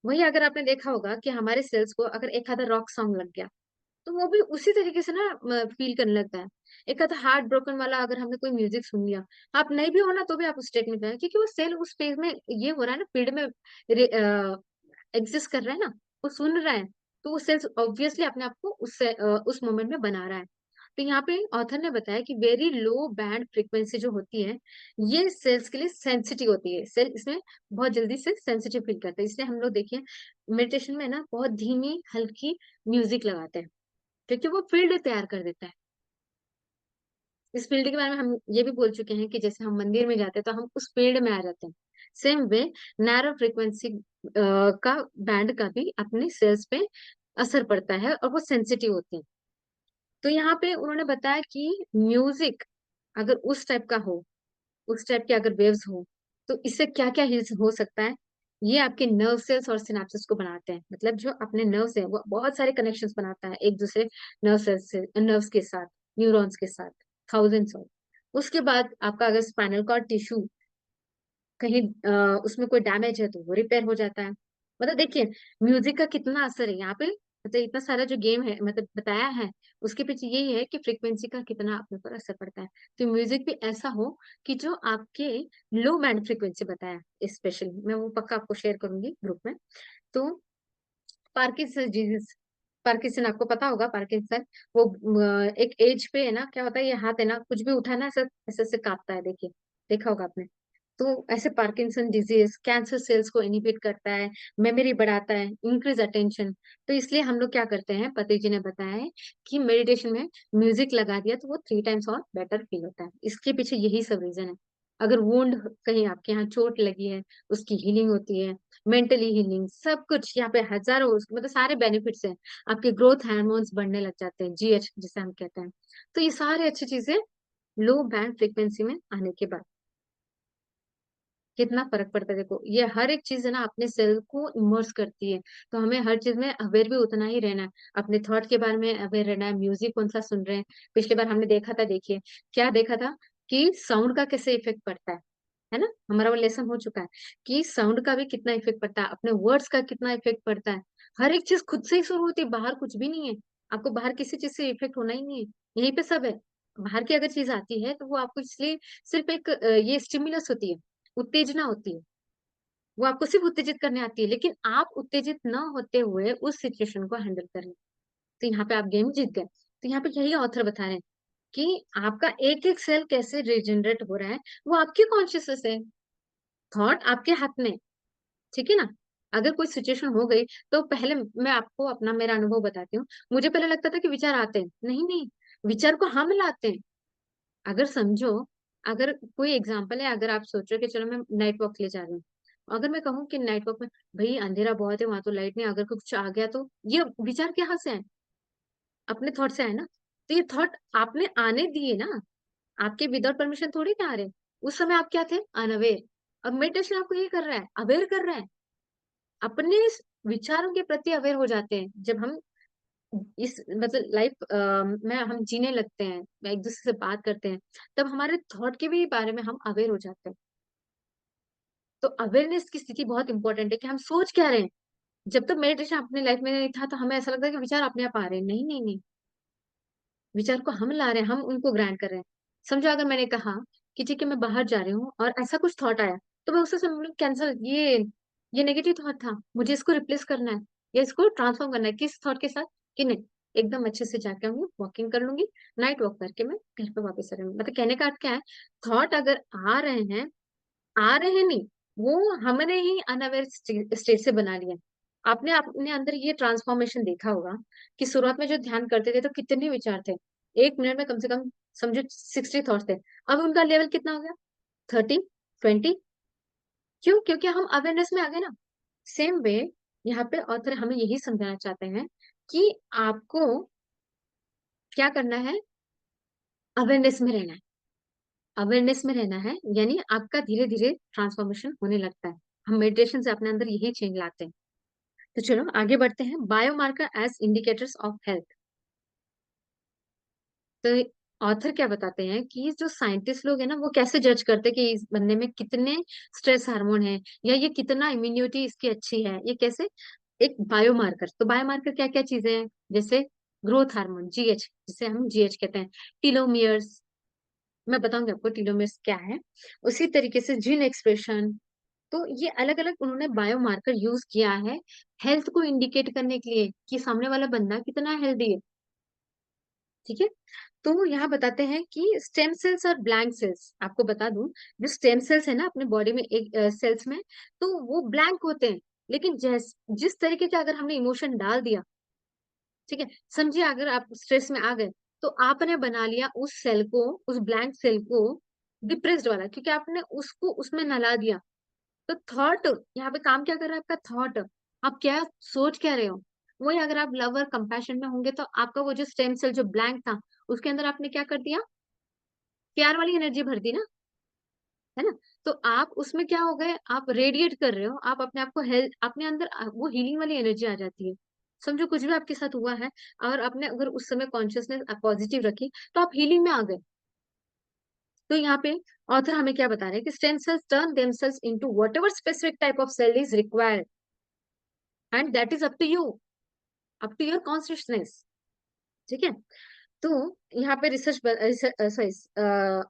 वही अगर आपने देखा होगा कि हमारे सेल्स को अगर एक आधा रॉक सॉन्ग लग गया, तो वो भी उसी तरीके से ना फील करने लगता है। एक आधा हार्ट ब्रोकन वाला अगर हमने कोई म्यूजिक सुन लिया, आप नहीं भी हो ना तो भी आप उस स्टेट में हैं, क्योंकि वो सेल उस फेज में ये हो रहा है ना, फील्ड में एग्जिस्ट कर रहा है ना, वो सुन रहा है। तो वो सेल्स ऑब्वियसली अपने आप को उस मोमेंट में बना रहा है। तो यहाँ पे ऑथर ने बताया कि वेरी लो बैंड फ्रीक्वेंसी जो होती है, ये सेल्स के लिए सेंसिटिव होती है। सेल इसमें बहुत जल्दी से सेंसिटिव फील करते हैं, इसलिए हम लोग देखिए मेडिटेशन में ना बहुत धीमी हल्की म्यूजिक लगाते हैं, क्योंकि वो फील्ड तैयार कर देता है। इस फील्ड के बारे में हम ये भी बोल चुके हैं कि जैसे हम मंदिर में जाते हैं तो हम उस फील्ड में आ जाते हैं। सेम वे नैरो फ्रीक्वेंसी का बैंड का भी अपने सेल्स पे असर पड़ता है और वो सेंसिटिव होती है। तो यहाँ पे उन्होंने बताया कि म्यूजिक अगर उस टाइप का हो, उस टाइप के अगर वेव्स हो, तो इससे क्या क्या हो सकता है। ये आपके नर्व सेल्स और सिनेप्सिस को बनाते हैं, मतलब जो अपने नर्व्स हैं वो बहुत सारे कनेक्शंस बनाता है एक दूसरे नर्व सेल्स से, नर्व्स के साथ, न्यूरॉन्स के साथ, थाउजेंड्स ऑफ। उसके बाद आपका अगर स्पाइनल कॉर्ड टिश्यू कहीं उसमें कोई डैमेज है तो वो रिपेयर हो जाता है। मतलब देखिए म्यूजिक का कितना असर है यहाँ पे, मतलब इतना सारा जो गेम है मतलब बताया है, उसके पीछे यही है कि फ्रीक्वेंसी का कितना अपने पर असर पड़ता है। तो म्यूजिक भी ऐसा हो कि जो आपके लो बैंड फ्रीक्वेंसी बताया, स्पेशली मैं वो पक्का आपको शेयर करूंगी ग्रुप में। तो पार्किंसन डिजीज, पार्किंसन आपको पता होगा, पार्किंसन वो एक एज पे है ना क्या होता है, ये हाथ है ना कुछ भी उठाना ऐसे ऐसे ऐसे कांपता है, देखिए देखा होगा आपने। तो ऐसे पार्किंसन डिजीज कैंसर सेल्स को इनिबिट करता है, मेमोरी बढ़ाता है, इंक्रीज अटेंशन। तो इसलिए हम लोग क्या करते हैं, पति जी ने बताया है कि मेडिटेशन में म्यूजिक लगा दिया तो वो 3 टाइम्स और बेटर फील होता है। इसके पीछे यही सब रीजन है। अगर वुंड कहीं आपके यहाँ चोट लगी है, उसकी हीलिंग होती है, मेंटली हीलिंग, सब कुछ यहाँ पे हजारों मतलब सारे बेनिफिट्स हैं। आपके ग्रोथ हार्मोन्स बढ़ने लग जाते हैं, जीएच जिसे हम कहते हैं। तो ये सारी अच्छी चीजें लो बैंड फ्रीक्वेंसी में आने के बाद कितना फर्क पड़ता है। देखो ये हर एक चीज है ना अपने सेल को इमर्स करती है। तो हमें हर चीज में अवेयर भी उतना ही रहना है, अपने थॉट के बारे में अवेयर रहना है, म्यूजिक कौन सा सुन रहे हैं। पिछली बार हमने देखा था, देखिए क्या देखा था कि साउंड का कैसे इफेक्ट पड़ता है ना, हमारा वो लेसन हो चुका है कि साउंड का भी कितना इफेक्ट पड़ता है, अपने वर्ड्स का कितना इफेक्ट पड़ता है। हर एक चीज खुद से ही शुरू होती है, बाहर कुछ भी नहीं है। आपको बाहर किसी चीज से इफेक्ट होना ही नहीं है, यहीं पे सब है। बाहर की अगर चीज आती है तो वो आपको इसलिए सिर्फ एक ये स्टिमुलस होती है, उत्तेजना होती है, वो आपको सिर्फ उत्तेजित करने आती है, लेकिन आप उत्तेजित न होते हुए उस सिचुएशन को हैंडल करें। तो यहाँ पे आप गेम जीत गए। तो यहाँ पे यही ऑथर बता रहे हैं कि आपका एक एक सेल कैसे रिजेनरेट हो रहा है, वो आपकी कॉन्शियसनेस है, थॉट आपके हाथ में। ठीक है ना। अगर कोई सिचुएशन हो गई तो पहले मैं आपको अपना मेरा अनुभव बताती हूँ। मुझे पहले लगता था कि विचार आते हैं, नहीं नहीं, विचार को हम लाते हैं। अगर समझो, अगर कोई एग्जांपल है, अगर आप सोच रहे हो कि चलो मैं नाइट वॉक के लिए जा रही हूँ, अगर मैं कहूँ कि नाइट वॉक में भाई अंधेरा बहुत है, वहां तो लाइट नहीं, अगर कुछ आ गया तो ये विचार कहाँ से है, अपने थॉट से है ना। तो ये थॉट आपने आने दिए ना, आपके विदाउट परमिशन थोड़ी ना आ रहे। उस समय आप क्या थे? अनअवेयर। अब मेडिटेशन आपको ये कर रहा है, अवेयर कर रहा है, अपने विचारों के प्रति अवेयर हो जाते हैं। जब हम इस मतलब लाइफ में हम जीने लगते हैं, एक दूसरे से बात करते हैं, तब हमारे थॉट के भी बारे में हम अवेयर हो जाते हैं। तो अवेयरनेस की स्थिति बहुत इंपॉर्टेंट है कि हम सोच क्या रहे हैं। जब तक मेडिटेशन अपने लाइफ में नहीं था तो हमें ऐसा लगता है कि विचार अपने आप आ रहे हैं। नहीं नहीं नहीं, विचार को हम ला रहे हैं, हम उनको ग्रांट कर रहे हैं। समझो अगर मैंने कहा कि ठीक है मैं बाहर जा रही हूँ और ऐसा कुछ थॉट आया, तो मैं उससे कैंसिल, ये नेगेटिव थॉट था, मुझे इसको रिप्लेस करना है या इसको ट्रांसफॉर्म करना है किस थॉट के साथ, कि नहीं, एकदम अच्छे से जाके हम वॉकिंग कर लूंगी, नाइट वॉक करके मैं घर पे वापस आ जाऊंगी। मतलब कहने का अर्थ क्या है, थॉट अगर आ रहे हैं नहीं, वो हमने ही अनअवेयर स्टेट से बना लिया। आपने अपने अंदर ये ट्रांसफॉर्मेशन देखा होगा कि शुरुआत में जो ध्यान करते थे तो कितने विचार थे, 1 मिनट में कम से कम समझो 60 थॉट्स थे। अब उनका लेवल कितना हो गया? 30, 20। क्यों? क्योंकि हम अवेयरनेस में आ गए ना। सेम वे यहाँ पे ऑथर हमें यही समझाना चाहते हैं कि आपको क्या करना है, अवेयरनेस में रहना है। अवेयरनेस में रहना है यानी आपका धीरे धीरे ट्रांसफॉर्मेशन होने लगता है। हम मेडिटेशन से अपने अंदर यही चेंज लाते हैं। तो चलो आगे बढ़ते हैं। Biomarker as indicators of health. तो ऑथर क्या बताते हैं कि जो साइंटिस्ट लोग हैं ना, वो कैसे जज करते हैं कि इस बंदे में कितने स्ट्रेस हार्मोन है या ये कितना इम्यूनिटी इसकी अच्छी है, ये कैसे? एक बायोमार्कर। तो बायोमार्कर क्या क्या चीजें हैं? जैसे ग्रोथ हार्मोन जीएच, जिसे हम जीएच कहते हैं, टीलोमियर्स, मैं बताऊंगी आपको टीलोमियर्स क्या है। उसी तरीके से जीन एक्सप्रेशन। तो ये अलग अलग उन्होंने बायोमार्कर यूज किया है हेल्थ को इंडिकेट करने के लिए कि सामने वाला बंदा कितना हेल्दी है। ठीक है, तो यहाँ बताते हैं कि स्टेम सेल्स और ब्लैंक सेल्स, आपको बता दूं, जो स्टेम सेल्स है ना अपने बॉडी में, एक सेल्स में, तो वो ब्लैंक होते हैं। लेकिन जिस तरीके का अगर हमने इमोशन डाल दिया, ठीक है, समझिए अगर आप स्ट्रेस में आ गए, तो आपने बना लिया उस सेल को, उस ब्लैंक सेल को डिप्रेस्ड वाला, क्योंकि आपने उसको उसमें नला दिया। तो थॉट यहाँ पे काम क्या कर रहा है आपका? थॉट, आप क्या सोच क्या रहे हो? वही अगर आप लव और कंपैशन में होंगे तो आपका वो जो स्टेम सेल जो ब्लैंक था, उसके अंदर आपने क्या कर दिया? प्यार वाली एनर्जी भर दी ना, है ना? तो आप उसमें क्या हो गए, आप रेडिएट कर रहे हो, आप अपने आप को हेल्थ, अपने अंदर वो हीलिंग वाली एनर्जी आ जाती है। समझो कुछ भी आपके साथ हुआ है और आपने अगर उस समय कॉन्शियसनेस पॉजिटिव रखी, तो आप हीलिंग में आ गए। तो यहाँ पे ऑथर हमें क्या बता रहे हैं कि stem cells turn themselves into whatever specific type of cell is required and that is up to you, up to your consciousness. ठीक है, तो यहाँ पे सॉरी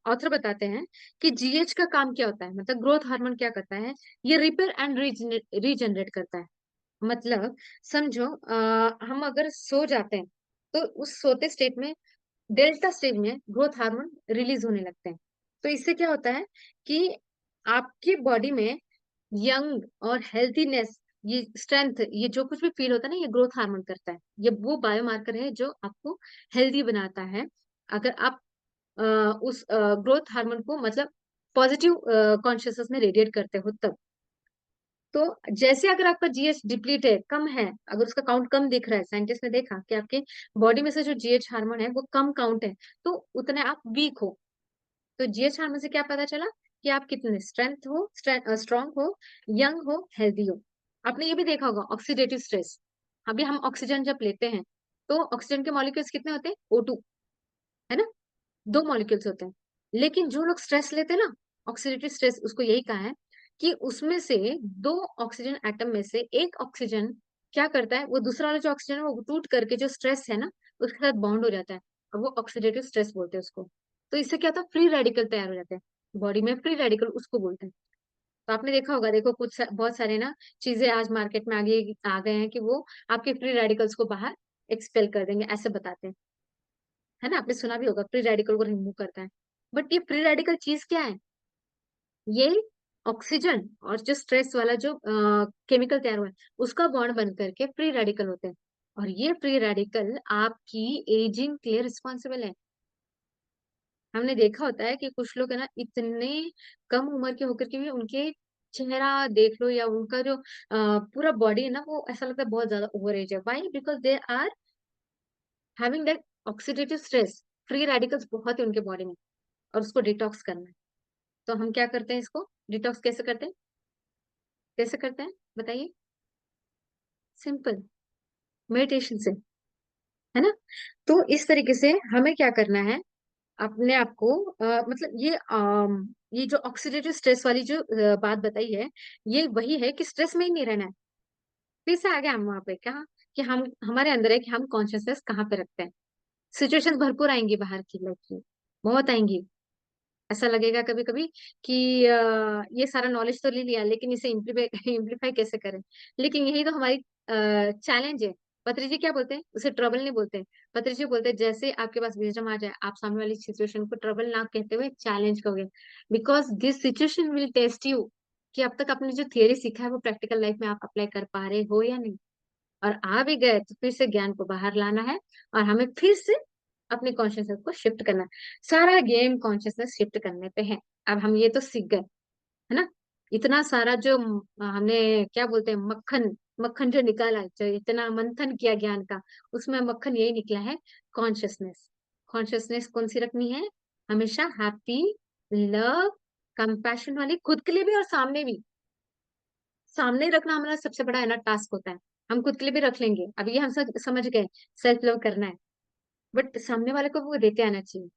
ऑथर बताते हैं कि जीएच का काम क्या होता है, मतलब ग्रोथ हार्मोन क्या करता है, ये रिपेयर एंड रीजनरेट करता है। मतलब समझो हम अगर सो जाते हैं, तो उस सोते स्टेट में, डेल्टा स्टेज में ग्रोथ हार्मोन रिलीज होने लगते हैं। तो इससे क्या होता है कि आपकी बॉडी में यंग और हेल्थीनेस, ये स्ट्रेंथ, ये जो कुछ भी फील होता है ना, ये ग्रोथ हार्मोन करता है। ये वो बायोमार्कर है जो आपको हेल्दी बनाता है। अगर आप उस ग्रोथ हार्मोन को मतलब पॉजिटिव कॉन्शियसनेस में रेडिएट करते हो तब। तो जैसे अगर आपका जीएच डिप्लीट है, कम है, अगर उसका काउंट कम दिख रहा है, साइंटिस्ट ने देखा कि आपके बॉडी में से जो जीएच हार्मोन है वो कम काउंट है, तो उतने आप वीक हो। तो जीएच हार्मोन से क्या पता चला कि आप कितने स्ट्रांग हो, यंग हो, हेल्दी हो। आपने ये भी देखा होगा ऑक्सीडेटिव स्ट्रेस। अभी हम ऑक्सीजन जब लेते हैं, तो ऑक्सीजन के मॉलिक्यूल्स कितने होते हैं? O2, है ना? 2 मॉलिक्यूल्स होते हैं। लेकिन जो लोग स्ट्रेस लेते हैं ना, ऑक्सीडेटिव स्ट्रेस, उसको यही कहा है कि उसमें से 2 ऑक्सीजन एटम में से एक ऑक्सीजन क्या करता है, वो दूसरा वाला जो ऑक्सीजन है वो टूट करके जो स्ट्रेस है ना, उसके साथ बॉन्ड हो जाता है, और वो ऑक्सीडेटिव स्ट्रेस बोलते हैं उसको। तो इससे क्या होता है, फ्री रेडिकल तैयार हो जाते हैं बॉडी में, फ्री रेडिकल उसको बोलते हैं। तो आपने देखा होगा, देखो बहुत सारे ना चीजें आज मार्केट में आगे आ गए हैं कि वो आपके फ्री रेडिकल्स को बाहर एक्सपेल कर देंगे, ऐसे बताते हैं, है ना? आपने सुना भी होगा फ्री रेडिकल को रिमूव करता है। बट ये फ्री रेडिकल चीज क्या है? ये ऑक्सीजन और जो स्ट्रेस वाला जो केमिकल तैयार हुआ है, उसका बॉन्ड बन करके फ्री रेडिकल होते हैं। और ये फ्री रेडिकल आपकी एजिंग के लिए रिस्पॉन्सिबल है। हमने देखा होता है कि कुछ लोग है ना, इतने कम उम्र के होकर के भी उनके चेहरा देख लो या उनका जो पूरा बॉडी है ना, वो ऐसा लगता है बहुत ज्यादा ओवर एज है। Why? Because they are having that oxidative stress, free radicals बहुत है उनके बॉडी में, और उसको डिटॉक्स करना है। तो हम क्या करते हैं, इसको डिटॉक्स कैसे करते हैं, कैसे करते हैं बताइए? सिंपल, मेडिटेशन से, है ना। तो इस तरीके से हमें क्या करना है, अपने आप को मतलब ये जो ऑक्सीडेटिव स्ट्रेस वाली जो बात बताई है, ये वही है कि स्ट्रेस में ही नहीं रहना है। फिर से आ गया हम वहां पे, कहा कि हम हमारे अंदर है कि हम कॉन्शियसनेस कहाँ पे रखते हैं। सिचुएशन भरपूर आएंगी बाहर की लाइफ की, बहुत आएंगी। ऐसा लगेगा कभी कभी कि ये सारा नॉलेज तो ले लिया, लेकिन इसे इम्प्लीफाई इम्प्लीफाई कैसे करें। लेकिन यही तो हमारी चैलेंज है। पत्री जी क्या बोलते हैं, उसे ट्रबल नहीं बोलते। पत्री जी बोलते हैं जैसे आपके पास विजडम आ जाए, आप सामने वाली सिचुएशन को ट्रबल ना कहते हुए चैलेंज करोगे, because this situation will test you कि अब तक आपने जो थियरी सीखा है वो प्रैक्टिकल लाइफ में आप अप्लाई कर पा रहे हो या नहीं। और आ भी गए तो फिर से ज्ञान को बाहर लाना है, और हमें फिर से अपने कॉन्शियसनेस को शिफ्ट करना है। सारा गेम कॉन्शियसनेस शिफ्ट करने पे है। अब हम ये तो सीख गए, है ना। इतना सारा जो हमने क्या बोलते हैं, मक्खन, मक्खन जो निकाला, जो इतना मंथन किया ज्ञान का, उसमें मक्खन यही निकला है, कॉन्शियसनेस। कॉन्शियसनेस कौन सी रखनी है, हमेशा हैप्पी, लव, कंपैशन वाली, खुद के लिए भी और सामने भी। सामने रखना हमारा सबसे बड़ा है ना टास्क होता है। हम खुद के लिए भी रख लेंगे, अब ये हम सब समझ गए, सेल्फ लव करना है, बट सामने वाले को वो देते आना चाहिए।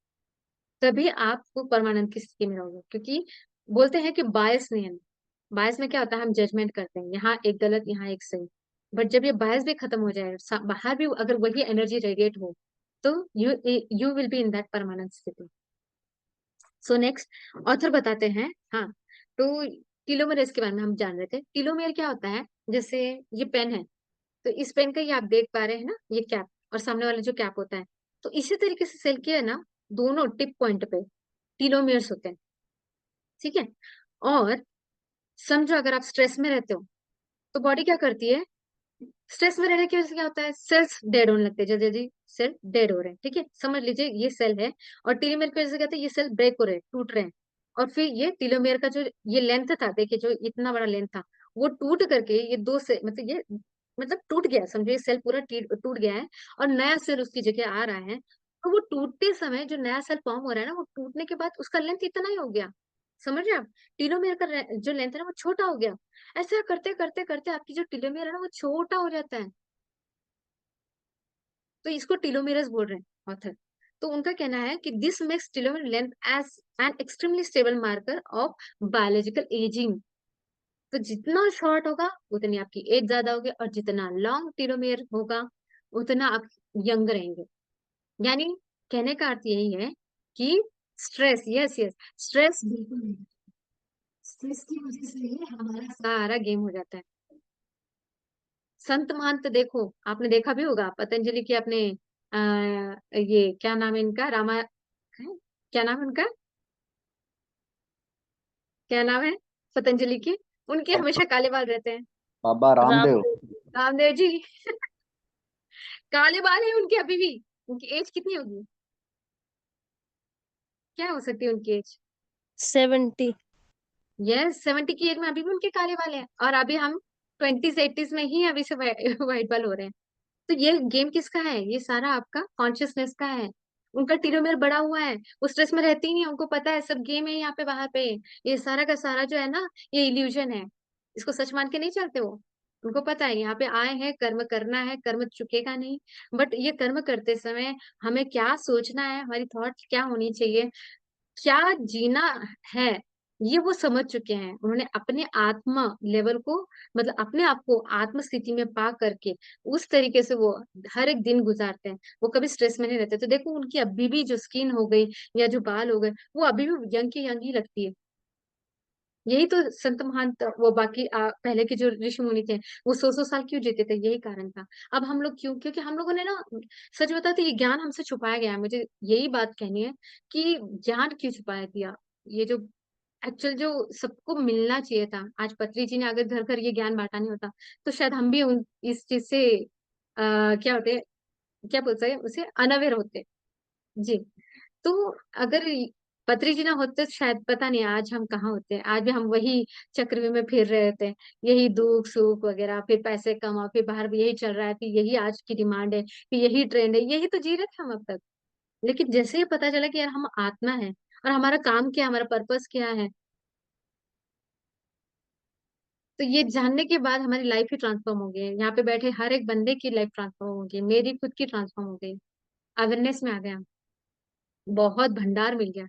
तभी आप वो परमानंद की स्थिति में रहोगे, क्योंकि बोलते हैं कि बायस नहीं है। बायस में क्या होता है, हम जजमेंट करते हैं, यहाँ एक गलत यहाँ एक सही। बट जब ये बायस भी खत्म हो जाए, बाहर भी अगर वही एनर्जी रेडिएट हो, तो you will be in that permanent स्थिति। सो नेक्स्ट ऑथर बताते हैं, हाँ। तो टीलोमेरेज के बारे में हम जान रहे थे। टीलोमेर क्या होता है, जैसे ये पेन है, तो इस पेन का ये आप देख पा रहे हैं ना, ये कैप और सामने वाला जो कैप होता है, तो इसी तरीके से सेल के है ना, दोनों टिप पॉइंट पे टीलोमेर्स होते हैं, ठीक है। और समझो अगर आप स्ट्रेस में रहते हो, तो बॉडी क्या करती है, स्ट्रेस में रहने की वजह से क्या होता है, सेल्स डेड होने लगते हैं, जल्दी जल्दी सेल डेड हो रहे हैं, ठीक है। समझ लीजिए ये सेल है, और टीलोमेर की वजह से क्या होता है, ये सेल ब्रेक हो रहे हैं, टूट रहे हैं। और फिर ये टीलोमेर का जो ये लेंथ था, देखिए जो इतना बड़ा लेंथ था, वो टूट करके ये दो से मतलब ये मतलब टूट गया, समझो ये सेल पूरा टूट गया है, और नया सेल उसकी जगह आ रहा है। तो वो टूटते समय जो नया सेल फॉर्म हो रहा है ना, वो टूटने के बाद उसका लेंथ इतना ही हो गया, समझ रहे हैं आप। टीलोमेर का जो लेंथ है ना, वो छोटा हो गया। ऐसा करते करते करते आपकी जो टीलोमेर है ना, वो छोटा हो जाता है। तो इसको टीलोमेरस बोल रहे हैं ऑथर। तो उनका कहना है कि this makes telomere length as an extremely stable marker of biological ageing. तो जितना शॉर्ट होगा उतनी आपकी एज ज्यादा होगी, और जितना लॉन्ग टीलोमेर होगा उतना आप यंग रहेंगे। यानी कहने का अर्थ यही है कि स्ट्रेस, यस यस, स्ट्रेस बिल्कुल नहीं, स्ट्रेस की वजह से ही हमारा सारा गेम हो जाता है। संत महंत देखो, आपने देखा भी होगा पतंजलि की, अपने ये क्या नाम है इनका, क्या नाम है उनका, क्या नाम है पतंजलि की, उनके हमेशा काले बाल रहते हैं। बाबा रामदेव। रामदेव। रामदेव जी काले बाल है उनके अभी भी। उनकी एज कितनी होगी, क्या हो सकती है उनकी एज? 70। यस, 70 की एज में अभी भी उनके काले बाल हैं, और अभी हम 20s 80s में ही अभी से वाइट बाल हो रहे हैं। तो ये गेम किसका है, ये सारा आपका कॉन्शियसनेस का है। उनका टीलोमेर बड़ा हुआ है, वो स्ट्रेस में रहती ही नहीं है, उनको पता है सब गेम है यहाँ पे बाहर पे। ये सारा का सारा जो है ना, ये इल्यूजन है, इसको सच मान के नहीं चलते वो। उनको पता है यहाँ पे आए हैं, कर्म करना है, कर्म चुकेगा नहीं। बट ये कर्म करते समय हमें क्या सोचना है, हमारी थॉट क्या होनी चाहिए, क्या जीना है, ये वो समझ चुके हैं। उन्होंने अपने आत्मा लेवल को, मतलब अपने आप को आत्म स्थिति में पा करके उस तरीके से वो हर एक दिन गुजारते हैं। वो कभी स्ट्रेस में नहीं रहते। तो देखो उनकी अभी भी जो स्किन हो गई या जो बाल हो गए, वो अभी भी यंग की यंग ही लगती है। यही तो संत महान वो बाकी पहले के जो ऋषि मुनि थे, वो 100 100 साल क्यों जीते थे, यही कारण था। अब हम लोग क्यों, क्योंकि हम लोगों ने ना, सच बताते ये ज्ञान हमसे छुपाया गया है। मुझे यही बात कहनी है कि ज्ञान क्यों छुपाया गया, ये जो एक्चुअल जो सबको मिलना चाहिए था। आज पत्री जी ने अगर घर घर ये ज्ञान बांटा नहीं होता, तो शायद हम भी उन इस चीज से क्या होते, क्या बोलते हैं उसे, अनअवेयर होते। जी। तो अगर पत्री जी ना होते तो शायद पता नहीं आज हम कहाँ होते। आज भी हम वही चक्रव्यूह में फिर रहे होते, यही दुख सुख वगैरह, फिर पैसे कमाओ, फिर बाहर भी यही चल रहा है, फिर यही आज की डिमांड है, फिर यही ट्रेंड है, यही तो जी रहे थे हम अब तक। लेकिन जैसे ही पता चला कि यार हम आत्मा है, और हमारा काम क्या है, हमारा पर्पस क्या है। तो ये जानने के बाद हमारी लाइफ ही ट्रांसफॉर्म हो गई है। यहाँ पे बैठे हर एक बंदे की लाइफ ट्रांसफॉर्म हो गई, मेरी खुद की ट्रांसफॉर्म हो गई, अवेयरनेस में आ गया, बहुत भंडार मिल गया।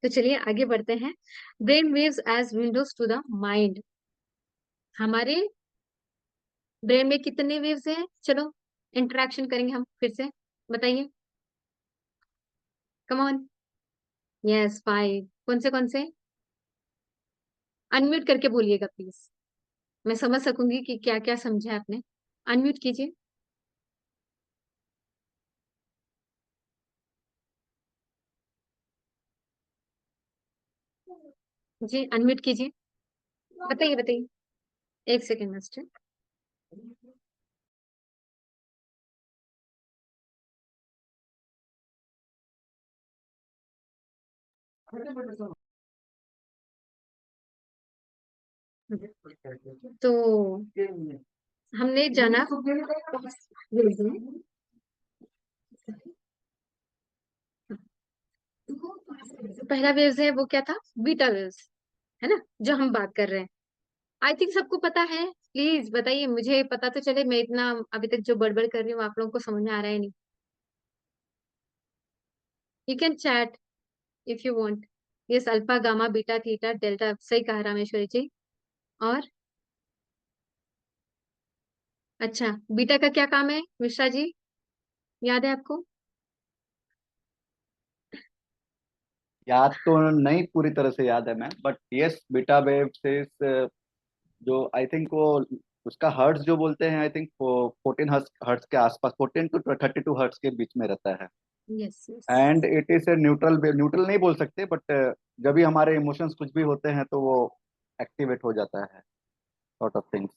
तो चलिए आगे बढ़ते हैं। Brain waves as windows to the mind. हमारे ब्रेन में कितने वेव्स हैं, चलो इंटरेक्शन करेंगे हम फिर से, बताइए, कम ऑन। यस, 5। कौन से अनम्यूट करके बोलिएगा प्लीज, मैं समझ सकूंगी कि क्या क्या समझा आपने। अनम्यूट कीजिए। जी अनम्यूट कीजिए, बताइए बताइए। एक सेकेंड मास्टर। तो हमने जाना पहला वेव्स है वो क्या था, बीटा वेव्स, है ना, जो हम बात कर रहे हैं। आई थिंक सबको पता है, प्लीज बताइए, मुझे पता तो चले, मैं इतना अभी तक जो बड़बड़ कर रही हूँ आप लोगों को समझ में आ रहा है नहीं। You can chat if you want. Yes, alpha gamma beta theta delta, सही कहा रामेश्वरी जी। और अच्छा, बीटा का क्या काम है मिश्रा जी, याद है आपको? याद तो नहीं पूरी तरह से याद है ma'am, but yes beta wave से जो आई थिंक वो उसका हर्ट्ज जो बोलते हैं, आई थिंक 14 हर्ट्ज के आसपास, 14 to 32 हर्ट्ज के बीच में रहता है। Yes yes. And it is a neutral wave, neutral नहीं बोल सकते, बट जब भी हमारे इमोशंस कुछ भी होते हैं तो वो एक्टिवेट हो जाता है, सॉर्ट ऑफ थिंग्स।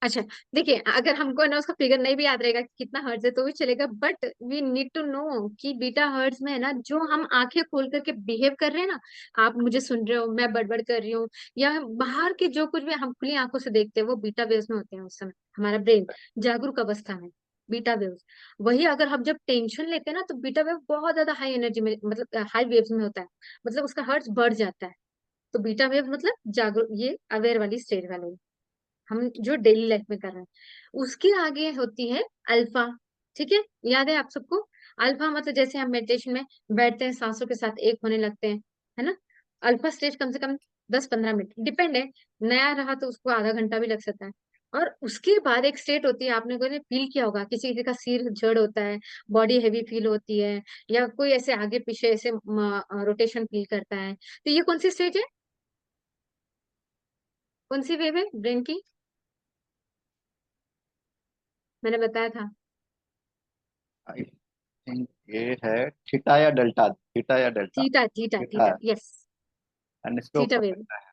अच्छा, देखिए अगर हमको ना उसका फिगर नहीं भी याद रहेगा कि कितना हर्ट्ज है तो भी चलेगा, but we need to know कि बीटा हर्ट्ज में है ना, जो हम आंखें खोल करके बिहेव कर रहे हैं ना, आप मुझे सुन रहे हो, मैं बड़बड़ कर रही हूँ, या बाहर के जो कुछ भी हम खुली आंखों से देखते हैं वो बीटा वेव्स में होते हैं। उस समय हमारा ब्रेन जागरूक अवस्था में, बीटा वेव्स। वही अगर हम जब टेंशन लेते हैं ना, तो बीटा वेव बहुत ज्यादा हाई एनर्जी में, मतलब हाई वेव्स में होता है, मतलब उसका हर्ट्ज बढ़ जाता है। तो बीटा वेव मतलब जागरूक, ये अवेयर वाली स्टेज वाले हम जो डेली लाइफ में कर रहे हैं। उसके आगे होती है अल्फा, ठीक है, याद है आप सबको? अल्फा मतलब जैसे हम मेडिटेशन में बैठते हैं, सांसों के साथ एक होने लगते हैं, है ना। अल्फा स्टेज कम से कम 10-15 मिनट डिपेंड है, नया रहा तो उसको आधा घंटा भी लग सकता है। और उसके बाद एक स्टेट होती है, आपने कोई फील किया होगा, किसी किसी का सिर जड़ होता है, बॉडी हैवी फील होती है, या कोई ऐसे आगे पीछे ऐसे रोटेशन फील करता है। तो ये कौन सी स्टेज है, कौन सी वेव है ब्रेन की? मैंने बताया था, आई थिंक ये है थीटा या डेल्टा, थीटा या delta, theta theta theta. Theta, yes, and इस पे थीटा ऊपर वेव। रहता है।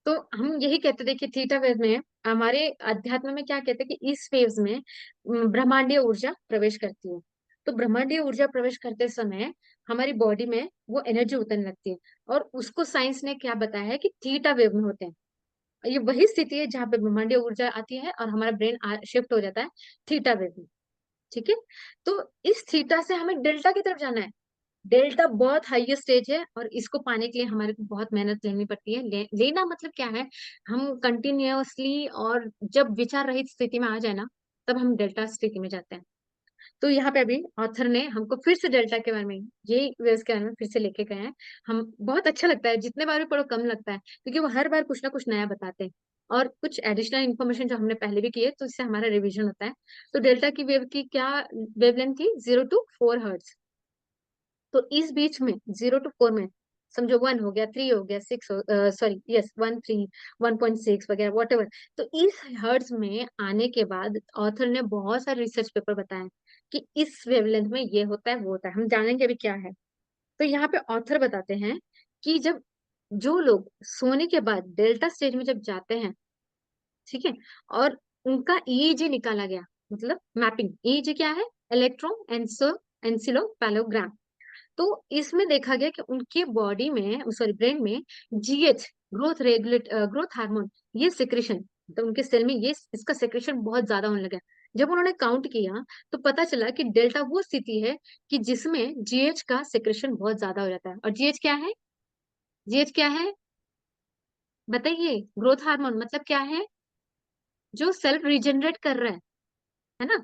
तो हम यही कहते थे कि थीटा वेव में, हमारे अध्यात्म में क्या कहते हैं कि इस वेव्स में ब्रह्मांडीय ऊर्जा प्रवेश करती है। तो ब्रह्मांडीय ऊर्जा प्रवेश करते समय हमारी बॉडी में वो एनर्जी उतरने लगती है, और उसको साइंस ने क्या बताया है कि थीटा वेव में होते हैं। ये वही स्थिति है जहाँ पे ब्रह्मांडीय ऊर्जा आती है और हमारा ब्रेन शिफ्ट हो जाता है थीटा वेव में, ठीक है। तो इस थीटा से हमें डेल्टा की तरफ जाना है। डेल्टा बहुत हाईएस्ट स्टेज है, और इसको पाने के लिए हमारे को बहुत मेहनत लेनी पड़ती है। लेना मतलब क्या है, हम कंटिन्यूअसली, और जब विचार रहित स्थिति में आ जाए ना, तब हम डेल्टा स्थिति में जाते हैं। तो यहाँ पे अभी ऑथर ने हमको फिर से डेल्टा के बारे में, ये वेव्स के बारे में फिर से लेके गए हैं। हम बहुत अच्छा लगता है, जितने बार भी पढ़ो कम लगता है, क्योंकि वो हर बार कुछ ना कुछ नया बताते हैं, और कुछ एडिशनल इन्फॉर्मेशन जो हमने पहले भी की है, तो इससे हमारा रिवीजन होता है। तो डेल्टा की वेव की क्या वेवलेंथ थी, 0 to 4 हर्ट्ज। तो इस बीच में 0 to 4 में, समझो 1 हो गया, 3 हो गया, 6 सॉरी यस 1 3 1.6 वगैरह वॉट एवर। तो इस हर्ट्ज में आने के बाद ऑथर ने बहुत सारे रिसर्च पेपर बताए कि इस वेवलेंथ में ये होता है वो होता है, हम जानेंगे अभी क्या है। तो यहाँ पे ऑथर बताते हैं कि जब जो लोग सोने के बाद डेल्टा स्टेज में जब जाते हैं, ठीक है, और उनका ईईजी निकाला गया, मतलब मैपिंग, ईईजी क्या है, इलेक्ट्रॉन एनसेफेलोग्राम। तो इसमें देखा गया कि उनके बॉडी में, सॉरी ब्रेन में, जीएच, ग्रोथ हार्मोन, ये सिक्रेशन, तो उनके सेल में ये इसका सिक्रेशन बहुत ज्यादा होने लगा। जब उन्होंने काउंट किया तो पता चला कि डेल्टा वो स्थिति है कि जिसमें जीएच का सिक्रेशन बहुत ज्यादा हो जाता है। और जीएच क्या है? जीएच क्या है बताइए? ग्रोथ हार्मोन मतलब क्या है? जो सेल्फ रिजेनरेट कर रहा है ना।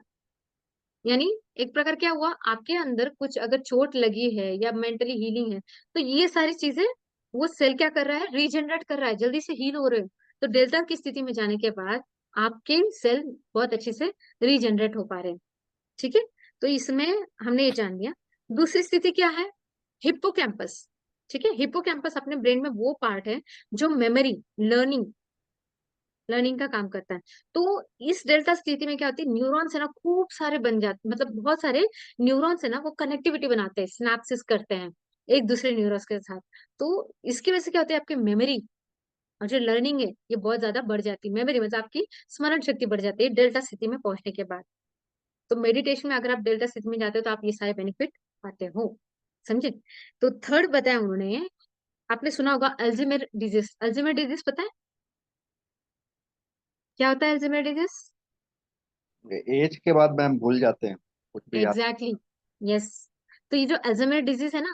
यानी एक प्रकार क्या हुआ, आपके अंदर कुछ अगर चोट लगी है या मेंटली हीलिंग है, तो ये सारी चीजें वो सेल क्या कर रहा है? रीजनरेट कर रहा है, जल्दी से हील हो रहे हो। तो डेल्टा की स्थिति में जाने के बाद आपके सेल बहुत अच्छे से रीजनरेट हो पा रहे हैं। ठीक है, तो इसमें हमने ये जान लिया। दूसरी स्थिति क्या है? हिप्पोकैम्पस। ठीक है, हिप्पोकैम्पस अपने ब्रेन में वो पार्ट है जो मेमोरी, लर्निंग का काम करता है। तो इस डेल्टा स्थिति में क्या होती है, न्यूरॉन्स है ना खूब सारे बन जाते, मतलब बहुत सारे न्यूरॉन्स है ना वो कनेक्टिविटी बनाते हैं, सिनेप्सिस करते हैं एक दूसरे न्यूरॉन्स के साथ। तो इसकी वजह से क्या होता है, आपकी मेमोरी और जो लर्निंग है ये बहुत ज्यादा बढ़ जाती है। मेमोरी मतलब आपकी स्मरण शक्ति बढ़ जाती है डेल्टा स्थिति में पहुंचने के बाद। तो मेडिटेशन में अगर आप डेल्टा स्थिति में जाते हो तो आप ये सारे बेनिफिट पाते हो। समझे? तो थर्ड बताया उन्होंने, आपने सुना होगा अल्जीमेर डिजीज। अल्जीमेर डिजीज पता है क्या होता है? अल्जीमेर डिजीज एज के बाद मैम भूल जाते हैं, कुछ भी याद। Exactly, yes. तो ये जो अल्जाइमर डिजीज है ना,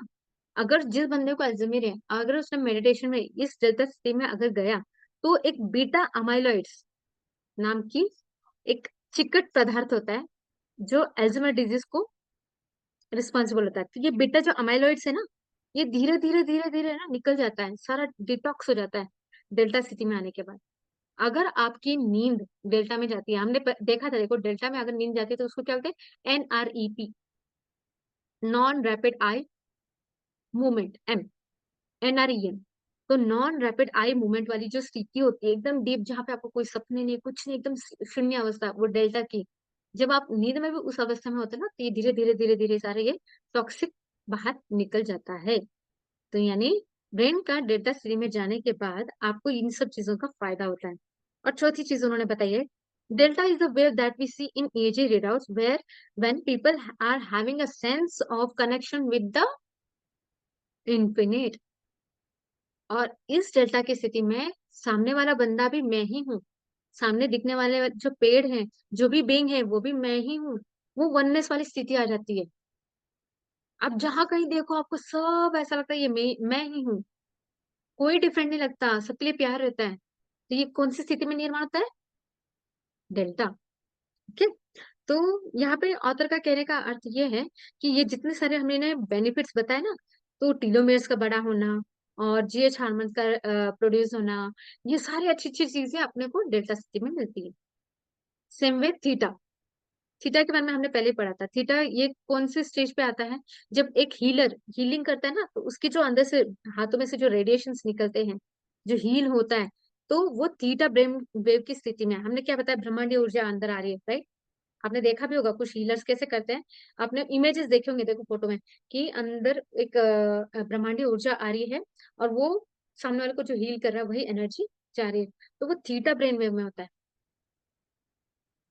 अगर जिस बंदे को अल्जाइमर है, अगर उसने मेडिटेशन में इस डेल्टा स्थिति में अगर गया, तो एक बीटा अमाइलॉइड्स नाम की एक चिकट पदार्थ होता है जो अल्जाइमर डिजीज को रिस्पॉन्सिबल होता है। तो ये बीटा जो अमाइलॉइड्स है ना, ये धीरे धीरे धीरे धीरे ना निकल जाता है, सारा डिटॉक्स हो जाता है डेल्टा स्थिति में आने के बाद। अगर आपकी नींद डेल्टा में जाती है, हमने देखा था, देखो डेल्टा में अगर नींद जाती है तो उसको क्या बोलते हैं? NREP, non rapid eye movement, NREM। तो नॉन रैपिड आई मूवमेंट वाली जो स्थिति होती है एकदम डीप, जहाँ पे आपको कोई सपने नहीं, कुछ नहीं, एकदम शून्य अवस्था, वो डेल्टा की। जब आप नींद में भी उस अवस्था में होते हैं ना, तो ये धीरे धीरे धीरे धीरे सारे ये टॉक्सिक बाहर निकल जाता है। तो यानी ब्रेन का डेल्टा स्थिति में जाने के बाद आपको इन सब चीजों का फायदा होता है। और चौथी चीज उन्होंने बताई है, delta is the wave that we see in EEG readouts where when people are having a sense of connection with the infinite। और इस डेल्टा की स्थिति में सामने वाला बंदा भी मैं ही हूँ, सामने दिखने वाले जो पेड़ हैं, जो भी बीइंग है वो भी मैं ही हूँ। वो वननेस वाली स्थिति आ जाती है। अब जहां कहीं देखो आपको सब ऐसा लगता है ये मैं ही हूँ, कोई डिफरेंट नहीं लगता, सबके लिए प्यार रहता है। तो ये कौन सी स्थिति में निर्माण होता है? डेल्टा। ठीक है, तो यहाँ पे ऑथर का कहने का अर्थ ये है कि ये जितने सारे हमने बेनिफिट्स बताए ना, तो टीलोमेयर्स का बड़ा होना और जीएच हार्मोन का प्रोड्यूस होना, ये सारी अच्छी अच्छी चीजें अपने को डेल्टा स्थिति में मिलती है। सेम वे थीटा, थीटा के बारे में हमने पहले ही पढ़ा था। थीटा ये कौन से स्टेज पे आता है? जब एक हीलर हीलिंग करता है ना, तो उसके जो अंदर से हाथों में से जो रेडिएशंस निकलते हैं, जो हील होता है, तो वो थीटा ब्रेन वेव की स्थिति में है। हमने क्या बताया, ब्रह्मांडीय ऊर्जा अंदर आ रही है, राइट? आपने देखा भी होगा कुछ हीलर्स कैसे करते हैं, आपने इमेजेस देखे होंगे, देखो फोटो में, कि अंदर एक ब्रह्मांडीय ऊर्जा आ रही है और वो सामने वाले को जो हील कर रहा है वही एनर्जी जा रही है। तो वो थीटा ब्रेन वेव में होता है।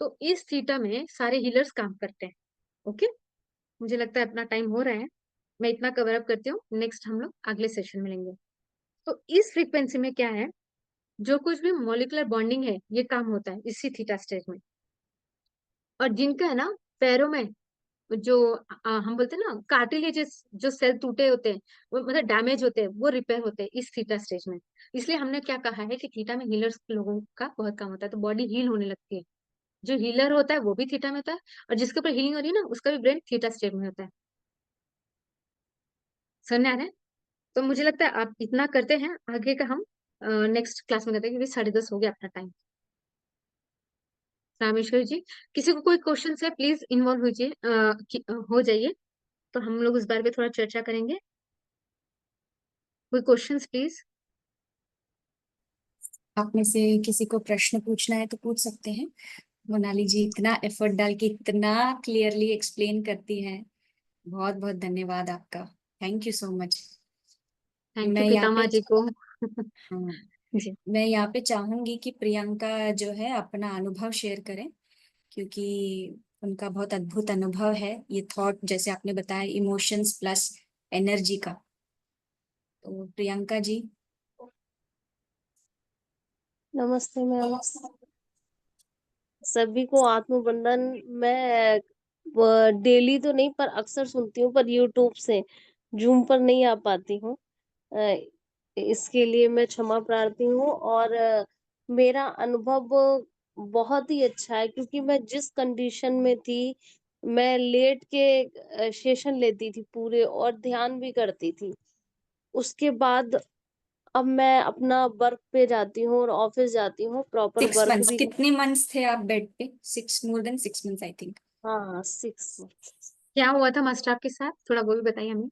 तो इस थीटा में सारे हीलर्स काम करते हैं। ओके, मुझे लगता है अपना टाइम हो रहा है, मैं इतना कवर अप करती हूँ, नेक्स्ट हम लोग अगले सेशन में लेंगे। तो इस फ्रीक्वेंसी में क्या है, जो कुछ भी मॉलिकुलर बॉन्डिंग है ये काम होता है इसी थीटा स्टेज में। और जिनका है ना पैरों में जो हम बोलते हैं ना कार्टिलेजेस, जो सेल टूटे होते हैं, वो मतलब डैमेज होते हैं, वो रिपेयर होते हैं इस थीटा स्टेज में। इसलिए हमने क्या कहा है कि थीटा में हीलर्स लोगों का बहुत काम होता है, तो बॉडी हील होने लगती है। जो हीलर होता है वो भी थीटा में होता है, और जिसके ऊपर हीलिंग हो रही है ना उसका भी ब्रेन थीटा स्टेट में होता है। समझ आ रहा है? तो मुझे लगता है आप इतना करते हैं, आगे का हम नेक्स्ट क्लास में करते हैं, क्योंकि 10:30 हो गया अपना टाइम। रामेश्वर जी, किसी को कोई क्वेश्चन है प्लीज इन्वॉल्व हो जाइए, तो हम लोग इस बारे में थोड़ा चर्चा करेंगे। कोई क्वेश्चंस प्लीज? आप में से किसी को प्रश्न पूछना है तो पूछ सकते हैं। मोनाली जी इतना एफर्ट डाल के इतना क्लियरली एक्सप्लेन करती हैं, बहुत बहुत धन्यवाद आपका। Thank you so much. Thank मैं यू यहाँ पे पितामा जी को। हाँ, जी। मैं यहाँ पे चाहूंगी कि प्रियंका जो है अपना अनुभव शेयर करें, क्योंकि उनका बहुत अद्भुत अनुभव है ये थॉट, जैसे आपने बताया, इमोशंस प्लस एनर्जी का। तो प्रियंका जी। नमस्ते मैम। सभी को आत्मबंधन मैं डेली तो नहीं पर अक्सर सुनती हूँ, पर यूट्यूब से, जूम पर नहीं आ पाती हूँ। अ, इसके लिए मैं क्षमा प्रार्थी हूँ, और मेरा अनुभव बहुत ही अच्छा है, क्योंकि मैं जिस कंडीशन में थी, मैं लेट के सेशन लेती थी पूरे, और ध्यान भी करती थी। उसके बाद अब मैं अपना वर्क पे जाती हूँ और ऑफिस जाती हूँ, प्रॉपर 6 वर्क मंथ्स, भी। कितने मंथ्स थे आप बेड पे? 6, more than 6 months I think. हाँ, 6 मंथ्स। क्या हुआ था मास्टर आपके साथ, थोड़ा वो भी बताइए हमें।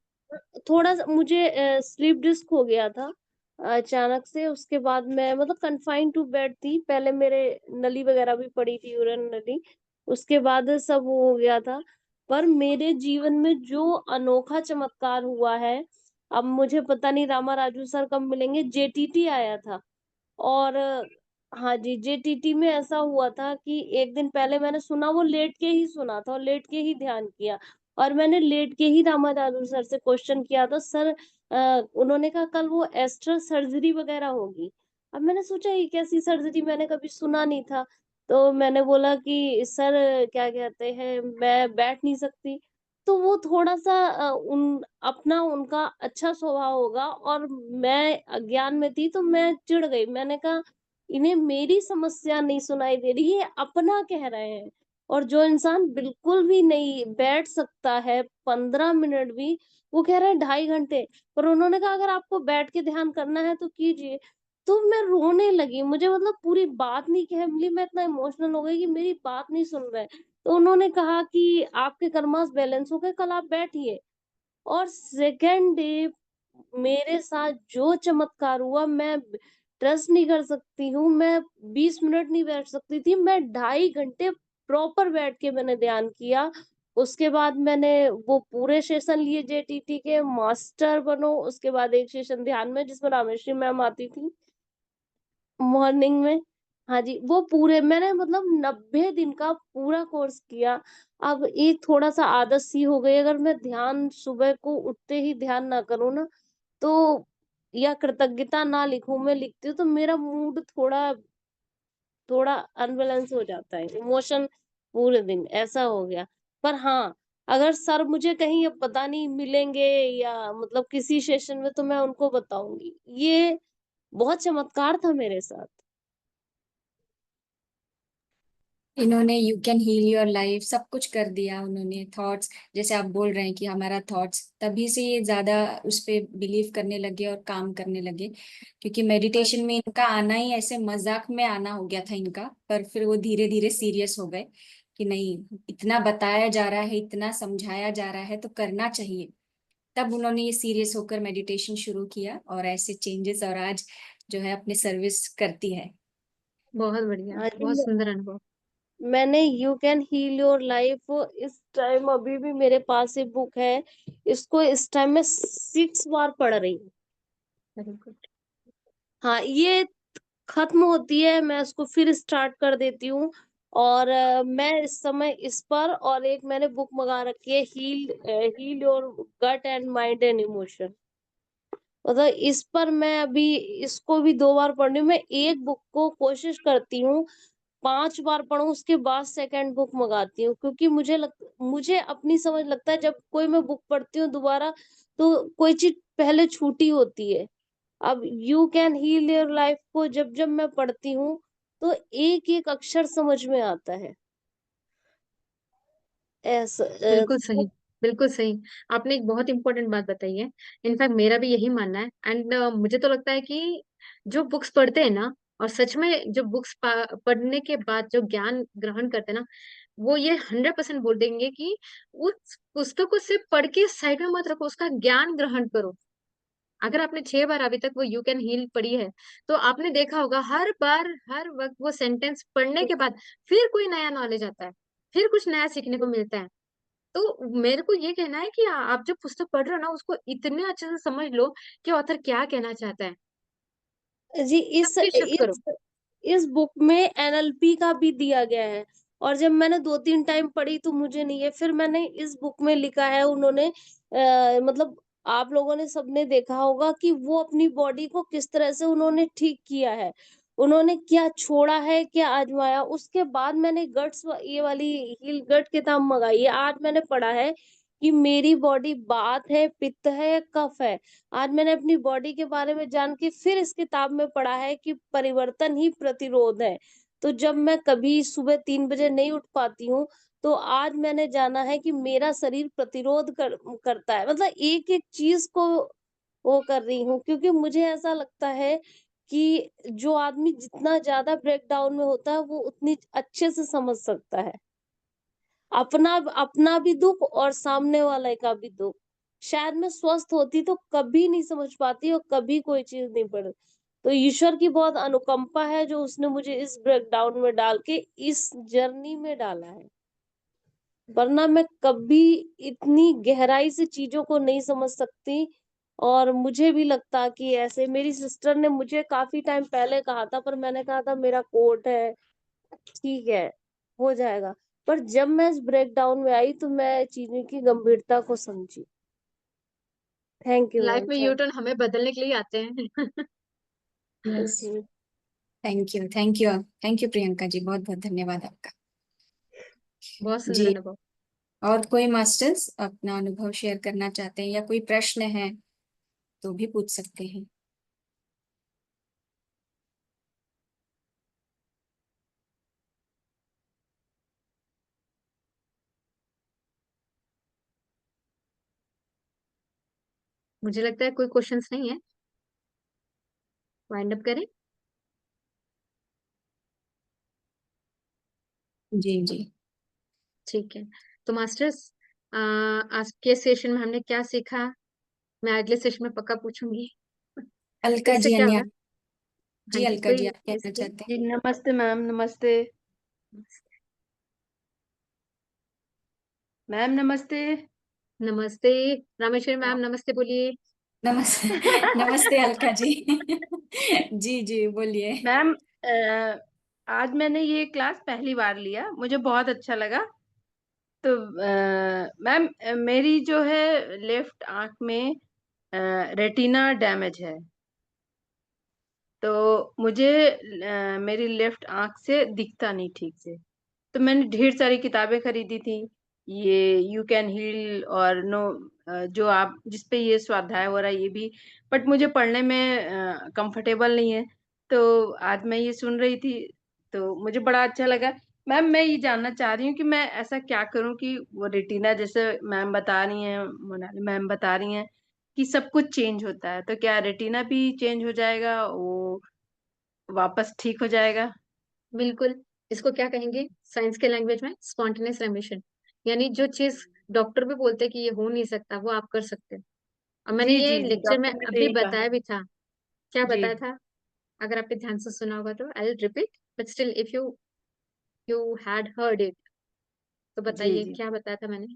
थोड़ा-सा मुझे स्लीप डिस्क हो गया था अचानक से। उसके बाद मैं मतलब कन्फाइंड टू बेड थी। पहले मेरे नली वगैरह भी पड़ी थी, यूरिन नली। उसके बाद सब वो हो गया था। पर मेरे जीवन में जो अनोखा चमत्कार हुआ है, अब मुझे पता नहीं रामा राजू सर कब मिलेंगे, जेटीटी आया था। और हाँ जी, जेटीटी में ऐसा हुआ था कि एक दिन पहले मैंने सुना, वो लेट के ही सुना था और लेट के ही ध्यान किया। और मैंने लेट के ही रामादास सर से क्वेश्चन किया था, सर उन्होंने कहा कल वो एस्ट्रल सर्जरी वगैरह होगी। अब मैंने सोचा ये कैसी सर्जरी, मैंने कभी सुना नहीं था। तो मैंने बोला कि सर क्या कहते हैं, मैं बैठ नहीं सकती। तो वो थोड़ा-सा उन अपना उनका अच्छा स्वभाव होगा, और मैं अज्ञान में थी तो मैं चिढ़ गई। मैंने कहा इन्हें मेरी समस्या नहीं सुनाई दे रही, ये अपना कह रहे हैं। और जो इंसान बिल्कुल भी नहीं बैठ सकता है 15 मिनट भी, वो कह रहे हैं 2.5 घंटे। पर उन्होंने कहा अगर आपको बैठ के ध्यान करना है तो कीजिए। तो मैं रोने लगी, मुझे मतलब पूरी बात नहीं कह मिली, मैं इतना इमोशनल हो गई कि मेरी बात नहीं सुन रहे। तो उन्होंने कहा कि आपके कर्मास बैलेंस हो गए, कल आप बैठिए। और सेकंड डे मेरे साथ जो चमत्कार हुआ, मैं ट्रस्ट नहीं कर सकती हूँ। मैं 20 मिनट नहीं बैठ सकती थी, मैं 2.5 घंटे प्रॉपर बैठ के मैंने ध्यान किया। उसके बाद मैंने वो पूरे सेशन लिए जेटीटी के, मास्टर बनो। उसके बाद एक सेशन ध्यान में जिसमें रामेश्वरी मैम आती थी मॉर्निंग में। हाँ जी, वो पूरे मैंने मतलब 90 दिन का पूरा कोर्स किया। अब एक थोड़ा-सा आदत सी हो गई, अगर मैं ध्यान सुबह को उठते ही ध्यान ना करूँ ना, तो या कृतज्ञता ना लिखूँ, मैं लिखती हूँ तो मेरा मूड थोड़ा थोड़ा अनबैलेंस हो जाता है, इमोशन पूरे दिन ऐसा हो गया। पर हाँ, अगर सर मुझे कहीं अब पता नहीं मिलेंगे या मतलब किसी सेशन में, तो मैं उनको बताऊँगी। ये बहुत चमत्कार था मेरे साथ। इन्होंने you can heal your life सब कुछ कर दिया उन्होंने। थॉट्स, जैसे आप बोल रहे हैं कि हमारा थॉट्स, तभी से ये ज्यादा उस पे बिलीव करने लगे और काम करने लगे। क्योंकि हाँ, मेडिटेशन में इनका आना ही ऐसे मजाक में आना हो गया था इनका, पर फिर वो धीरे धीरे सीरियस हो गए कि नहीं, इतना बताया जा रहा है, इतना समझाया जा रहा है तो करना चाहिए। तब उन्होंने ये सीरियस होकर मेडिटेशन शुरू किया और ऐसे चेंजेस, और आज जो है अपनी सर्विस करती है। बहुत बढ़िया, हाँ जी, बहुत सुंदर अनुभव। मैंने you can heal your life इस टाइम, अभी भी मेरे पास ये बुक है। इसको इस टाइम मैं 6 बार पढ़ रही हूँ। Very good. हाँ, ये खत्म होती है, मैं उसको फिर स्टार्ट कर देती हूँ। और मैं इस समय इस पर, और एक मैंने बुक मंगा रखी है, heal your gut and mind and emotion. मतलब इस पर मैं अभी इसको भी 2 बार पढ़ रही हूँ। मैं एक बुक को कोशिश करती हूँ 5 बार पढूँ, उसके बाद सेकंड बुक मँगाती हूँ, क्योंकि मुझे अपनी समझ लगता है जब कोई मैं बुक पढ़ती हूँ दोबारा, तो कोई चीज़ पहले छूटी होती है। अब you can heal your life को जब-जब मैं पढ़ती हूँ, तो एक-एक अक्षर समझ में आता है। ऐसा बिल्कुल तो सही, बिल्कुल सही। आपने एक बहुत इंपॉर्टेंट बात बताई है। इनफैक्ट मेरा भी यही मानना है। एंड मुझे तो लगता है कि जो बुक्स पढ़ते हैं ना, और सच में जो बुक्स पढ़ने के बाद जो ज्ञान ग्रहण करते हैं ना, वो ये 100% बोल देंगे कि उस पुस्तक को सिर्फ पढ़ के साइड में मत रखो, उसका ज्ञान ग्रहण करो। अगर आपने 6 बार अभी तक वो यू कैन हील पढ़ी है, तो आपने देखा होगा हर बार हर वक्त वो सेंटेंस पढ़ने के बाद फिर कोई नया नॉलेज आता है, फिर कुछ नया सीखने को मिलता है। तो मेरे को ये कहना है कि आप जो पुस्तक पढ़ रहे हो ना, उसको इतने अच्छे से समझ लो कि ऑथर क्या कहना चाहता है, जी, तब फिर शिफ्ट करो। इस बुक में एनएलपी का भी दिया गया है। और जब मैंने 2-3 टाइम पढ़ी तो मुझे नहीं है, फिर मैंने इस बुक में लिखा है उन्होंने, मतलब आप लोगों ने सबने देखा होगा कि वो अपनी बॉडी को किस तरह से उन्होंने ठीक किया है। उन्होंने क्या छोड़ा है, क्या आजमाया, उसके बाद मैंने गट्स ये वाली हील गट किताब मंगाई है। आज मैंने पढ़ा है कि मेरी बॉडी वात है, पित्त है या कफ है। आज मैंने अपनी बॉडी के बारे में जान के फिर इस किताब में पढ़ा है कि परिवर्तन ही प्रतिरोध है। तो जब मैं कभी सुबह 3 बजे नहीं उठ पाती हूँ, तो आज मैंने जाना है कि मेरा शरीर प्रतिरोध करता है। मतलब एक-एक चीज़ को वो कर रही हूँ, क्योंकि मुझे ऐसा लगता है कि जो आदमी जितना ज़्यादा ब्रेकडाउन में होता है, वो उतनी अच्छे से समझ सकता है। अपना अपना भी दुःख और सामने वाले का भी दुःख। शायद मैं स्वस्थ होती तो कभी नहीं समझ पाती और कभी कोई चीज़ नहीं पढ़ तो ईश्वर की बहुत अनुकंपा है जो उसने मुझे इस ब्रेकडाउन में डाल के इस जर्नी में डाला है। वरना मैं कभी इतनी गहराई से चीज़ों को नहीं समझ सकती। और मुझे भी लगता कि ऐसे मेरी सिस्टर ने मुझे काफ़ी टाइम पहले कहा था, पर मैंने कहा था मेरा कोर्ट है, ठीक है, हो जाएगा। पर जब मैं इस ब्रेकडाउन में आई तो मैं चीज़ों की गंभीरता को समझी। थैंक यू लाइफ मैम, में यू थैंक टर्न हमें बदलने के लिए आते हैं। Yes, you. Thank you, thank you, thank you Priyanka ji, बहुत बहुत धन्यवाद आपका। बहुत सुंदर जी, अनुभव। और कोई मास्टर्स अपना अनुभव शेयर करना चाहते हैं या कोई प्रश्न है तो भी पूछ सकते हैं। मुझे लगता है कोई क्वेश्चंस नहीं है, वाइंड अप करें। जी जी। ठीक है, तो मास्टर्स, आज के सेशन में हमने क्या सीखा, मैं अगले सेशन में पक्का पूछूंगी। अलका इससे जी, क्या अन्य। होगा? हाँ जी जी, अलका जी, कोई आप कहना इससे। चाहते हैं? जी नमस्ते मैम, नमस्ते मैम, नमस्ते। नमस्ते रामेश्वरी मैम, नमस्ते बोलिए। नमस्ते। नमस्ते अलका जी। जी जी बोलिए। मैम, आज मैंने ये क्लास पहली बार लिया, मुझे बहुत अच्छा लगा। तो मैम, मेरी जो है लेफ्ट आंख में रेटिना डैमेज है। तो मुझे मेरी लेफ्ट आंख से दिखता नहीं ठीक से। तो मैंने ढेर सारी किताबें खरीदी थी, ये यू कैन हील और नो, जो आप जिस पे ये स्वाध्याय हो रहा है ये भी, बट मुझे पढ़ने में कंफर्टेबल नहीं है। तो आज मैं ये सुन रही थी तो मुझे बड़ा अच्छा लगा। मैम, मैं ये जानना चाह रही हूँ कि मैं ऐसा क्या करूँ कि वो रेटिना, जैसे मैम बता रही हैं, मोनाली मैम बता रही हैं कि सब कुछ चेंज होता है, तो क्या रेटिना भी चेंज हो जाएगा, वो वापस ठीक हो जाएगा? बिल्कुल, इसको क्या कहेंगे साइंस के लैंग्वेज में, स्पॉन्टेनियस रेमिशन। यानी जो चीज डॉक्टर भी बोलते हैं कि ये हो नहीं सकता, वो आप कर सकते हैं। और मैंने जी ये जी जी, लेक्चर में डॉक्टर ने तो अभी यही कहा बताया है। भी था। क्या जी बताया था? अगर आपने ध्यान से सुना होगा तो I will repeat, but still if you you had heard it, तो जी बताइए जी। क्या बताया था मैंने।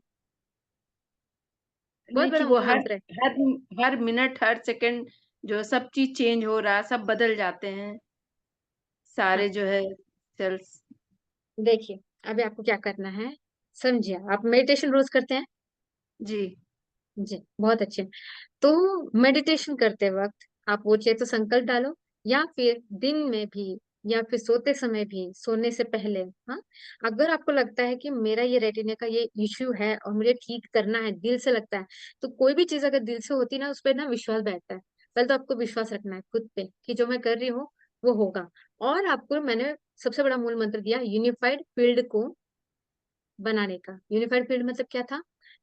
बहुत नहीं कि बड़ा वो मूल हर मंत्र है। हर हर मिनट, हर सेकंड जो सब चीज चेंज हो रहा है, सब बदल जाते हैं, हाँ, सारे जो है सेल्स। देखिए, अभी आपको क्या करना है, समझिए। आप मेडिटेशन रोज करते हैं? जी जी, बहुत अच्छे। तो मेडिटेशन करते वक्त आप वो चाहे तो संकल्प डालो, या फिर दिन में भी, या फिर सोते समय भी, सोने से पहले। हाँ, अगर आपको लगता है कि मेरा ये रेटिना का ये इश्यू है और मुझे ठीक करना है, दिल से लगता है, तो कोई भी चीज अगर दिल से होती है ना, उस पर ना विश्वास बैठता है। पहले तो आपको विश्वास रखना है खुद पे कि जो मैं कर रही हूँ वो होगा। और आपको मैंने सबसे बड़ा मूल मंत्र दिया, यूनिफाइड फील्ड को बनाने का। यूनिफाइड फील्ड मतलब क्या था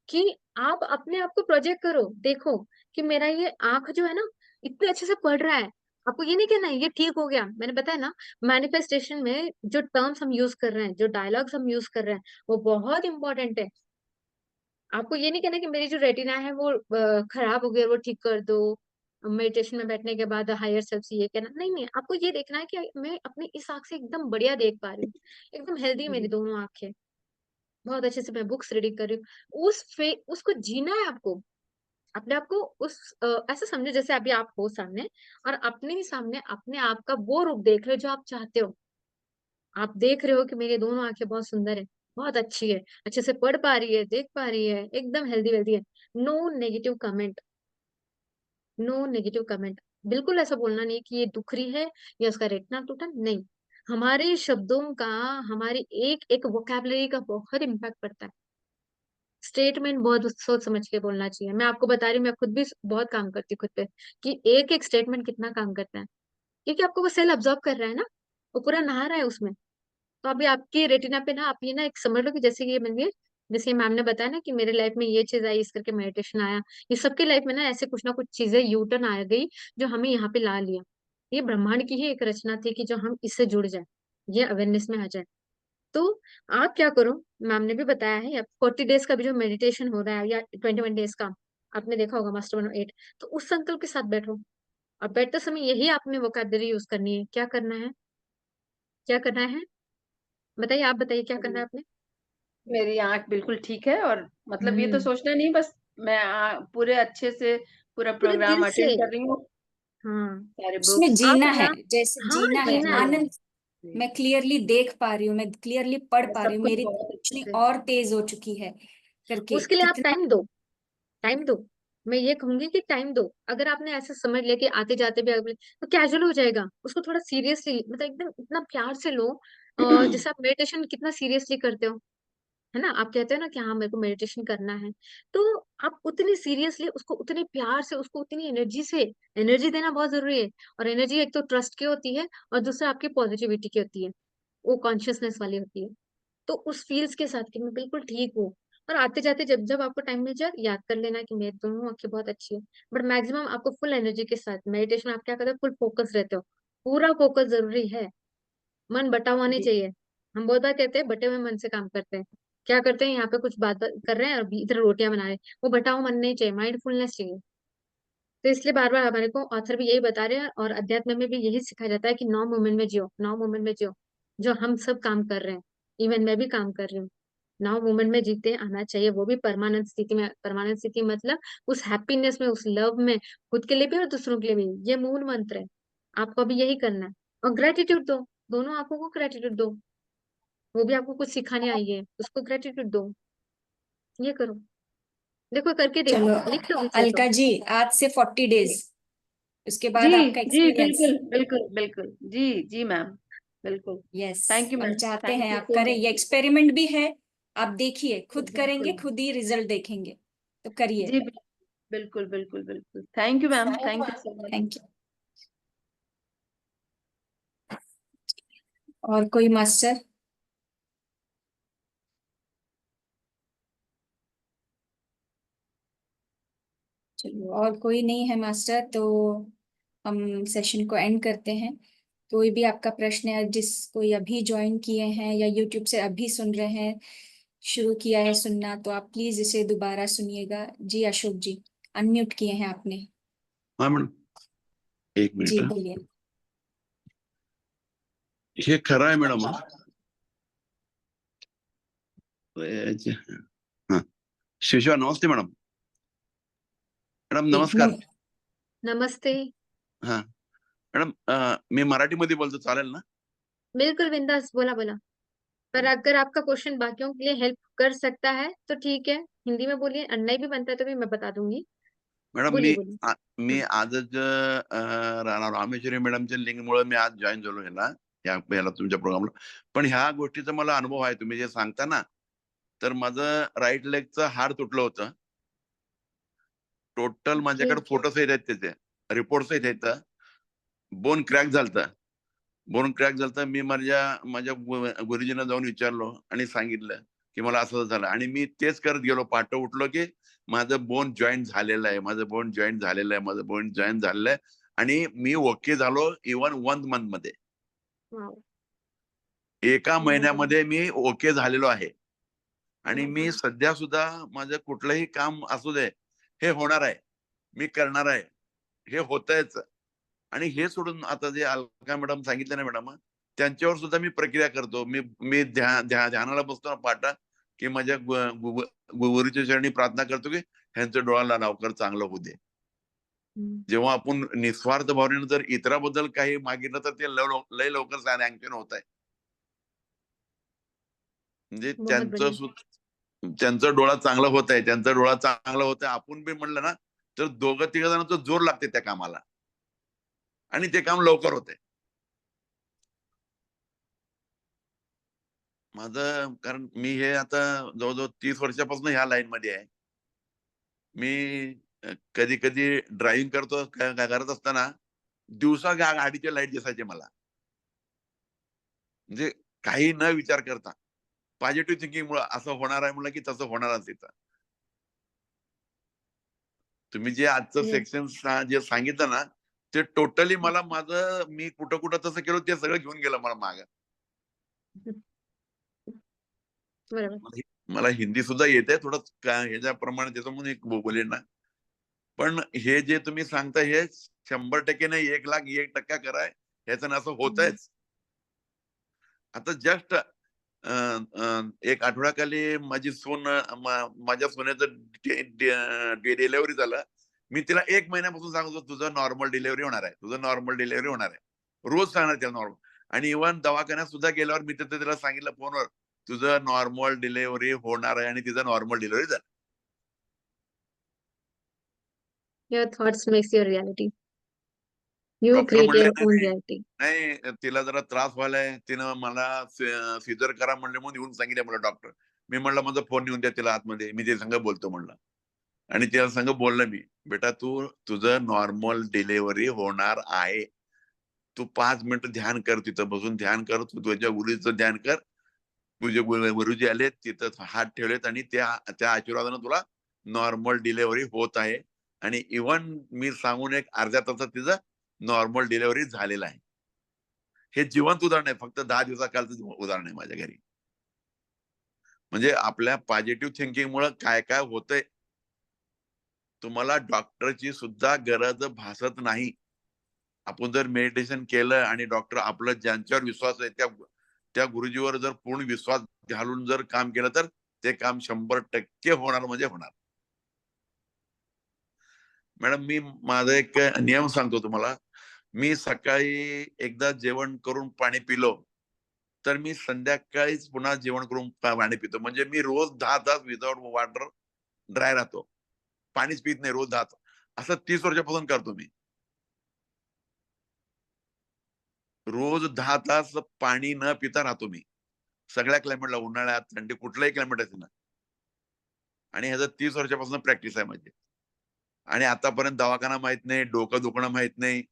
कि आप अपने आप को प्रोजेक्ट करो, देखो कि मेरा ये आंख जो है ना, इतने अच्छे से पढ़ रहा है। आपको ये नहीं कहना है ये ठीक हो गया। मैंने बताया ना, मैनिफेस्टेशन में जो टर्म्स हम यूज कर रहे हैं, जो डायलॉग्स हम यूज कर रहे हैं, वो बहुत इंपॉर्टेंट है। आपको ये नहीं कहना कि मेरी जो रेटिना है वो खराब हो गया, वो ठीक कर दो। मेडिटेशन में बैठने के बाद हायर सेल्फ से ये कहना नहीं नहीं, आपको ये देखना है कि मैं अपनी इस आंख से एकदम बढ़िया देख पा रही हूँ, एकदम हेल्दी है मेरी जी दोनों आंखें, बहुत अच्छे से मैं बुक्स रीडिंग कर रही हूँ। उसको जीना है आपको। अपने आप को उस ऐसा समझो जैसे अभी आप हो सामने, और अपने ही सामने अपने आप का वो रूप देख रहे हो जो आप चाहते हो। आप देख रहे हो कि मेरी दोनों आंखें बहुत सुंदर है, बहुत अच्छी है, अच्छे से पढ़ पा रही है, देख पा रही है, एकदम हेल्दी वेल्दी है। No negative comment, no negative comment. बिल्कुल ऐसा बोलना नहीं कि ये दुख रही है या उसका रेटिना टूटा, नहीं। हमारे शब्दों का, हमारी एक एक वोकैबुलरी का बहुत इम्पैक्ट पड़ता है। स्टेटमेंट बहुत सोच समझ के बोलना चाहिए। मैं आपको बता रही हूँ, मैं खुद भी बहुत काम करती हूँ खुद पे, कि एक एक स्टेटमेंट कितना काम करता है, क्योंकि आपको वो सेल अब्जॉर्ब कर रहा है ना, वो पूरा नहा रहा है उसमें। तो अभी आपके रेटिना पे ना, आप ये ना एक समझ लो कि जैसे कि ये बन, जैसे मैम ने बताया ना कि मेरे लाइफ में ये चीज आई, इस करके मेडिटेशन आया, ये सबके लाइफ में ना ऐसे कुछ ना कुछ चीजें यूटर्न आ गई जो हमें यहाँ पे ला लिया। ये ब्रह्मांड की ही एक रचना थी कि जो हम इससे जुड़ जाए, ये अवेयरनेस में आ जाए। तो आप क्या करो, मैम ने भी बताया है, 40 डेज का भी जो मेडिटेशन हो रहा है या 21 डेज का, आपने देखा होगा मास्टर 108, तो उस संकल्प के साथ बैठो। और बैठते समय यही आपने वोकैबुलरी यूज करनी है। क्या करना है, क्या करना है, बताइए, आप बताइए क्या करना है आपने। मेरी आंख बिल्कुल ठीक है, और मतलब ये तो हम्म। सोचना नहीं, बस मैं पूरे अच्छे से पूरा पूरे दिल प्रोग्राम से। अटेंड कर रही हूँ, हाँ। सारे उसमें बुक्स। आप जीना है, ना, जैसे हाँ जीना है, जीना है। आनंद। जी, मैं क्लियरली देख पा रही हूँ, मैं क्लियरली पढ़ मैं पा रही सब हूँ, कुछ मेरी बहुत अच्छे रोशनी से। और तेज हो चुकी है करके उसके लिए आप कितना। टाइम दो, टाइम दो। मैं ये कहूंगी कि टाइम दो। अगर आपने ऐसा समझ लिया कि आते जाते भी अगले, तो कैजुअल हो जाएगा, उसको थोड़ा सीरियसली, मतलब एकदम इतना प्यार से लो। जैसे आप मेडिटेशन कितना सीरियसली करते हो, है ना, आप कहते हो ना कि हाँ मेरे को मेडिटेशन करना है, तो आप उतनी सीरियसली उसको, उतने प्यार से उसको, उतनी एनर्जी से, एनर्जी देना बहुत जरूरी है। और एनर्जी एक तो ट्रस्ट की होती है, और दूसरा आपकी पॉजिटिविटी की होती है, वो कॉन्शियसनेस वाली होती है। तो उस फील्स के साथ कि मैं बिल्कुल ठीक हूँ। और आते जाते जब जब आपको टाइम मिल जाए, याद कर लेना कि मेरी दोनों आंखें बहुत अच्छी है। बट मैक्सिमम आपको फुल एनर्जी के साथ मेडिटेशन, आप क्या करते हो, फुल फोकस रहते हो। पूरा फोकस जरूरी है, मन बटा हुआ नहीं जी चाहिए। हम बहुत बार कहते हैं बटे हुए मन से काम करते हैं। क्या करते हैं, यहाँ पे कुछ बात कर रहे हैं और इधर रोटियां बना रहे हैं, वो बटा हुआ मन नहीं चाहिए, माइंडफुलनेस चाहिए। तो इसलिए बार बार हमारे को ऑथर भी यही बता रहे हैं, और अध्यात्म में भी यही सिखाया जाता है कि 9 मोमेंट में जियो, 9 मोमेंट में जियो, जो हम सब काम कर रहे हैं। इवन मैं भी काम कर रही हूँ। 9 मोमेंट में जीते आना चाहिए, वो भी परमानेंट स्थिति में। परमानेंट स्थिति मतलब उस हैप्पीनेस में, उस लव में, खुद के लिए भी और दूसरों के लिए भी। ये मूल मंत्र है, आपको अभी यही करना है। और ग्रेटिट्यूड दो, दोनों आंखों को ग्रेटिट्यूड दो। वो भी आपको कुछ सिखाने आई है, उसको ग्रेटिट्यूड दो। ये करो, देखो करके देखो, चलो लिख लो इसे तो। अलका जी, आज से 40 डेज, उसके जी बाद आपका जी, एक्सपीरियंस। बिल्कुल बिल्कुल बिल्कुल, जी जी मैम, बिल्कुल। यस, थैंक यू हम मैम, चाहते थैंक हैं यू आप सो करें, मच। ये एक्सपेरिमेंट भी है। आप देखिए, खुद करेंगे, बिल्कुल। खुद ही रिजल्ट देखेंगे, तो करिए। जी बिल्कुल बिल्कुल बिल्कुल, thank you ma'am, thank you so much. Thank you. और कोई मास्टर? चलो, और कोई नहीं है मास्टर, तो हम सेशन को एंड करते हैं। कोई भी आपका प्रश्न है, जिस कोई अभी ज्वाइन किए हैं या यूट्यूब से अभी सुन रहे हैं, शुरू किया है सुनना, तो आप प्लीज इसे दोबारा सुनिएगा। जी अशोक जी, अनम्यूट किए हैं आपने। हाँ मैडम, एक मिनिट। जी बोलिए। हे खरं आहे मॅडम. हाँ, शिशा नमस्ते मैडम. मॅडम जी नमस्कार. नमस्ते। हाँ मॅडम, मी मराठीमध्ये बोलतो, चालेल ना? बिल्कुल बिंदास, बोला बोला। पर अगर आपका क्वेश्चन बाकियों के लिए हेल्प कर सकता है तो ठीक है, हिंदी में बोलिए, और नहीं भी बनता है तो भी मैं बता दूंगी। मॅडम बोलिए बोलिए। मी हम्म। आजच रामेश्वरी मॅडमच्या लिंकमुळे मी आज जॉईन झालो ह्याला तुमच्या प्रोग्रामला. पण ह्या गोष्टीचा मला अनुभव आहे, तुम्ही जे सांगता ना, तर माझं राईट लेगचं हाड तुटलं होतं. Total okay. माझ्याकडे फोटोज आहेत त्याचे, रिपोर्ट्स आहेत. बोन क्रॅक झालता. बोन क्रॅक झालता. मी माझ्या गुरुजींना जाऊन विचारलो आणि सांगितलं की मला असं झालं, आणि मी तेच करत गेलो. पहाटे उठलो की माझं बोन जॉईंट झालेलं आहे, माझं बोन जॉईंट झालेलं आहे, माझं बोन जॉईंट झालेलं आहे. आणि मी ओके झालो इव्हन 1 मंथ मध्ये. वाव, एका बहुत बढ़िया। महिन्यामध्ये मी ओके झालेलो आहे. आणि वाव, मी सध्या सुद्धा माझं कुठलंही काम असू दे, हे होणार आहे, मी करणार आहे, हे होतंयच. आणि हे सोडून आता जे अलका मॅडम सांगितलं ना मॅडम, त्यांच्यावर सुद्धा मी प्रक्रिया करतो. मी मी ध्यानाला बसतो ना पाटा, की माझ्या गुरुच्या चरणी प्रार्थना करतो की ह्यांचं डोळ्याला लवकर चांगलं होऊ दे. हम्म, जेव्हा आपण निस्वार्थ भावनेनं जर इतराबद्दल काही मागितलं, तर ते लय लवकर सँक्शन होत आहे. म्हणजे बहुत बढ़िया। त्यांचा डोळा चांगला होत आहे, त्यांचा डोळा चांगला होत आहे. आपण बी म्हणलं ना, तर दोघं तिघ जणांचा जोर लागते त्या कामाला. आणि ते काम लवकर होते. माझं कारण मी हे आता जवळजवळ 30 वर्षापासून ह्या लाईन मध्ये आहे. मी कधी कधी ड्रायव्हिंग करत असताना दिवसा गाडीचे लाईट दिसायचे मला. म्हणजे काही न विचार करता पॉझिटिव्ह थिंकिंग मुळे असं होणार आहे म्हणलं की तसं होणारच तिथं. तुम्ही जे आजचं Yes. सेक्शन जे सांगितलं ना, ते टोटली मला मी कुठं कुठं तसं केलं ते सगळं घेऊन गेलं मला माग. बरोबर. मला हिंदी सुद्धा येते थोडं ह्याच्याप्रमाणे त्याचं म्हणून एक बोलेन ना. पण हे जे तुम्ही सांगता हे 100% नाही, 1,01,000% कराय ह्याचं असं होतच. आता जस्ट एक आठवड्याखाली माझी माझ्या सोन्याचं डिलिव्हरी झालं. मी तिला 1 महिन्यापासून सांगतो तुझं नॉर्मल डिलिव्हरी होणार आहे, तुझं नॉर्मल डिलिव्हरी होणार आहे. रोज सांगणार त्याला नॉर्मल. आणि इव्हन दवाखान्यात सुद्धा गेल्यावर मी तिला सांगितलं फोनवर, तुझं नॉर्मल डिलिव्हरी होणार आहे, आणि तिचं नॉर्मल डिलिव्हरी झालं. Your thoughts makes your reality. You doctor create म्हणले your नाही own नाही reality. नाही, तिला जरा त्रास व्हायलाय, तिनं मला सिजर करा म्हणले म्हणून येऊन सांगितलं मला डॉक्टर. मी म्हणलं माझा फोन येऊन द्या तिला आतमध्ये, मी ते संग बोलतो म्हणलं. आणि त्या संग बोललं मी, बेटा तुझं नॉर्मल डिलिव्हरी होणार आहे. तू 5 मिनिटं ध्यान कर, तिथं बसून ध्यान कर, तू तुझ्या गुरुचं ध्यान कर. तुझे गुरुजी आले तिथं हात ठेवलेत आणि त्या आशीर्वादानं तुला नॉर्मल डिलिव्हरी होत आहे. आणि इव्हन मी सांगून एक अर्ध्या तासात तिचं नॉर्मल डिलिव्हरी झालेलं आहे. हे जिवंत उदाहरण आहे, फक्त 10 दिवसाकालचं उदाहरण आहे माझ्या घरी. म्हणजे आपल्या पॉझिटिव्ह थिंकिंग मुळे काय काय होतंय तुम्हाला डॉक्टरची सुद्धा गरज भासत नाही. आपण जर मेडिटेशन केलं आणि डॉक्टर आपलं ज्यांच्यावर विश्वास आहे त्या गुरुजीवर जर पूर्ण विश्वास घालून जर काम केलं तर ते काम 100% होणार म्हणजे होणार. मॅडम मी माझा एक नियम सांगतो तुम्हाला. मी सकाळी एकदा जेवण करून पाणी पिलो तर मी संध्याकाळीच पुन्हा जेवण करून पाणी पितो. म्हणजे मी रोज 10 तास विदाउट वॉटर ड्राय राहतो, पाणीच पित नाही रोज 10 तास. असं 30 वर्षापासून करतो मी. रोज 10 तास पाणी न पिता राहतो मी सगळ्या क्लायमेटला, उन्हाळ्यात थंडी कुठलाही क्लायमेट असेल ना. आणि ह्याचं 30 वर्षापासून प्रॅक्टिस आहे माझी. आणि आतापर्यंत दवाखाना माहित नाही, डोकं दुखणं माहित नाही,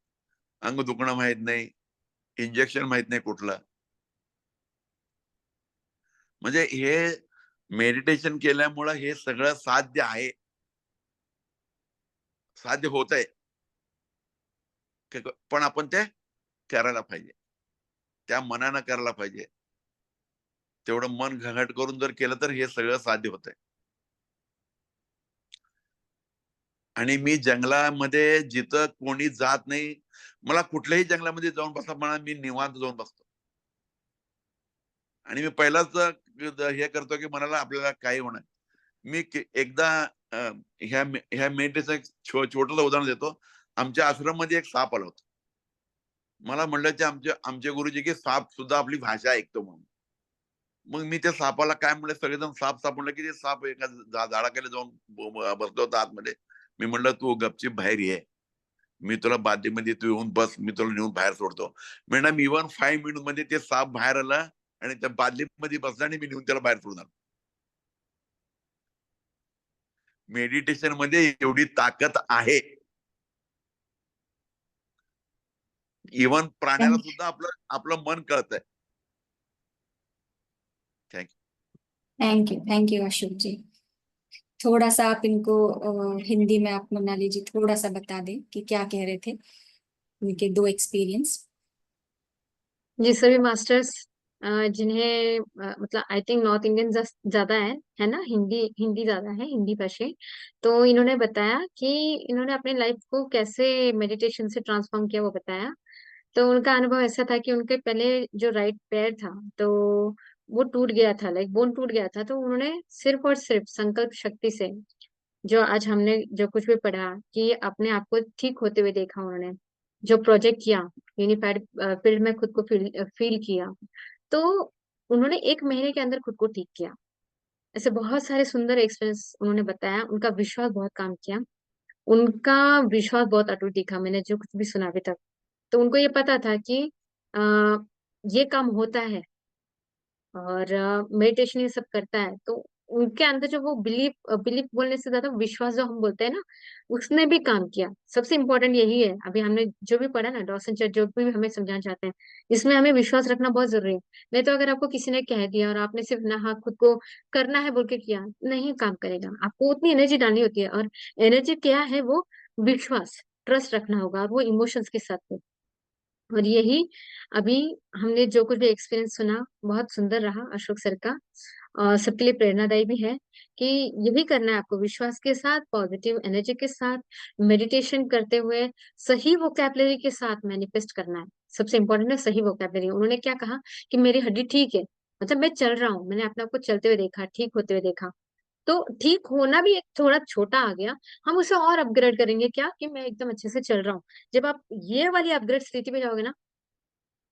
अंग दुखणं माहित नाही, इंजेक्शन माहित नाही कुठलं. म्हणजे हे मेडिटेशन केल्यामुळं हे सगळं साध्य आहे, साध्य होत आहे. पण आपण ते करायला पाहिजे, त्या मनानं करायला पाहिजे. तेवढं मन घघट करून जर केलं तर हे सगळं साध्य होत आहे. आणि मी जंगलामध्ये जिथं कोणी जात नाही, मला कुठल्याही जंगलामध्ये जाऊन बसला म्हणा, मी निवांत जाऊन बसतो. आणि मी पहिलाच हे करतो की मनाला आपल्याला काही होणार. मी एकदा ह्या मेडिटेशन एक छोटं उदाहरण देतो. आमच्या आश्रममध्ये एक साप आला होता. मला म्हणलं की आमचे गुरुजी की साप सुद्धा आपली भाषा ऐकतो म्हणून. मग मी त्या सापाला काय म्हणलं, सगळेजण साप साप म्हणलं की ते साप एका झाडाखाली जाऊन बसलो होता आतमध्ये. मी म्हणलं तू गपचीप बाहेर ये, मी तुला बादलीमध्ये तू येऊन बस, मी तुला नेऊन बाहेर सोडतो. मॅडम इव्हन 5 मिनिट मध्ये ते साप बाहेर आला आणि त्या बादलीमध्ये बसला आणि मी नेऊन त्याला बाहेर सोडणार. मेडिटेशन मध्ये एवढी ताकद आहे. इव्हन प्राण्याला सुद्धा आपलं मन कळतंय. थैंक यू अशोक जी। थोड़ा सा आप इनको हिंदी में आप मोनाली जी थोड़ा सा बता दें कि क्या कह रहे थे, उनके 2 एक्सपीरियंस। जी सभी मास्टर्स जिन्हें मतलब आई थिंक नॉर्थ इंडियन ज्यादा है ना, हिंदी ज्यादा है, हिंदी भाषी। तो इन्होंने बताया कि इन्होंने अपने लाइफ को कैसे मेडिटेशन से ट्रांसफॉर्म किया, वो बताया। तो उनका अनुभव ऐसा था कि उनके पहले जो राइट पैर था तो वो टूट गया था, लाइक बोन टूट गया था। तो उन्होंने सिर्फ और सिर्फ संकल्प शक्ति से, जो आज हमने जो कुछ भी पढ़ा कि अपने आप को ठीक होते हुए देखा, उन्होंने जो प्रोजेक्ट किया यूनिफाइड फील्ड में खुद को फील किया, तो उन्होंने 1 महीने के अंदर खुद को ठीक किया। ऐसे बहुत सारे सुंदर एक्सपीरियंस उन्होंने बताया। उनका विश्वास बहुत काम किया, उनका विश्वास बहुत अटूट दिखा, मैंने जो कुछ भी सुना अभी तक। तो उनको ये पता था कि ये काम होता है और मेडिटेशन ये सब करता है, तो उनके अंदर जो वो बिलीफ बिलीफ बोलने से ज्यादा विश्वास जो हम बोलते हैं ना, उसने भी काम किया। सबसे इम्पोर्टेंट यही है, अभी हमने जो भी पढ़ा ना, डॉसन चर्च जो भी हमें समझाना चाहते हैं, इसमें हमें विश्वास रखना बहुत जरूरी है। नहीं तो अगर आपको किसी ने कह दिया और आपने सिर्फ ना हाँ खुद को करना है बोल के किया, नहीं काम करेगा। आपको उतनी एनर्जी डालनी होती है, और एनर्जी क्या है, वो विश्वास, ट्रस्ट रखना होगा, और वो इमोशंस के साथ। और यही अभी हमने जो कुछ भी एक्सपीरियंस सुना, बहुत सुंदर रहा अशोक सर का, और सबके लिए प्रेरणादायी भी है कि यही करना है आपको, विश्वास के साथ, पॉजिटिव एनर्जी के साथ, मेडिटेशन करते हुए, सही वोकैबुलरी के साथ मैनिफेस्ट करना है। सबसे इम्पोर्टेंट है सही वोकैबुलरी। उन्होंने क्या कहा कि मेरी हड्डी ठीक है, मतलब मैं चल रहा हूँ, मैंने अपने आप को चलते हुए देखा, ठीक होते हुए देखा। तो ठीक होना भी एक थोड़ा छोटा आ गया, हम उसे और अपग्रेड करेंगे, क्या कि मैं एकदम अच्छे से चल रहा हूँ। जब आप ये वाली अपग्रेड स्थिति में जाओगे ना,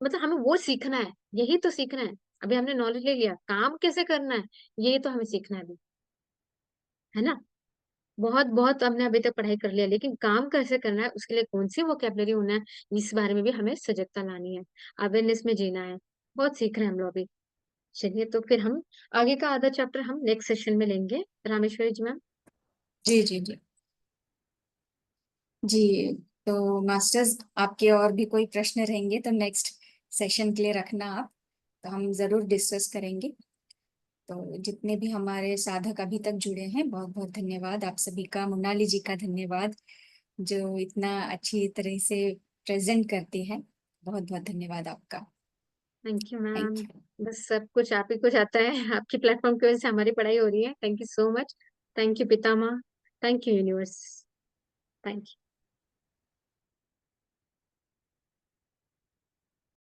मतलब हमें वो सीखना है, यही तो सीखना है। अभी हमने नॉलेज ले लिया, काम कैसे करना है ये तो हमें सीखना है अभी, है ना। बहुत बहुत हमने अभी तक पढ़ाई कर लिया, लेकिन काम कैसे करना है, उसके लिए कौन सी वोकैबुलरी होना है, इस बारे में भी हमें सजगता लानी है, अवेयरनेस में जीना है। बहुत सीख रहे हैं हम लोग अभी। चलिए, तो फिर हम आगे का आधा चैप्टर हम नेक्स्ट सेशन में लेंगे। रामेश्वरी जी मैम। जी जी जी जी। तो मास्टर्स, आपके और भी कोई प्रश्न रहेंगे तो नेक्स्ट सेशन के लिए रखना आप, तो हम जरूर डिस्कस करेंगे। तो जितने भी हमारे साधक अभी तक जुड़े हैं, बहुत बहुत धन्यवाद आप सभी का। मोनाली जी का धन्यवाद, जो इतना अच्छी तरह से प्रेजेंट करती है। बहुत बहुत धन्यवाद आपका। Thank you thank ma'am. You. बस सब कुछ आप ही को जाता है, आपकी प्लेटफॉर्म की वजह से हमारी पढ़ाई हो रही है। Thank you so much. Thank you पितामा। Thank you universe. Thank you.